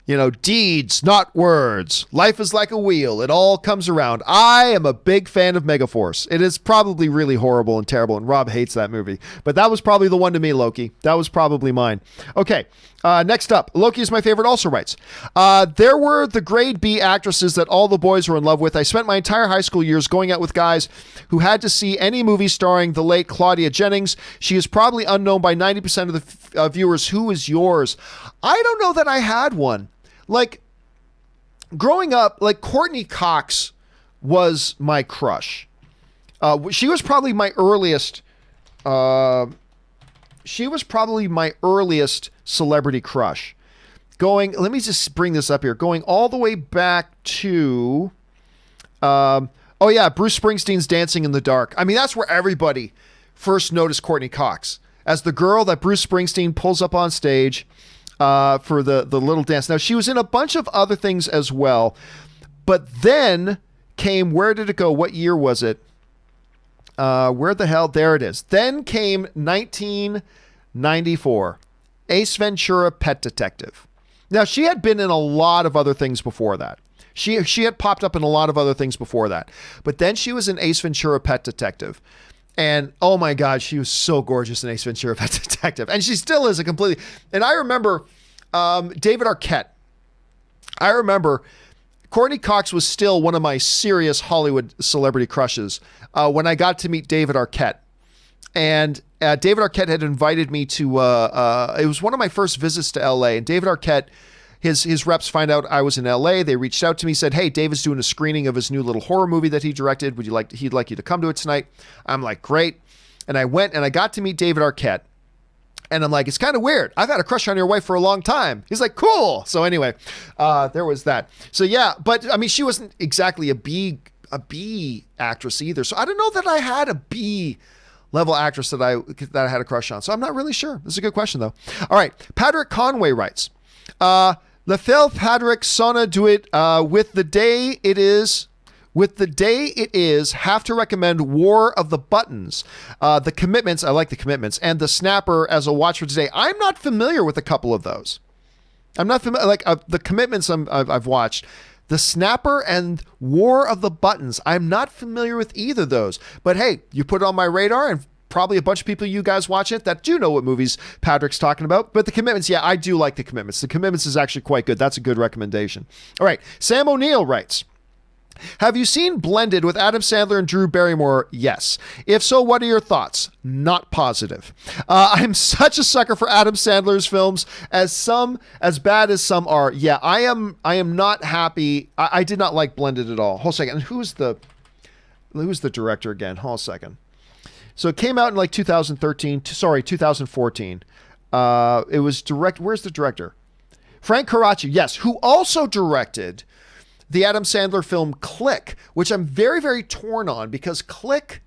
You know, deeds, not words. Life is like a wheel. It all comes around. I am a big fan of Megaforce. It is probably really horrible and terrible, and Rob hates that movie. But that was probably the one to me, Loki. That was probably mine. Okay, next up. Loki is my favorite also writes. There were the grade B actresses that all the boys were in love with. I spent my entire high school years going out with guys who had to see any movie starring the late Claudia Jennings. She is probably unknown by 90% of the viewers. Who is yours? I don't know that I had one. Like, growing up, like, Courtney Cox was my crush. She was probably my earliest celebrity crush. Let me just bring this up here. Going all the way back to, Bruce Springsteen's Dancing in the Dark. I mean, that's where everybody first noticed Courtney Cox as the girl that Bruce Springsteen pulls up on stage for the little dance. Now, she was in a bunch of other things as well, but then came, where did it go? What year was it? Where the hell? There it is. Then came 1994, Ace Ventura: Pet Detective. Now, she had been in a lot of other things before that. She had popped up in a lot of other things before that, but then she was in Ace Ventura: Pet Detective. And oh my God, she was so gorgeous in Ace Ventura: Pet Detective. And she still is and I remember David Arquette. I remember Courtney Cox was still one of my serious Hollywood celebrity crushes when I got to meet David Arquette. And David Arquette had invited me to, it was one of my first visits to LA. And David Arquette, his reps find out I was in LA. They reached out to me, said, "Hey, David's doing a screening of his new little horror movie that he directed. He'd like you to come to it tonight." I'm like, "Great." And I went and I got to meet David Arquette. And I'm like, "It's kind of weird. I've had a crush on your wife for a long time." He's like, "Cool." So anyway, there was that. So yeah, but I mean, she wasn't exactly a B actress either. So I don't know that I had a B level actress that I had a crush on. So I'm not really sure. This is a good question though. All right. Patrick Conway writes, Le Fel Patrick Sona do it with the day it is. Have to recommend War of the Buttons, The Commitments. I like The Commitments, and The Snapper as a watch for today. I'm not familiar with a couple of those. I'm not familiar. Like The Commitments, I've watched. The Snapper and War of the Buttons. I'm not familiar with either of those. But hey, you put it on my radar, and probably a bunch of people you guys watch it that do know what movies Patrick's talking about. But The Commitments, yeah, I do like The Commitments. The Commitments is actually quite good. That's a good recommendation. All right, Sam O'Neill writes, have you seen Blended with Adam Sandler and Drew Barrymore? Yes. If so, what are your thoughts? Not positive. I'm such a sucker for Adam Sandler's films, as bad as some are. Yeah, I am not happy. I did not like Blended at all. Hold a second. Who's the director again? Hold a second. So it came out in like 2014. It was where's the director? Frank Carracci, yes, who also directed the Adam Sandler film Click, which I'm very, very torn on, because Click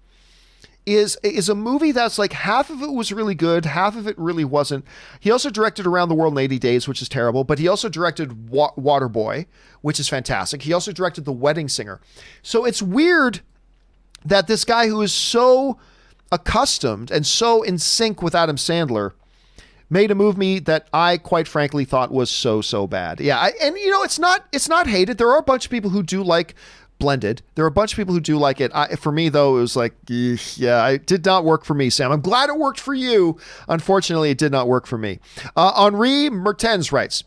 is a movie that's like half of it was really good, half of it really wasn't. He also directed Around the World in 80 Days, which is terrible, but he also directed Waterboy, which is fantastic. He also directed The Wedding Singer. So it's weird that this guy who is so accustomed and so in sync with Adam Sandler made a movie that I quite frankly thought was so bad. Yeah, it's not hated. There are a bunch of people who do like Blended. There are a bunch of people who do like it. For me though, it was like, yeah, it did not work for me, Sam. I'm glad it worked for you. Unfortunately, it did not work for me. Henri Mertens writes,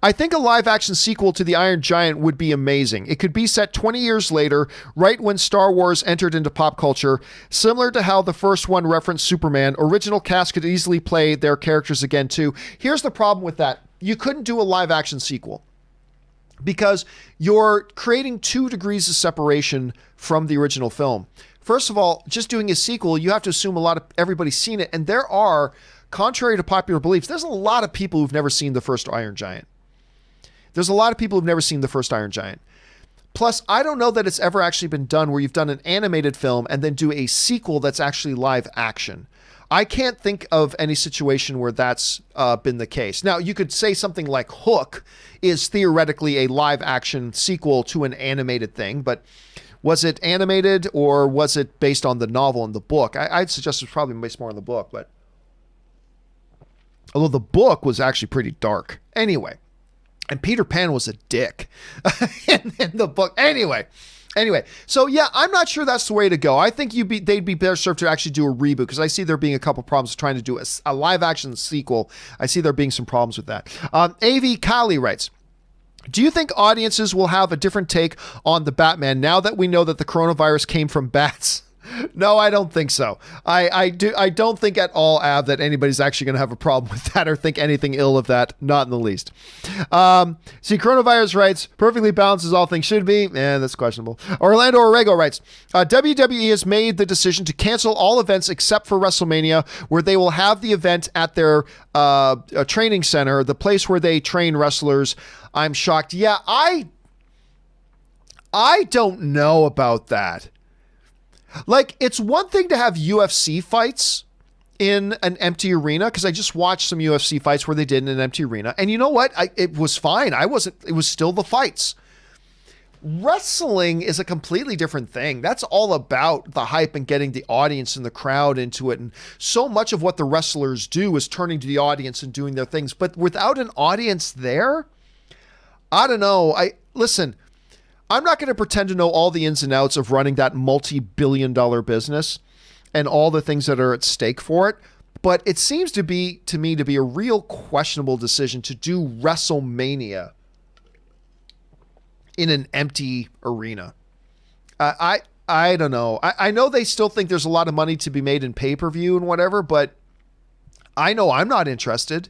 I think a live-action sequel to The Iron Giant would be amazing. It could be set 20 years later, right when Star Wars entered into pop culture. Similar to how the first one referenced Superman, original cast could easily play their characters again too. Here's the problem with that. You couldn't do a live-action sequel because you're creating 2 degrees of separation from the original film. First of all, just doing a sequel, you have to assume everybody's seen it, and there are, contrary to popular beliefs, there's a lot of people who've never seen the first Iron Giant. Plus, I don't know that it's ever actually been done where you've done an animated film and then do a sequel that's actually live action. I can't think of any situation where that's been the case. Now, you could say something like Hook is theoretically a live action sequel to an animated thing, but was it animated or was it based on the novel and the book? I'd suggest it's probably based more on the book, but Although the book was actually pretty dark. Anyway, and Peter Pan was a dick in the book. Anyway, so yeah, I'm not sure that's the way to go. I think they'd be better served to actually do a reboot, because I see there being a couple problems trying to do a live action sequel. I see there being some problems with that. AV Kali writes, do you think audiences will have a different take on the Batman now that we know that the coronavirus came from bats? No, I don't think so. I don't think at all, Av, that anybody's actually going to have a problem with that or think anything ill of that. Not in the least. See, coronavirus writes, perfectly balanced as all things should be. That's questionable. Orlando Orrego writes, WWE has made the decision to cancel all events except for WrestleMania, where they will have the event at their training center, the place where they train wrestlers. I'm shocked. Yeah, I don't know about that. Like, it's one thing to have UFC fights in an empty arena, because I just watched some UFC fights where they did in an empty arena. And you know what? It was fine. It was still the fights. Wrestling is a completely different thing. That's all about the hype and getting the audience and the crowd into it. And so much of what the wrestlers do is turning to the audience and doing their things. But without an audience there, I don't know. Listen, I'm not going to pretend to know all the ins and outs of running that multi-billion-dollar business and all the things that are at stake for it, but it seems to me to be a real questionable decision to do WrestleMania in an empty arena. I don't know. I know they still think there's a lot of money to be made in pay-per-view and whatever, but I know I'm not interested.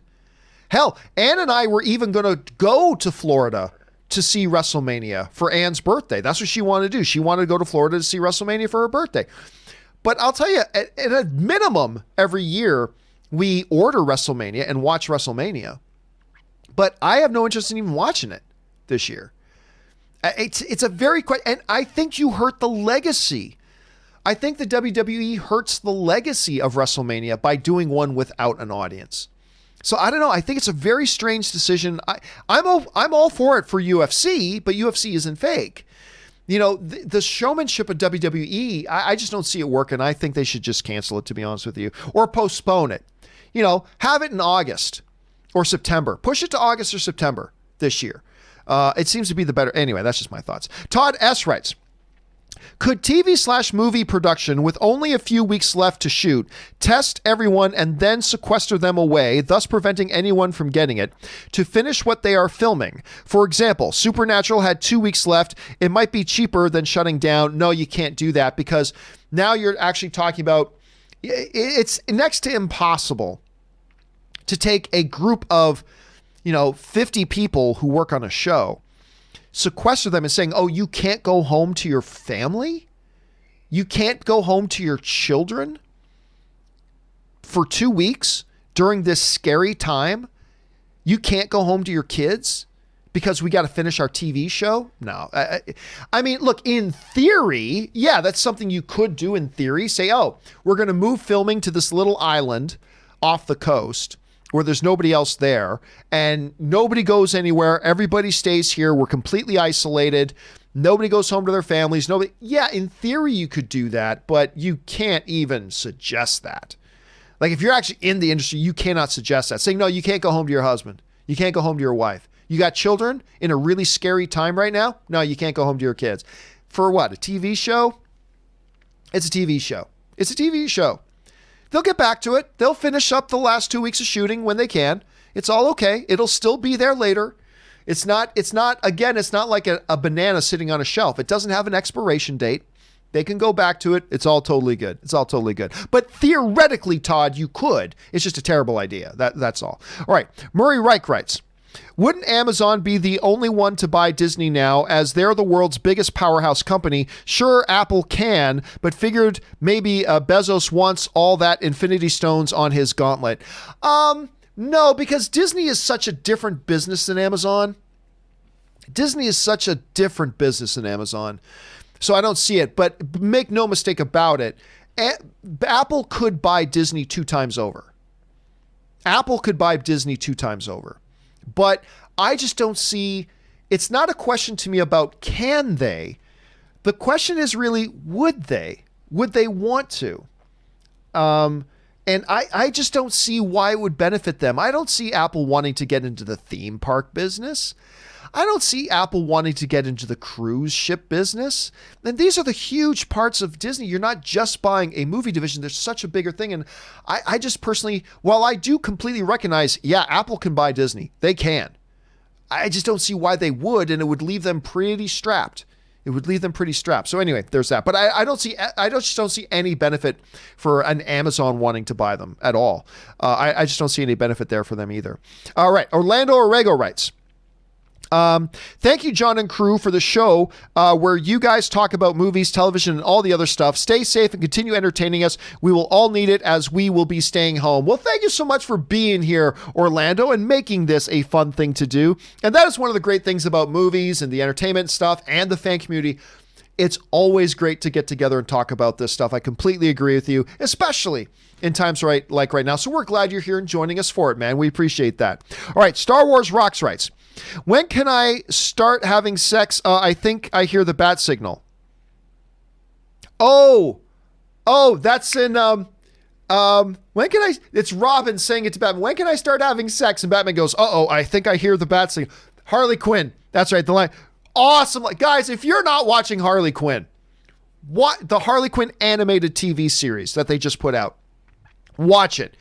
Hell, Ann and I were even going to go to Florida to see WrestleMania for Ann's birthday. That's what she wanted to do. She wanted to go to Florida to see WrestleMania for her birthday. But I'll tell you, at a minimum, every year we order WrestleMania and watch WrestleMania. But I have no interest in even watching it this year. It's a very quick, and I think you hurt the legacy. I think the WWE hurts the legacy of WrestleMania by doing one without an audience. So I don't know. I think it's a very strange decision. I'm all for it for UFC, but UFC isn't fake. You know, the showmanship of WWE, I just don't see it working. I think they should just cancel it, to be honest with you, or postpone it. You know, have it in August or September. Push it to August or September this year. It seems to be the better. Anyway, that's just my thoughts. Todd S. writes, could TV/movie production, with only a few weeks left to shoot, test everyone and then sequester them away, thus preventing anyone from getting it, to finish what they are filming? For example, Supernatural had 2 weeks left. It might be cheaper than shutting down. No, you can't do that, because now you're actually talking about, it's next to impossible to take a group of, 50 people who work on a show, sequester them and saying, oh, you can't go home to your family? You can't go home to your children for 2 weeks during this scary time? You can't go home to your kids because we got to finish our TV show? No. I mean, look, in theory, yeah, that's something you could do in theory. Say, oh, we're going to move filming to this little island off the coast where there's nobody else there, and nobody goes anywhere. Everybody stays here. We're completely isolated. Nobody goes home to their families. Yeah, in theory you could do that, but you can't even suggest that. Like, if you're actually in the industry, you cannot suggest that. Saying, no, you can't go home to your husband. You can't go home to your wife. You got children in a really scary time right now? No, you can't go home to your kids. For what, a TV show? It's a TV show. It's a TV show. They'll get back to it. They'll finish up the last 2 weeks of shooting when they can. It's all okay. It'll still be there later. It's not like a banana sitting on a shelf. It doesn't have an expiration date. They can go back to it. It's all totally good. But theoretically, Todd, you could. It's just a terrible idea. That's all. All right. Murray Reich writes, wouldn't Amazon be the only one to buy Disney now, as they're the world's biggest powerhouse company? Sure, Apple can, but figured maybe Bezos wants all that Infinity Stones on his gauntlet. No, because Disney is such a different business than Amazon. So I don't see it, but make no mistake about it. Apple could buy Disney 2 times over. But I just don't see, it's not a question to me about can they. The question is really, would they? Would they want to? And I just don't see why it would benefit them. I don't see Apple wanting to get into the theme park business. I don't see Apple wanting to get into the cruise ship business. And these are the huge parts of Disney. You're not just buying a movie division. There's such a bigger thing. And I just personally, while I do completely recognize, yeah, Apple can buy Disney. They can. I just don't see why they would, and it would leave them pretty strapped. It would leave them pretty strapped. So anyway, there's that. But I just don't see any benefit for an Amazon wanting to buy them at all. I just don't see any benefit there for them either. All right, Orlando Orego writes, thank you, John and crew, for the show where you guys talk about movies, television, and all the other stuff. Stay safe and continue entertaining us. We will all need it as we will be staying home. Well, thank you so much for being here, Orlando, and making this a fun thing to do. And that is one of the great things about movies and the entertainment stuff and the fan community. It's always great to get together and talk about this stuff. I completely agree with you, especially in times like right now. So we're glad you're here and joining us for it, man. We appreciate that. All right, Star Wars Rocks writes, when can I start having sex? I think I hear the bat signal. Oh, that's in, when can I, it's Robin saying it to Batman. When can I start having sex? And Batman goes, I think I hear the bat signal. Harley Quinn. That's right. The line. Awesome. Guys, if you're not watching Harley Quinn, what the Harley Quinn animated TV series that they just put out, watch it.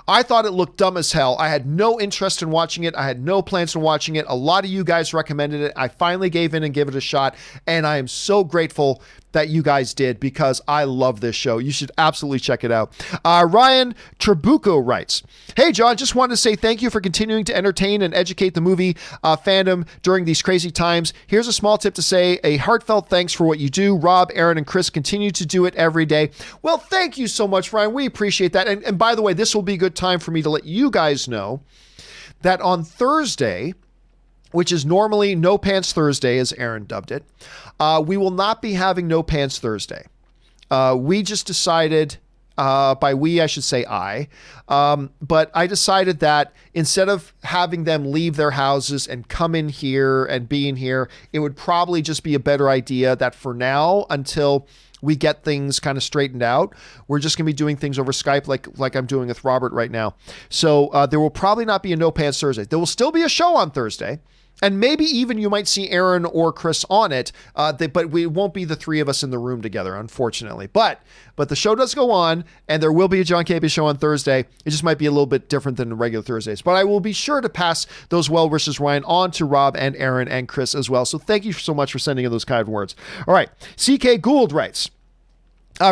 I thought it looked dumb as hell. I had no interest in watching it. I had no plans on watching it. A lot of you guys recommended it. I finally gave in and gave it a shot. And I am so grateful that you guys did because I love this show. You should absolutely check it out. Ryan Trabuco writes, hey, John, just wanted to say thank you for continuing to entertain and educate the movie fandom during these crazy times. Here's a small tip to say a heartfelt thanks for what you do. Rob, Aaron, and Chris continue to do it every day. Well, thank you so much, Ryan. We appreciate that. And by the way, this will be a good time for me to let you guys know that on Thursday, which is normally No Pants Thursday, as Aaron dubbed it, we will not be having No Pants Thursday. We just decided, by we, I should say I, but I decided that instead of having them leave their houses and come in here and be in here, it would probably just be a better idea that for now, until we get things kind of straightened out, we're just going to be doing things over Skype like I'm doing with Robert right now. So there will probably not be a No Pants Thursday. There will still be a show on Thursday. And maybe even you might see Aaron or Chris on it, but we won't be the three of us in the room together, unfortunately. But the show does go on, and there will be a John Campea Show on Thursday. It just might be a little bit different than regular Thursdays. But I will be sure to pass those well wishes, Ryan, on to Rob and Aaron and Chris as well. So thank you so much for sending in those kind words. All right, CK Gould writes,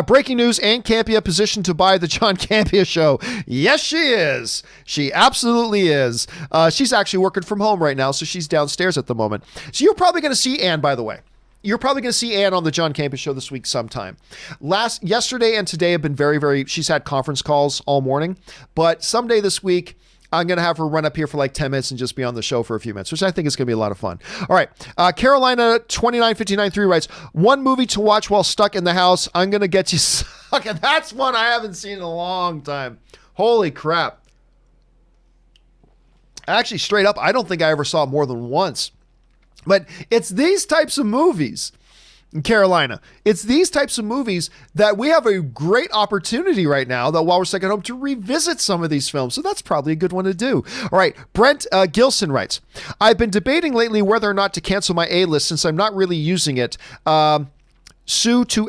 breaking news, Ann Campea positioned to buy the John Campea Show. Yes, she is. She absolutely is. She's actually working from home right now, so she's downstairs at the moment. So you're probably going to see Ann, by the way. You're probably going to see Ann on the John Campea Show this week sometime. Yesterday and today have been very, she's had conference calls all morning, but someday this week, I'm going to have her run up here for like 10 minutes and just be on the show for a few minutes, which I think is going to be a lot of fun. All right. Carolina 29593 writes, one movie to watch while stuck in the house. I'm going to get you stuck. And that's one I haven't seen in a long time. Holy crap. Actually, straight up, I don't think I ever saw it more than once. But it's these types of movies. In Carolina, it's these types of movies that we have a great opportunity right now that while we're stuck at home to revisit some of these films. So that's probably a good one to do. All right. Brent Gilson writes, I've been debating lately whether or not to cancel my A-list since I'm not really using it. Due to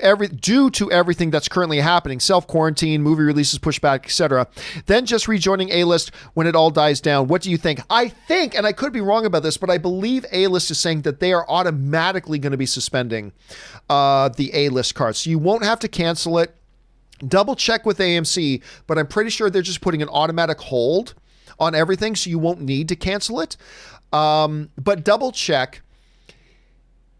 everything that's currently happening, self-quarantine, movie releases, pushback, etc. Then just rejoining A-List when it all dies down. What do you think? I think, and I could be wrong about this, but I believe A-List is saying that they are automatically going to be suspending the A-List card. So you won't have to cancel it. Double check with AMC, but I'm pretty sure they're just putting an automatic hold on everything, so you won't need to cancel it. But double check.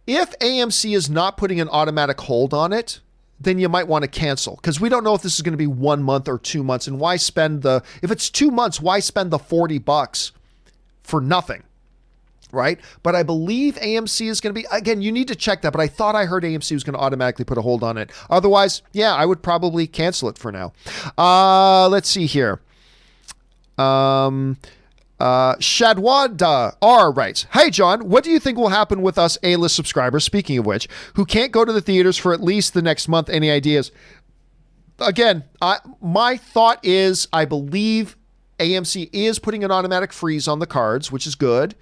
If AMC is not putting an automatic hold on it, then you might want to cancel because we don't know if this is going to be 1 month or 2 months. And why spend if it's 2 months, why spend the $40 for nothing? Right. But I believe AMC is going to be, again, you need to check that. But I thought I heard AMC was going to automatically put a hold on it. Otherwise, yeah, I would probably cancel it for now. Let's see here. Shadwad R writes, hey, John, what do you think will happen with us A-list subscribers, speaking of which, who can't go to the theaters for at least the next month? Any ideas? again, my thought is I believe AMC is putting an automatic freeze on the cards, which is good.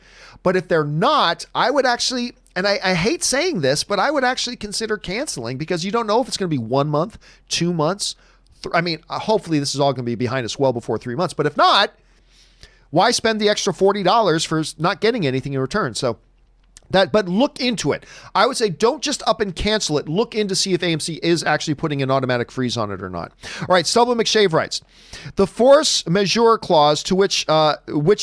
But if they're not, I would actually, and I hate saying this, but I would actually consider canceling because you don't know if it's going to be 1 month, 2 months. Hopefully this is all going to be behind us well before 3 months. But if not, why spend the extra $40 for not getting anything in return? But look into it. I would say don't just up and cancel it. Look in to see if AMC is actually putting an automatic freeze on it or not. All right, Stubble McShave writes, the force majeure clause, to which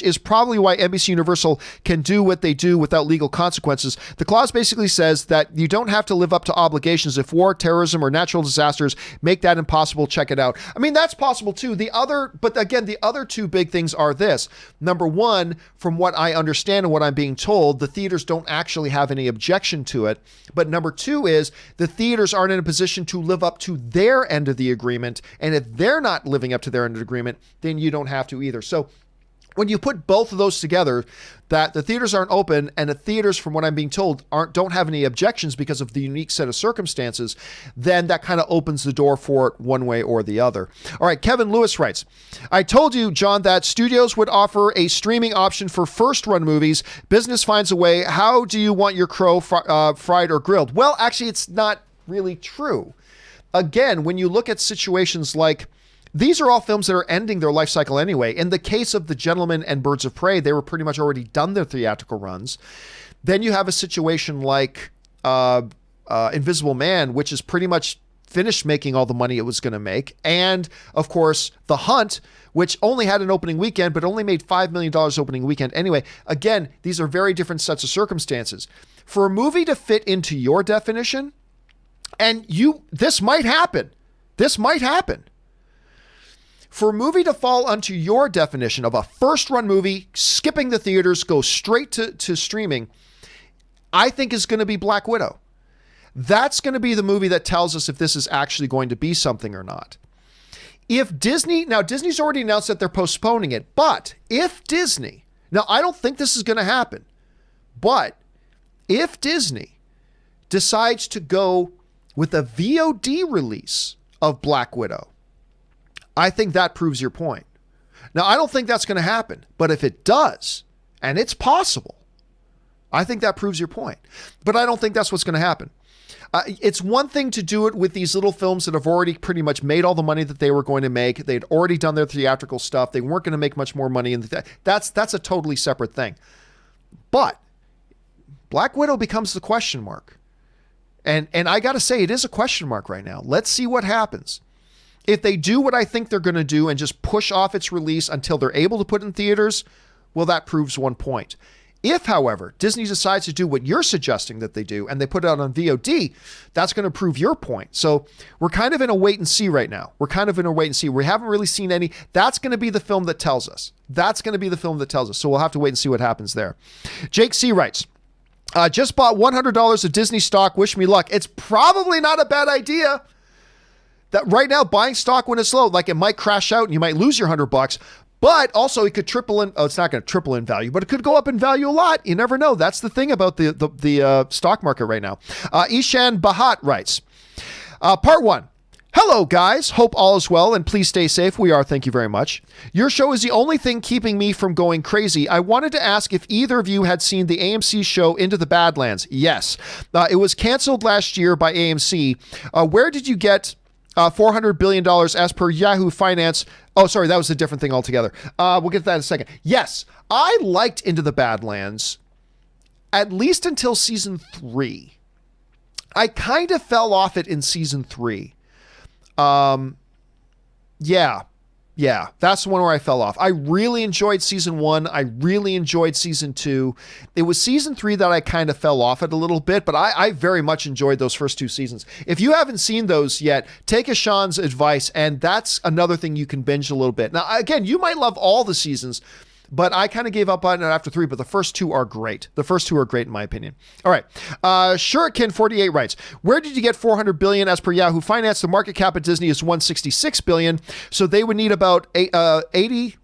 is probably why NBC Universal can do what they do without legal consequences. The clause basically says that you don't have to live up to obligations if war, terrorism, or natural disasters make that impossible. Check it out. I mean, that's possible too. The other two big things are this. Number one, from what I understand and what I'm being told, the theaters don't actually have any objection to it. But number two is the theaters aren't in a position to live up to their end of the agreement. And if they're not living up to their end of the agreement, then you don't have to either. So when you put both of those together, that the theaters aren't open and the theaters, from what I'm being told, don't have any objections because of the unique set of circumstances, then that kind of opens the door for it one way or the other. All right, Kevin Lewis writes, I told you, John, that studios would offer a streaming option for first-run movies. Business finds a way. How do you want your crow fried or grilled? Well, actually, it's not really true. Again, when you look at situations like, these are all films that are ending their life cycle anyway. In the case of The Gentleman and Birds of Prey, they were pretty much already done their theatrical runs. Then you have a situation like Invisible Man, which is pretty much finished making all the money it was going to make. And, of course, The Hunt, which only had an opening weekend, but only made $5 million opening weekend anyway. Again, these are very different sets of circumstances. For a movie to fit into your definition, and this might happen. For a movie to fall onto your definition of a first-run movie, skipping the theaters, go straight to streaming, I think is going to be Black Widow. That's going to be the movie that tells us if this is actually going to be something or not. Disney's already announced that they're postponing it, but if Disney, now I don't think this is going to happen, but if Disney decides to go with a VOD release of Black Widow, I think that proves your point. Now, I don't think that's going to happen, but if it does, and it's possible, I think that proves your point. But I don't think that's what's going to happen. It's one thing to do it with these little films that have already pretty much made all the money that they were going to make. They'd already done their theatrical stuff. They weren't going to make much more money. That's a totally separate thing. But Black Widow becomes the question mark. And I got to say, it is a question mark right now. Let's see what happens. If they do what I think they're going to do and just push off its release until they're able to put it in theaters, well, that proves one point. If, however, Disney decides to do what you're suggesting that they do and they put it out on VOD, that's going to prove your point. So we're kind of in a wait and see right now. We haven't really seen any. That's going to be the film that tells us. So we'll have to wait and see what happens there. Jake C. writes, just bought $100 of Disney stock. Wish me luck. It's probably not a bad idea. That right now, buying stock when it's low, like it might crash out and you might lose your $100, but also it could triple in. Oh, it's not going to triple in value, but it could go up in value a lot. You never know. That's the thing about the stock market right now. Ishan Bahat writes, part one. Hello, guys. Hope all is well and please stay safe. We are. Thank you very much. Your show is the only thing keeping me from going crazy. I wanted to ask if either of you had seen the AMC show Into the Badlands. Yes. It was canceled last year by AMC. Where did you get $400 billion as per Yahoo Finance? Oh, sorry, that was a different thing altogether. We'll get to that in a second. Yes, I liked Into the Badlands, at least until season 3. I kind of fell off it in season 3. Yeah, that's the one where I fell off. I really enjoyed season 1. I really enjoyed season 2. It was season 3 that I kind of fell off it a little bit, but I very much enjoyed those first 2 seasons. If you haven't seen those yet, take Ashan's advice, and that's another thing you can binge a little bit. Now, again, you might love all the seasons, but I kind of gave up on it after 3, but the first 2 are great. The first 2 are great in my opinion. All right. Shuriken48 writes, where did you get $400 billion as per Yahoo Finance? The market cap at Disney is $166 billion. So they would need about $83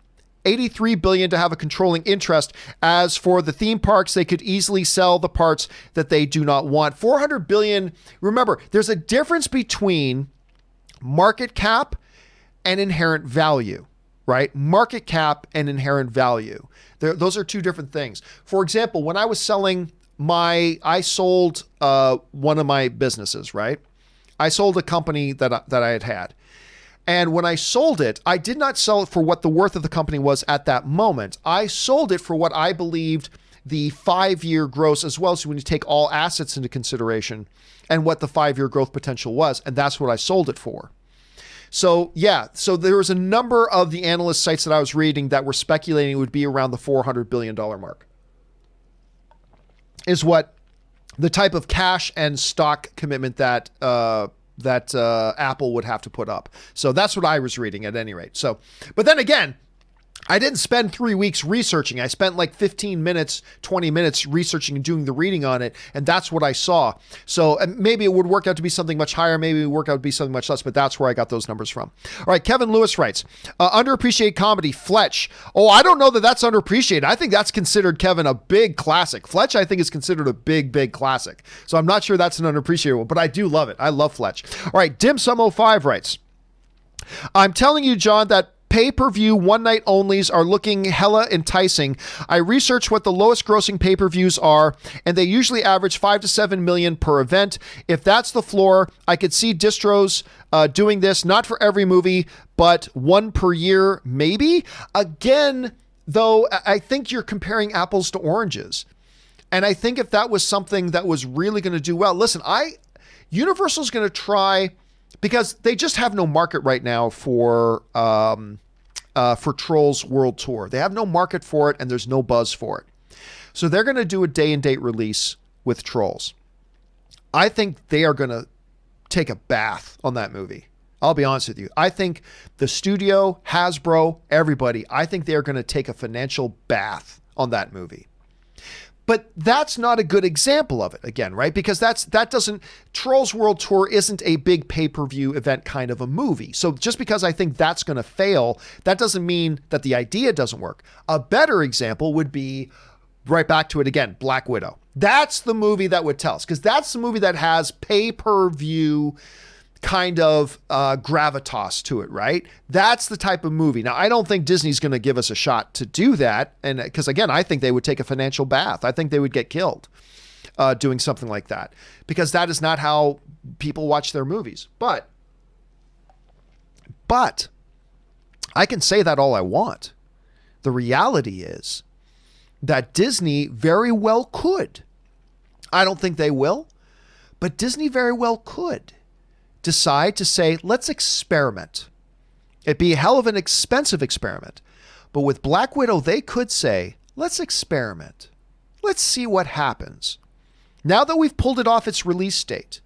billion to have a controlling interest. As for the theme parks, they could easily sell the parts that they do not want. $400 billion. Remember, there's a difference between market cap and inherent value, right? Market cap and inherent value. Those are two different things. For example, when I was selling I sold one of my businesses, right? I sold a company that I had. And when I sold it, I did not sell it for what the worth of the company was at that moment. I sold it for what I believed the 5-year gross, as well as when you take all assets into consideration, and what the 5-year growth potential was. And that's what I sold it for. So yeah, so there was a number of the analyst sites that I was reading that were speculating it would be around the $400 billion mark. Is what the type of cash and stock commitment that Apple would have to put up. So that's what I was reading at any rate. So, but then again, I didn't spend 3 weeks researching. I spent like 15 minutes, 20 minutes researching and doing the reading on it. And that's what I saw. So maybe it would work out to be something much higher. Maybe it would work out to be something much less, but that's where I got those numbers from. All right. Kevin Lewis writes, underappreciated comedy, Fletch. Oh, I don't know that that's underappreciated. I think that's considered, Kevin, a big classic. Fletch, I think, is considered a big, big classic. So I'm not sure that's an underappreciated one, but I do love it. I love Fletch. All right. Dim-Sum05 writes, I'm telling you, John, that pay-per-view one-night onlys are looking hella enticing. I researched what the lowest grossing pay-per-views are, and they usually average 5 to 7 million per event. If that's the floor, I could see distros doing this, not for every movie, but one per year, maybe. Again, though, I think you're comparing apples to oranges. And I think if that was something that was really going to do well, listen, Universal's going to try, because they just have no market right now for Trolls World Tour. They have no market for it, and there's no buzz for it. So they're going to do a day and date release with Trolls. I think they are going to take a bath on that movie. I'll be honest with you. I think the studio, Hasbro, everybody, I think they are going to take a financial bath on that movie. But that's not a good example of it, again, right? Because Trolls World Tour isn't a big pay-per-view event kind of a movie. So just because I think that's going to fail, that doesn't mean that the idea doesn't work. A better example would be, right back to it again, Black Widow. That's the movie that would tell us, because that's the movie that has pay-per-view kind of gravitas to it, right? That's the type of movie. Now, I don't think Disney's going to give us a shot to do that. And because again, I think they would take a financial bath. I think they would get killed doing something like that, because that is not how people watch their movies. But I can say that all I want. The reality is that Disney very well could. I don't think they will, but Disney very well could decide to say, let's experiment. It'd be a hell of an expensive experiment. But with Black Widow, they could say, let's experiment. Let's see what happens. Now that we've pulled it off its release date,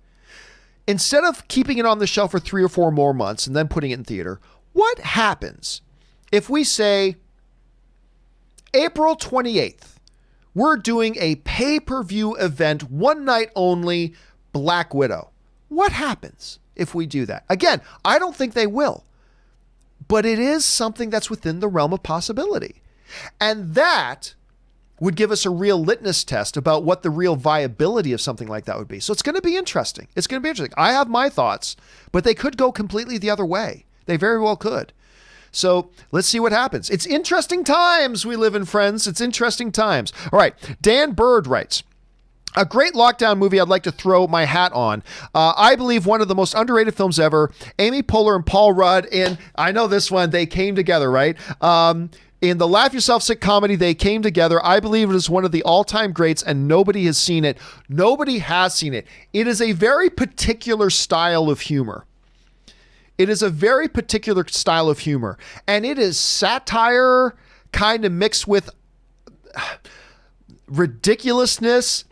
instead of keeping it on the shelf for 3 or 4 more months and then putting it in theater, what happens if we say April 28th, we're doing a pay-per-view event, one night only, Black Widow? What happens if we do that? Again, I don't think they will, but it is something that's within the realm of possibility. And that would give us a real litmus test about what the real viability of something like that would be. So it's going to be interesting. It's going to be interesting. I have my thoughts, but they could go completely the other way. They very well could. So let's see what happens. It's interesting times we live in, friends. It's interesting times. All right. Dan Bird writes, a great lockdown movie I'd like to throw my hat on. I believe one of the most underrated films ever. Amy Poehler and Paul Rudd, and I know this one, they came together, right? In the Laugh Yourself Sick comedy, they came together. I believe it is one of the all-time greats, and nobody has seen it. Nobody has seen it. It is a very particular style of humor. It is a very particular style of humor, and it is satire kind of mixed with ridiculousness,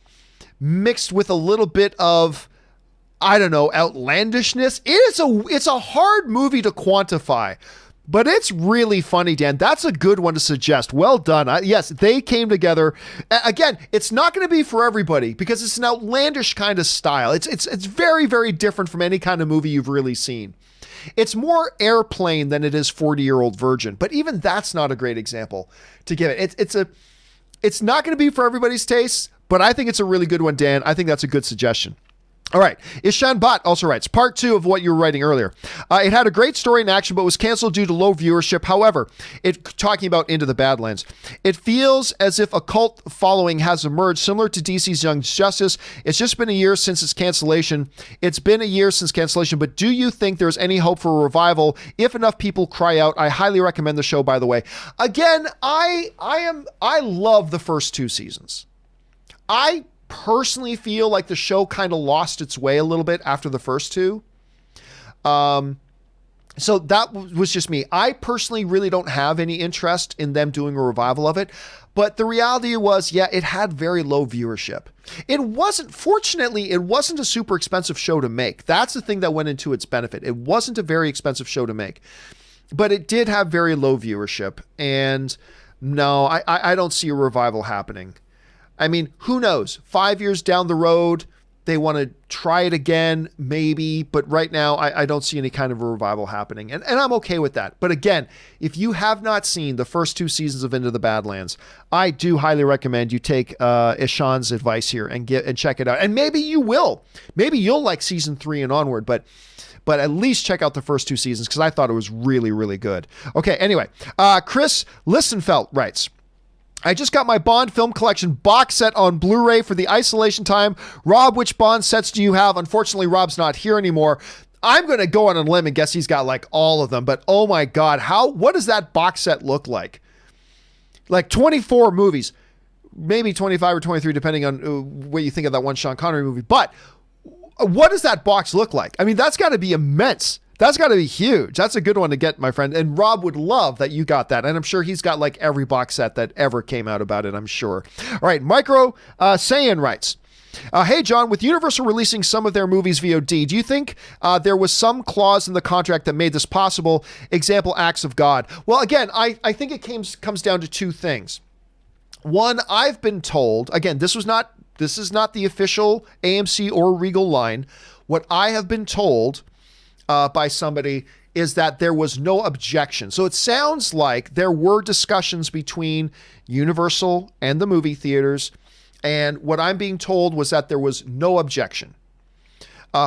mixed with a little bit of, I don't know, outlandishness. It's a hard movie to quantify, but it's really funny, Dan. That's a good one to suggest. Well done. Yes, they came together. Again, it's not going to be for everybody because it's an outlandish kind of style. It's very, very different from any kind of movie you've really seen. It's more Airplane than it is 40-Year-Old Virgin, but even that's not a great example to give it. It's not going to be for everybody's taste, but I think it's a really good one, Dan. I think that's a good suggestion. All right. Ishan Bhatt also writes, part 2 of what you were writing earlier. It had a great story and action, but was canceled due to low viewership. However, talking about Into the Badlands, it feels as if a cult following has emerged similar to DC's Young Justice. It's just been a year since its cancellation. But do you think there's any hope for a revival if enough people cry out? I highly recommend the show, by the way. Again, I love the first 2 seasons. I personally feel like the show kind of lost its way a little bit after the first 2. So that was just me. I personally really don't have any interest in them doing a revival of it. But the reality was, yeah, it had very low viewership. Fortunately, it wasn't a super expensive show to make. That's the thing that went into its benefit. It wasn't a very expensive show to make, but it did have very low viewership. And no, I don't see a revival happening. I mean, who knows? 5 years down the road, they want to try it again, maybe. But right now, I don't see any kind of a revival happening. And I'm okay with that. But again, if you have not seen the first 2 seasons of Into the Badlands, I do highly recommend you take Ishan's advice here and check it out. And maybe you will. Maybe you'll like season 3 and onward. But at least check out the first 2 seasons because I thought it was really, really good. Okay, anyway. Chris Listenfeld writes, I just got my Bond film collection box set on Blu-ray for the isolation time. Rob, which Bond sets do you have? Unfortunately, Rob's not here anymore. I'm going to go on a limb and guess he's got like all of them. But oh my God, what does that box set look like? Like 24 movies, maybe 25 or 23, depending on what you think of that one Sean Connery movie. But what does that box look like? I mean, that's got to be immense. That's got to be huge. That's a good one to get, my friend. And Rob would love that you got that. And I'm sure he's got like every box set that ever came out about it, I'm sure. All right, Micro Saiyan writes, hey, John, with Universal releasing some of their movies VOD, do you think there was some clause in the contract that made this possible? Example, Acts of God. Well, again, I think it comes down to 2 things. One, I've been told, again, this is not the official AMC or Regal line. What I have been told by somebody is that there was no objection. So it sounds like there were discussions between Universal and the movie theaters. And what I'm being told was that there was no objection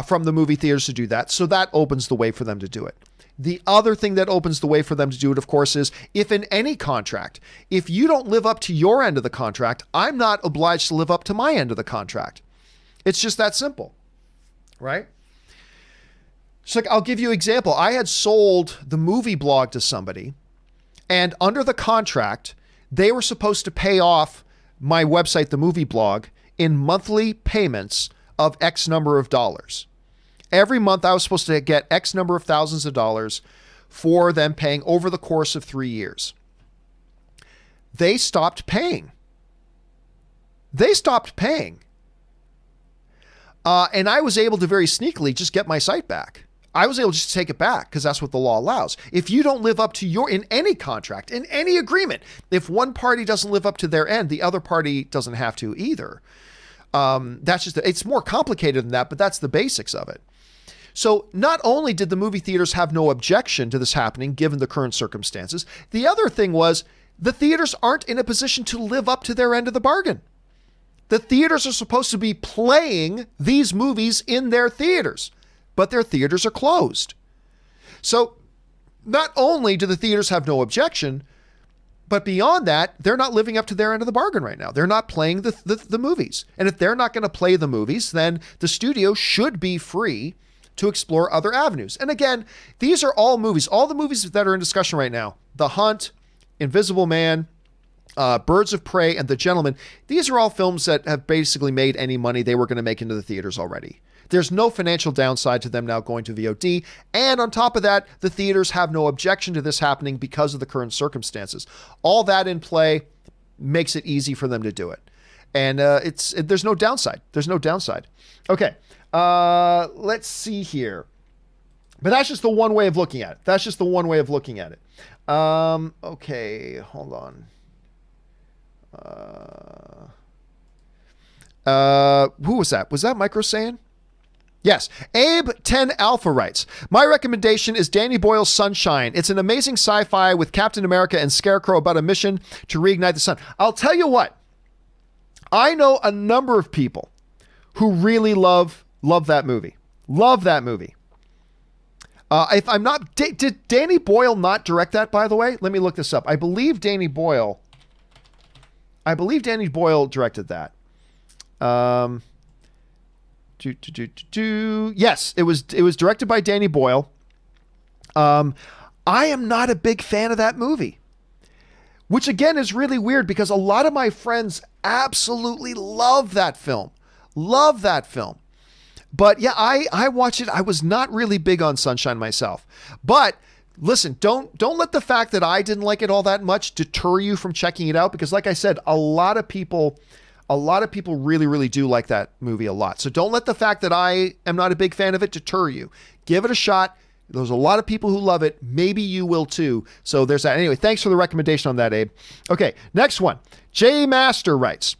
from the movie theaters to do that. So that opens the way for them to do it. The other thing that opens the way for them to do it, of course, is if in any contract, if you don't live up to your end of the contract, I'm not obliged to live up to my end of the contract. It's just that simple, right? So I'll give you an example. I had sold the movie blog to somebody, and under the contract, they were supposed to pay off my website, the movie blog, in monthly payments of X number of dollars. Every month, I was supposed to get X number of thousands of dollars for them paying over the course of 3 years. They stopped paying. And I was able to very sneakily just get my site back. I was able to just take it back because that's what the law allows. If you don't live up to in any contract, in any agreement, if one party doesn't live up to their end, the other party doesn't have to either. It's more complicated than that, but that's the basics of it. So not only did the movie theaters have no objection to this happening, given the current circumstances, the other thing was the theaters aren't in a position to live up to their end of the bargain. The theaters are supposed to be playing these movies in their theaters, but their theaters are closed. So not only do the theaters have no objection, but beyond that, they're not living up to their end of the bargain right now. They're not playing the movies. And if they're not going to play the movies, then the studio should be free to explore other avenues. And again, these are all movies. All the movies that are in discussion right now, The Hunt, Invisible Man, Birds of Prey, and The Gentleman, these are all films that have basically made any money they were going to make into the theaters already. There's no financial downside to them now going to VOD. And on top of that, the theaters have no objection to this happening because of the current circumstances. All that in play makes it easy for them to do it. And there's no downside. There's no downside. Okay, let's see here. But that's just the one way of looking at it. Okay, hold on. Who was that? Was that Micro Saiyan? Yes. Abe 10 Alpha writes, my recommendation is Danny Boyle's Sunshine. It's an amazing sci-fi with Captain America and Scarecrow about a mission to reignite the sun. I'll tell you what, I know a number of people who really love Love that movie. Love that movie. If I'm not, did Danny Boyle not direct that, by the way? Let me look this up. I believe Danny Boyle directed that. Yes, it was directed by Danny Boyle. I am not a big fan of that movie, which again is really weird because a lot of my friends absolutely love that film. Love that film. But yeah, I watched it. I was not really big on Sunshine myself. But listen, don't let the fact that I didn't like it all that much deter you from checking it out, because like I said, a lot of people really, really do like that movie a lot. So don't let the fact that I am not a big fan of it deter you. Give it a shot. There's a lot of people who love it. Maybe you will too. So there's that. Anyway, thanks for the recommendation on that, Abe. Okay, next one. Jay Master writes,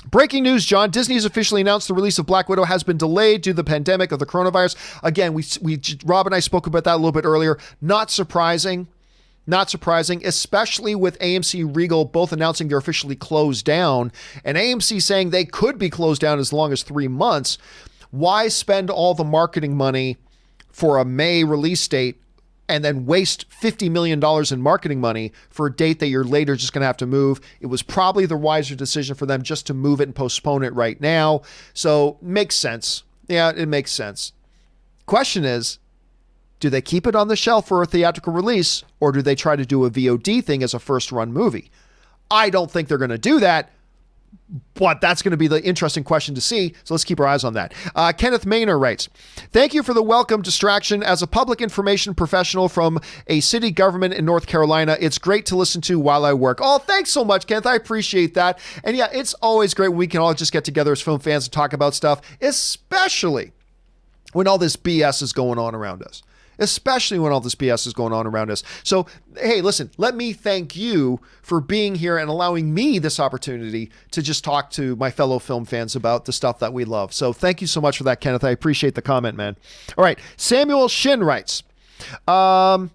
breaking news, John. Disney has officially announced the release of Black Widow has been delayed due to the pandemic of the coronavirus. Again, Rob and I spoke about that a little bit earlier. Not surprising. Not surprising, especially with AMC Regal both announcing they're officially closed down and AMC saying they could be closed down as long as 3 months. Why spend all the marketing money for a May release date and then waste $50 million in marketing money for a date that you're later just going to have to move? It was probably the wiser decision for them just to move it and postpone it right now. So makes sense. Yeah, it makes sense. Question is, do they keep it on the shelf for a theatrical release, or do they try to do a VOD thing as a first run movie? I don't think they're going to do that, but that's going to be the interesting question to see. So let's keep our eyes on that. Kenneth Maynor writes, thank you for the welcome distraction. As a public information professional from a city government in North Carolina, it's great to listen to while I work. Oh, thanks so much, Kenneth. I appreciate that. And yeah, it's always great when we can all just get together as film fans and talk about stuff, especially when all this BS is going on around us. So, hey, listen, let me thank you for being here and allowing me this opportunity to just talk to my fellow film fans about the stuff that we love. So thank you so much for that, Kenneth. I appreciate the comment, man. All right. Samuel Shin writes, Jaws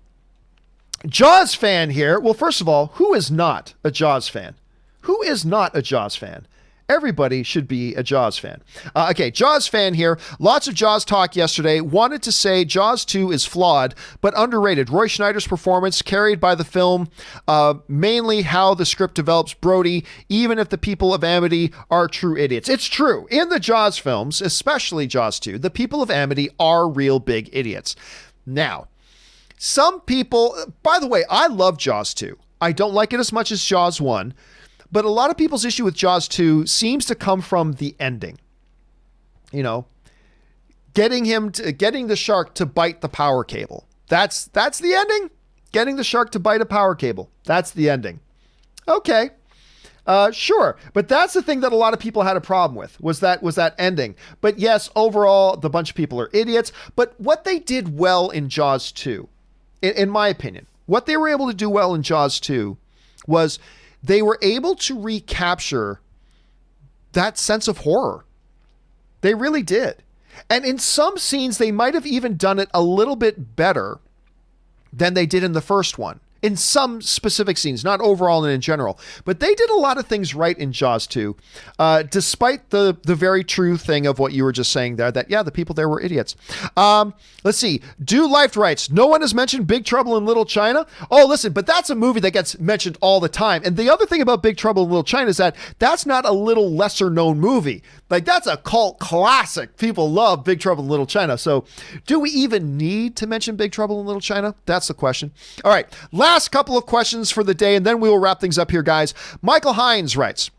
fan here. Well, first of all, who is not a Jaws fan? Who is not a Jaws fan? Everybody should be a Jaws fan. Okay, Jaws fan here. Lots of Jaws talk yesterday. Wanted to say Jaws 2 is flawed, but underrated. Roy Schneider's performance carried by the film, mainly how the script develops Brody, even if the people of Amity are true idiots. It's true. In the Jaws films, especially Jaws 2, the people of Amity are real big idiots. Now, some people, by the way, I love Jaws 2. I don't like it as much as Jaws 1. But a lot of people's issue with Jaws 2 seems to come from the ending. You know, getting the shark to bite the power cable. That's the ending. Getting the shark to bite a power cable. That's the ending. Okay. Sure. But that's the thing that a lot of people had a problem with, was that ending. But yes, overall, the bunch of people are idiots. But what they did well in Jaws 2, in my opinion, what they were able to do well in Jaws 2 was they were able to recapture that sense of horror. They really did. And in some scenes, they might have even done it a little bit better than they did in the first one. In some specific scenes, not overall and in general. But they did a lot of things right in Jaws 2, despite the very true thing of what you were just saying there, that, yeah, the people there were idiots. Let's see. Do Life writes, no one has mentioned Big Trouble in Little China. Oh, listen, but that's a movie that gets mentioned all the time. And the other thing about Big Trouble in Little China is that that's not a little lesser known movie. Like, that's a cult classic. People love Big Trouble in Little China. So do we even need to mention Big Trouble in Little China? That's the question. All right. Last couple of questions for the day, and then we will wrap things up here, guys. Michael Hines writes,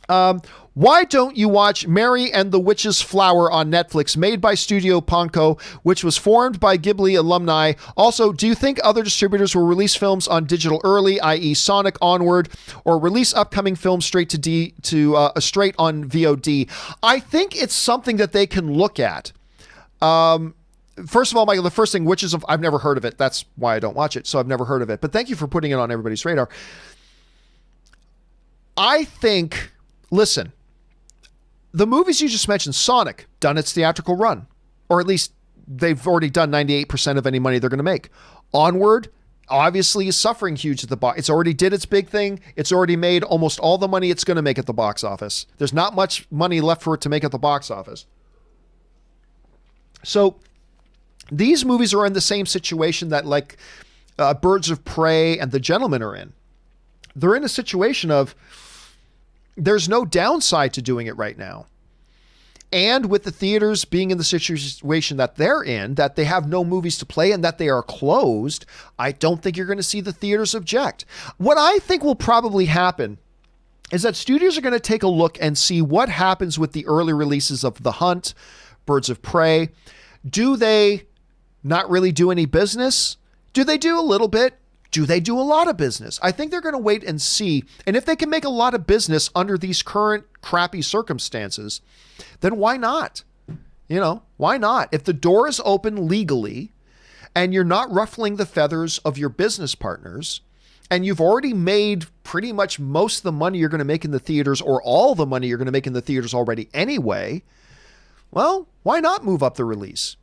why don't you watch Mary and the Witch's Flower on Netflix, made by Studio Ponco, which was formed by Ghibli alumni? Also, do you think other distributors will release films on digital early, i.e. Sonic Onward, or release upcoming films straight straight on VOD? I think it's something that they can look at. First of all, Michael, the first thing, I've never heard of it. That's why I don't watch it. So I've never heard of it. But thank you for putting it on everybody's radar. I think, listen, the movies you just mentioned, Sonic, done its theatrical run. Or at least they've already done 98% of any money they're going to make. Onward, obviously, is suffering huge at the box. It's already did its big thing. It's already made almost all the money it's going to make at the box office. There's not much money left for it to make at the box office. So these movies are in the same situation that like Birds of Prey and The Gentleman are in. They're in a situation of there's no downside to doing it right now. And with the theaters being in the situation that they're in, that they have no movies to play and that they are closed, I don't think you're going to see the theaters object. What I think will probably happen is that studios are going to take a look and see what happens with the early releases of The Hunt, Birds of Prey. Do they not really do any business? Do they do a little bit? Do they do a lot of business? I think they're going to wait and see. And if they can make a lot of business under these current crappy circumstances, then why not? Why not? If the door is open legally and you're not ruffling the feathers of your business partners and you've already made pretty much most of the money you're going to make in the theaters or all the money you're going to make in the theaters already anyway, well, why not move up the release?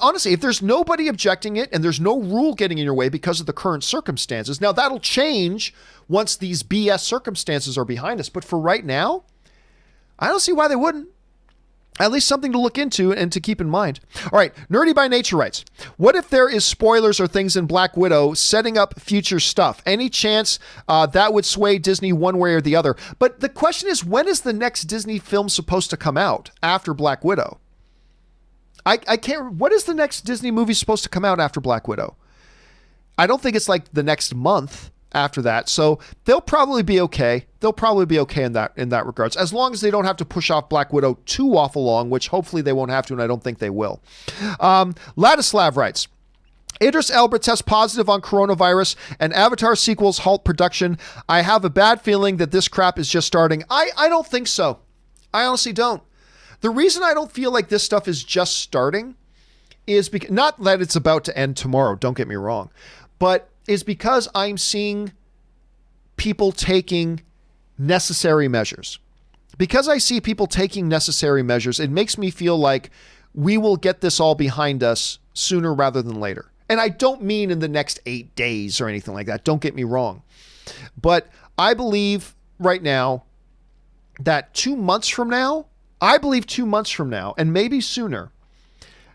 Honestly, if there's nobody objecting it and there's no rule getting in your way because of the current circumstances, now that'll change once these BS circumstances are behind us. But for right now, I don't see why they wouldn't. At least something to look into and to keep in mind. All right, Nerdy by Nature writes, what if there is spoilers or things in Black Widow setting up future stuff? Any chance that would sway Disney one way or the other? But the question is, when is the next Disney film supposed to come out after Black Widow? I can't. What is the next Disney movie supposed to come out after Black Widow? I don't think it's like the next month after that. So they'll probably be okay. They'll probably be okay in that regards, as long as they don't have to push off Black Widow too awful long, which hopefully they won't have to, and I don't think they will. Ladislav writes, Idris Elba tests positive on coronavirus and Avatar sequels halt production. I have a bad feeling that this crap is just starting. I don't think so. I honestly don't. The reason I don't feel like this stuff is just starting is because, not that it's about to end tomorrow, don't get me wrong, but is because I'm seeing people taking necessary measures. Because I see people taking necessary measures, it makes me feel like we will get this all behind us sooner rather than later. And I don't mean in the next 8 days or anything like that. Don't get me wrong. But I believe right now that 2 months from now, and maybe sooner,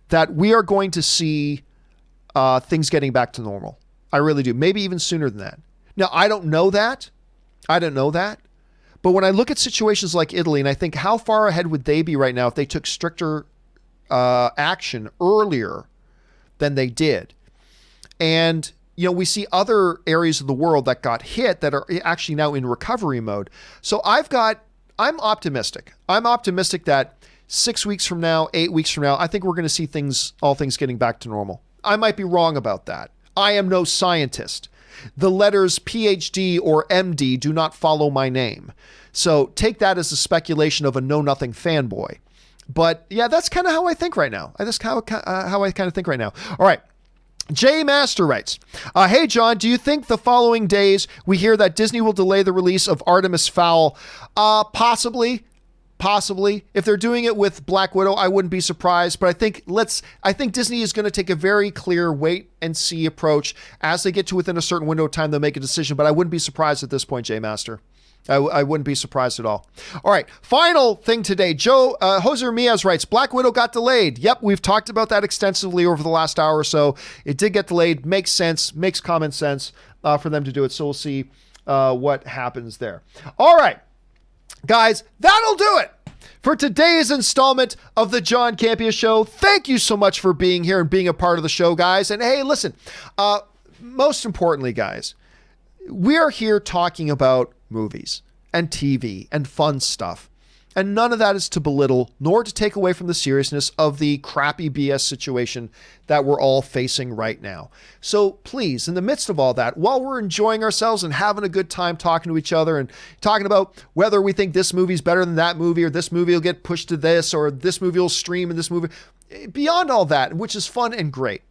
that we are going to see things getting back to normal. I really do. Maybe even sooner than that. Now, I don't know that. But when I look at situations like Italy, and I think how far ahead would they be right now if they took stricter action earlier than they did? And, we see other areas of the world that got hit that are actually now in recovery mode. So I'm optimistic. I'm optimistic that 6 weeks from now, 8 weeks from now, I think we're going to see all things getting back to normal. I might be wrong about that. I am no scientist. The letters PhD or MD do not follow my name. So take that as a speculation of a know-nothing fanboy. But yeah, that's kind of how I think right now. That's how I kind of think right now. All right. Jay Master writes, hey, John, do you think the following days we hear that Disney will delay the release of Artemis Fowl? Possibly. If they're doing it with Black Widow, I wouldn't be surprised. But I think Disney is going to take a very clear wait and see approach. As they get to within a certain window of time, they'll make a decision. But I wouldn't be surprised at this point, Jay Master. I wouldn't be surprised at all. All right, final thing today. Jose Ramirez writes, Black Widow got delayed. Yep, we've talked about that extensively over the last hour or so. It did get delayed. Makes sense. Makes common sense for them to do it. So we'll see what happens there. All right, guys, that'll do it for today's installment of the John Campea Show. Thank you so much for being here and being a part of the show, guys. And hey, listen, most importantly, guys, we are here talking about movies and TV and fun stuff. And none of that is to belittle nor to take away from the seriousness of the crappy BS situation that we're all facing right now. So please, in the midst of all that, while we're enjoying ourselves and having a good time talking to each other and talking about whether we think this movie's better than that movie, or this movie will get pushed to this, or this movie will stream in this movie, beyond all that, which is fun and great,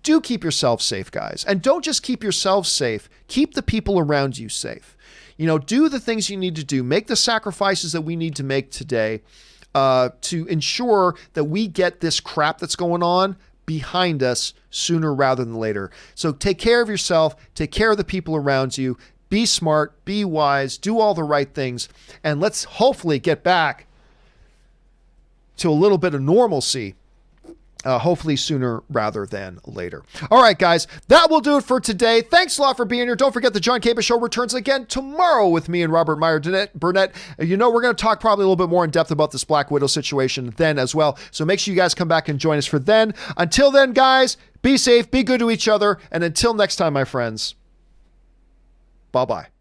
do keep yourself safe, guys. And don't just keep yourself safe, keep the people around you safe. Do the things you need to do. Make the sacrifices that we need to make today to ensure that we get this crap that's going on behind us sooner rather than later. So take care of yourself. Take care of the people around you. Be smart. Be wise. Do all the right things. And let's hopefully get back to a little bit of normalcy hopefully sooner rather than later. All right, guys, that will do it for today. Thanks a lot for being here. Don't forget the John Campea Show returns again tomorrow with me and Robert Meyer Burnett. You know, we're going to talk probably a little bit more in depth about this Black Widow situation then as well. So make sure you guys come back and join us for then. Until then, guys, be safe, be good to each other. And until next time, my friends, bye-bye.